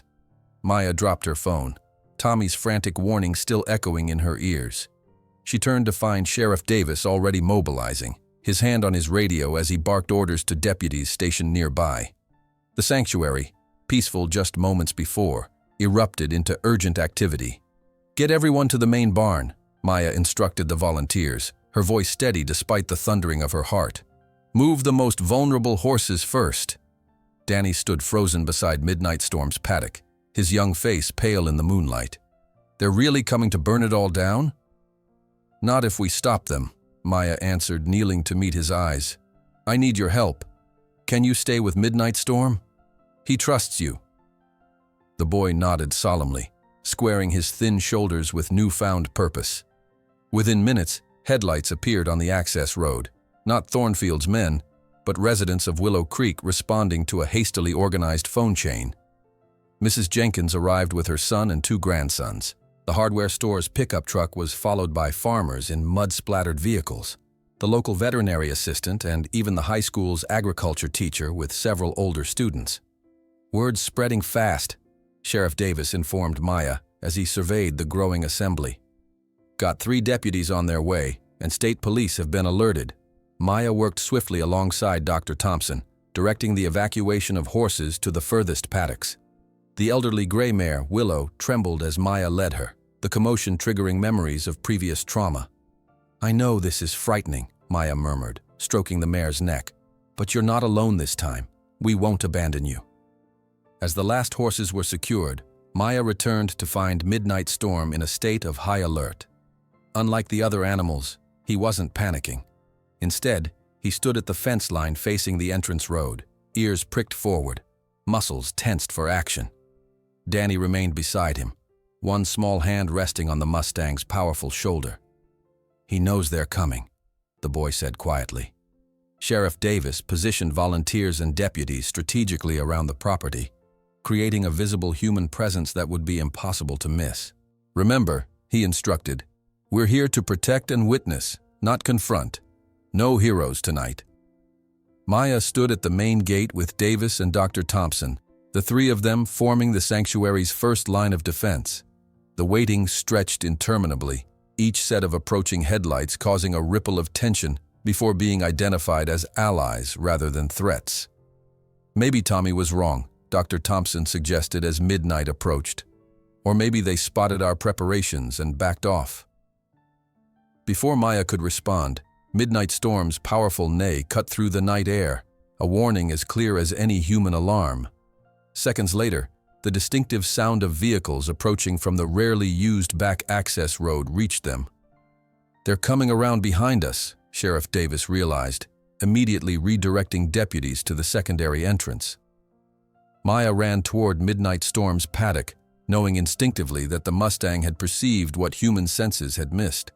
Maya dropped her phone, Tommy's frantic warning still echoing in her ears. She turned to find Sheriff Davis already mobilizing, his hand on his radio as he barked orders to deputies stationed nearby. The sanctuary, peaceful just moments before, erupted into urgent activity. "Get everyone to the main barn," Maya instructed the volunteers, her voice steady despite the thundering of her heart. "Move the most vulnerable horses first." Danny stood frozen beside Midnight Storm's paddock, his young face pale in the moonlight. "They're really coming to burn it all down?" "Not if we stop them," Maya answered, kneeling to meet his eyes. "I need your help. Can you stay with Midnight Storm? He trusts you." The boy nodded solemnly, squaring his thin shoulders with newfound purpose. Within minutes, headlights appeared on the access road, not Thornfield's men, but residents of Willow Creek responding to a hastily organized phone chain. Mrs. Jenkins arrived with her son and two grandsons. The hardware store's pickup truck was followed by farmers in mud-splattered vehicles, the local veterinary assistant, and even the high school's agriculture teacher with several older students. "Word's spreading fast," Sheriff Davis informed Maya as he surveyed the growing assembly. "Got 3 deputies on their way, and state police have been alerted." Maya worked swiftly alongside Dr. Thompson, directing the evacuation of horses to the furthest paddocks. The elderly gray mare, Willow, trembled as Maya led her, the commotion triggering memories of previous trauma. "I know this is frightening," Maya murmured, stroking the mare's neck, "but you're not alone this time. We won't abandon you." As the last horses were secured, Maya returned to find Midnight Storm in a state of high alert. Unlike the other animals, he wasn't panicking. Instead, he stood at the fence line facing the entrance road, ears pricked forward, muscles tensed for action. Danny remained beside him, one small hand resting on the Mustang's powerful shoulder. "He knows they're coming," the boy said quietly. Sheriff Davis positioned volunteers and deputies strategically around the property, creating a visible human presence that would be impossible to miss. "Remember," he instructed, "we're here to protect and witness, not confront. No heroes tonight." Maya stood at the main gate with Davis and Dr. Thompson, the 3 of them forming the sanctuary's first line of defense. The waiting stretched interminably, each set of approaching headlights causing a ripple of tension before being identified as allies rather than threats. "Maybe Tommy was wrong," Dr. Thompson suggested as midnight approached. "Or maybe they spotted our preparations and backed off." Before Maya could respond, Midnight Storm's powerful neigh cut through the night air, a warning as clear as any human alarm. Seconds later, the distinctive sound of vehicles approaching from the rarely used back access road reached them. "They're coming around behind us," Sheriff Davis realized, immediately redirecting deputies to the secondary entrance. Maya ran toward Midnight Storm's paddock, knowing instinctively that the Mustang had perceived what human senses had missed.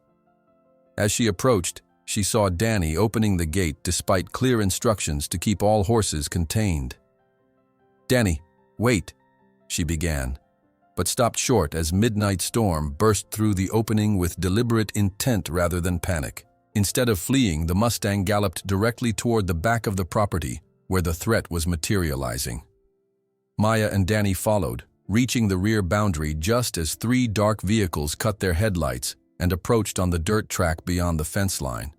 As she approached, she saw Danny opening the gate despite clear instructions to keep all horses contained. "Danny, wait," she began, but stopped short as Midnight Storm burst through the opening with deliberate intent rather than panic. Instead of fleeing, the Mustang galloped directly toward the back of the property where the threat was materializing. Maya and Danny followed, reaching the rear boundary just as 3 dark vehicles cut their headlights and approached on the dirt track beyond the fence line.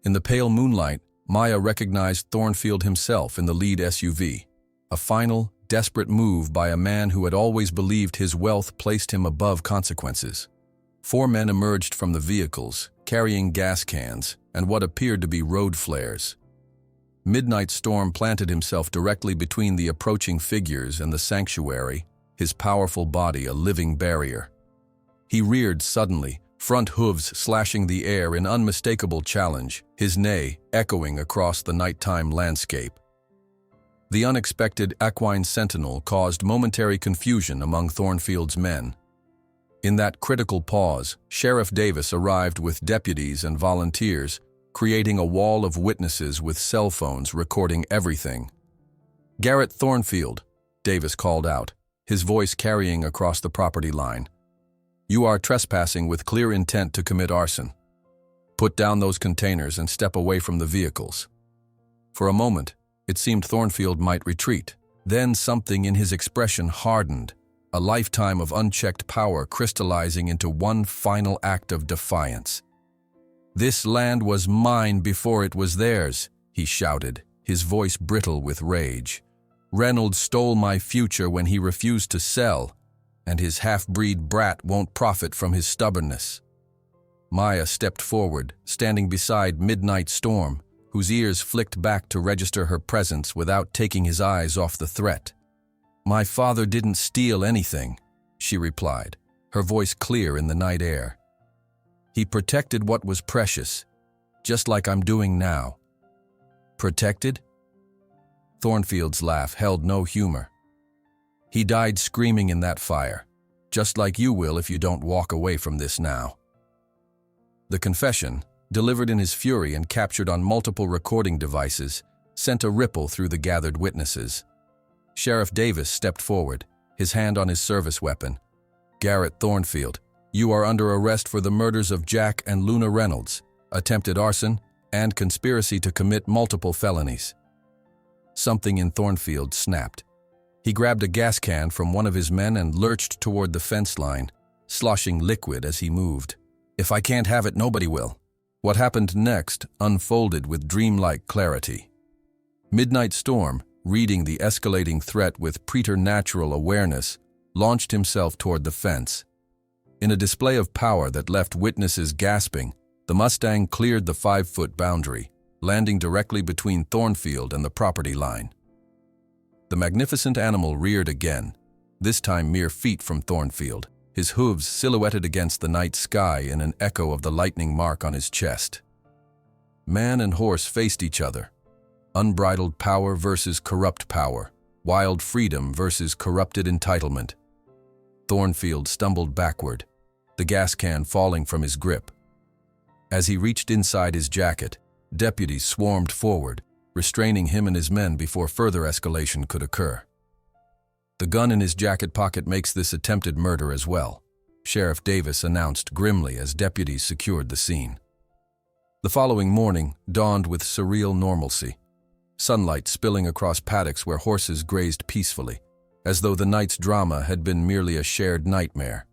In the pale moonlight, Maya recognized Thornfield himself in the lead SUV, a final, desperate move by a man who had always believed his wealth placed him above consequences. 4 men emerged from the vehicles, carrying gas cans and what appeared to be road flares. Midnight Storm planted himself directly between the approaching figures and the sanctuary, his powerful body a living barrier. He reared suddenly, front hooves slashing the air in unmistakable challenge, his neigh echoing across the nighttime landscape. The unexpected equine sentinel caused momentary confusion among Thornfield's men. In that critical pause, Sheriff Davis arrived with deputies and volunteers, creating a wall of witnesses with cell phones recording everything. "Garrett Thornfield," Davis called out, his voice carrying across the property line. "You are trespassing with clear intent to commit arson. Put down those containers and step away from the vehicles." For a moment, it seemed Thornfield might retreat. Then something in his expression hardened, a lifetime of unchecked power crystallizing into one final act of defiance. "This land was mine before it was theirs," he shouted, his voice brittle with rage. "Reynolds stole my future when he refused to sell, and his half-breed brat won't profit from his stubbornness." Maya stepped forward, standing beside Midnight Storm, whose ears flicked back to register her presence without taking his eyes off the threat. "My father didn't steal anything," she replied, her voice clear in the night air. "He protected what was precious, just like I'm doing now." "Protected?" Thornfield's laugh held no humor. "He died screaming in that fire, just like you will if you don't walk away from this now." The confession, delivered in his fury and captured on multiple recording devices, sent a ripple through the gathered witnesses. Sheriff Davis stepped forward, his hand on his service weapon. "Garrett Thornfield, you are under arrest for the murders of Jack and Luna Reynolds, attempted arson, and conspiracy to commit multiple felonies." Something in Thornfield snapped. He grabbed a gas can from one of his men and lurched toward the fence line, sloshing liquid as he moved. "If I can't have it, nobody will." What happened next unfolded with dreamlike clarity. Midnight Storm, reading the escalating threat with preternatural awareness, launched himself toward the fence. In a display of power that left witnesses gasping, the Mustang cleared the 5-foot boundary, landing directly between Thornfield and the property line. The magnificent animal reared again, this time mere feet from Thornfield, his hooves silhouetted against the night sky in an echo of the lightning mark on his chest. Man and horse faced each other. Unbridled power versus corrupt power, wild freedom versus corrupted entitlement. Thornfield stumbled backward, the gas can falling from his grip. As he reached inside his jacket, deputies swarmed forward, restraining him and his men before further escalation could occur. "The gun in his jacket pocket makes this attempted murder as well," Sheriff Davis announced grimly as deputies secured the scene. The following morning dawned with surreal normalcy, sunlight spilling across paddocks where horses grazed peacefully, as though the night's drama had been merely a shared nightmare.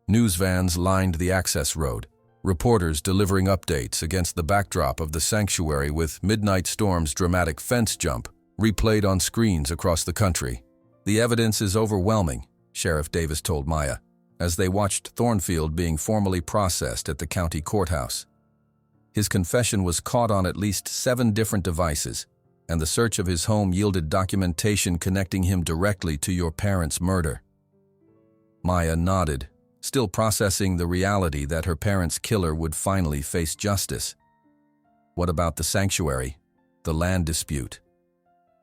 News vans lined the access road, reporters delivering updates against the backdrop of the sanctuary with Midnight Storm's dramatic fence jump replayed on screens across the country. "The evidence is overwhelming," Sheriff Davis told Maya, as they watched Thornfield being formally processed at the county courthouse. His confession was caught on at least 7 different devices, and the search of his home yielded documentation connecting him directly to your parents' murder. Maya nodded, still processing the reality that her parents' killer would finally face justice. "What about the sanctuary, the land dispute?"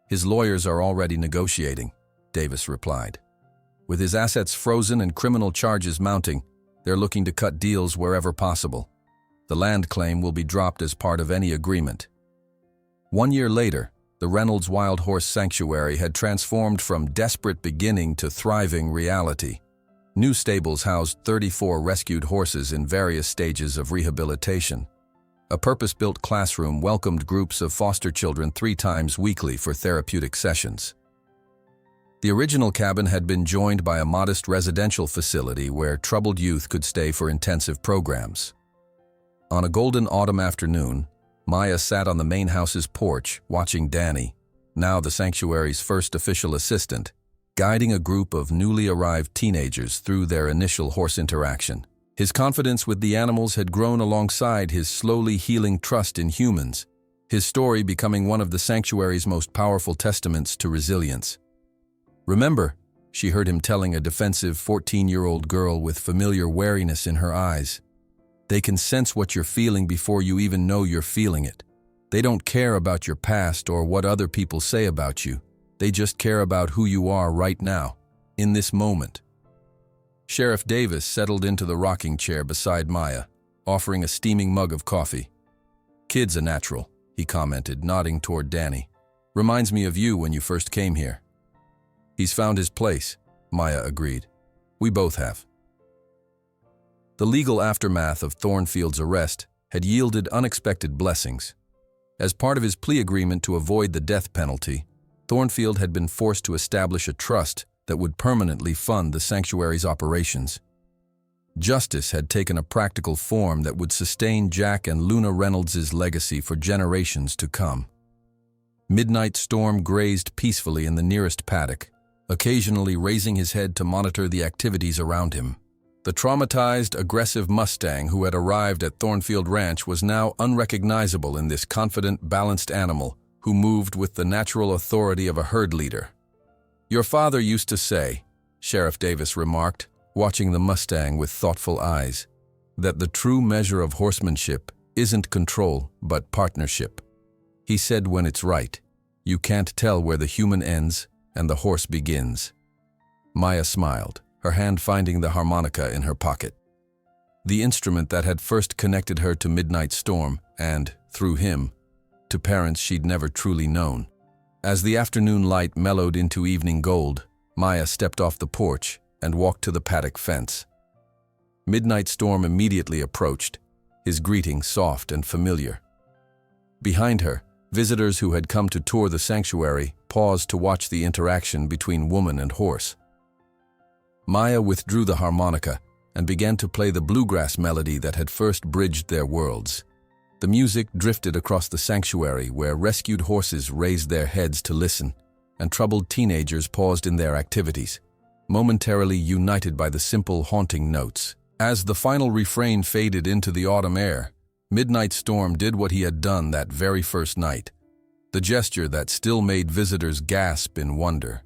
"His lawyers are already negotiating," Davis replied. "With his assets frozen and criminal charges mounting, they're looking to cut deals wherever possible. The land claim will be dropped as part of any agreement." 1 year later, the Reynolds Wild Horse Sanctuary had transformed from desperate beginning to thriving reality. New stables housed 34 rescued horses in various stages of rehabilitation. A purpose-built classroom welcomed groups of foster children 3 times weekly for therapeutic sessions. The original cabin had been joined by a modest residential facility where troubled youth could stay for intensive programs. On a golden autumn afternoon, Maya sat on the main house's porch watching Danny, now the sanctuary's first official assistant, guiding a group of newly arrived teenagers through their initial horse interaction. His confidence with the animals had grown alongside his slowly healing trust in humans, his story becoming one of the sanctuary's most powerful testaments to resilience. "Remember," she heard him telling a defensive 14-year-old girl with familiar wariness in her eyes, "they can sense what you're feeling before you even know you're feeling it. They don't care about your past or what other people say about you. They just care about who you are right now, in this moment." Sheriff Davis settled into the rocking chair beside Maya, offering a steaming mug of coffee. "Kid's a natural," he commented, nodding toward Danny. "Reminds me of you when you first came here." "He's found his place," Maya agreed. "We both have." The legal aftermath of Thornfield's arrest had yielded unexpected blessings. As part of his plea agreement to avoid the death penalty, Thornfield had been forced to establish a trust that would permanently fund the sanctuary's operations. Justice had taken a practical form that would sustain Jack and Luna Reynolds' legacy for generations to come. Midnight Storm grazed peacefully in the nearest paddock, occasionally raising his head to monitor the activities around him. The traumatized, aggressive Mustang who had arrived at Thornfield Ranch was now unrecognizable in this confident, balanced animal who moved with the natural authority of a herd leader. "Your father used to say," Sheriff Davis remarked, watching the Mustang with thoughtful eyes, "that the true measure of horsemanship isn't control, but partnership. He said when it's right, you can't tell where the human ends and the horse begins." Maya smiled, her hand finding the harmonica in her pocket. The instrument that had first connected her to Midnight Storm and, through him, to parents she'd never truly known. As the afternoon light mellowed into evening gold, Maya stepped off the porch and walked to the paddock fence. Midnight Storm immediately approached, his greeting soft and familiar. Behind her, visitors who had come to tour the sanctuary paused to watch the interaction between woman and horse. Maya withdrew the harmonica and began to play the bluegrass melody that had first bridged their worlds. The music drifted across the sanctuary where rescued horses raised their heads to listen, and troubled teenagers paused in their activities, momentarily united by the simple, haunting notes. As the final refrain faded into the autumn air, Midnight Storm did what he had done that very first night, the gesture that still made visitors gasp in wonder.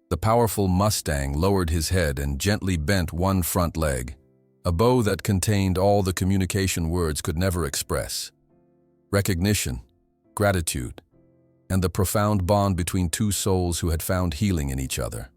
The powerful Mustang lowered his head and gently bent one front leg, a bow that contained all the communication words could never express. Recognition, gratitude, and the profound bond between two souls who had found healing in each other.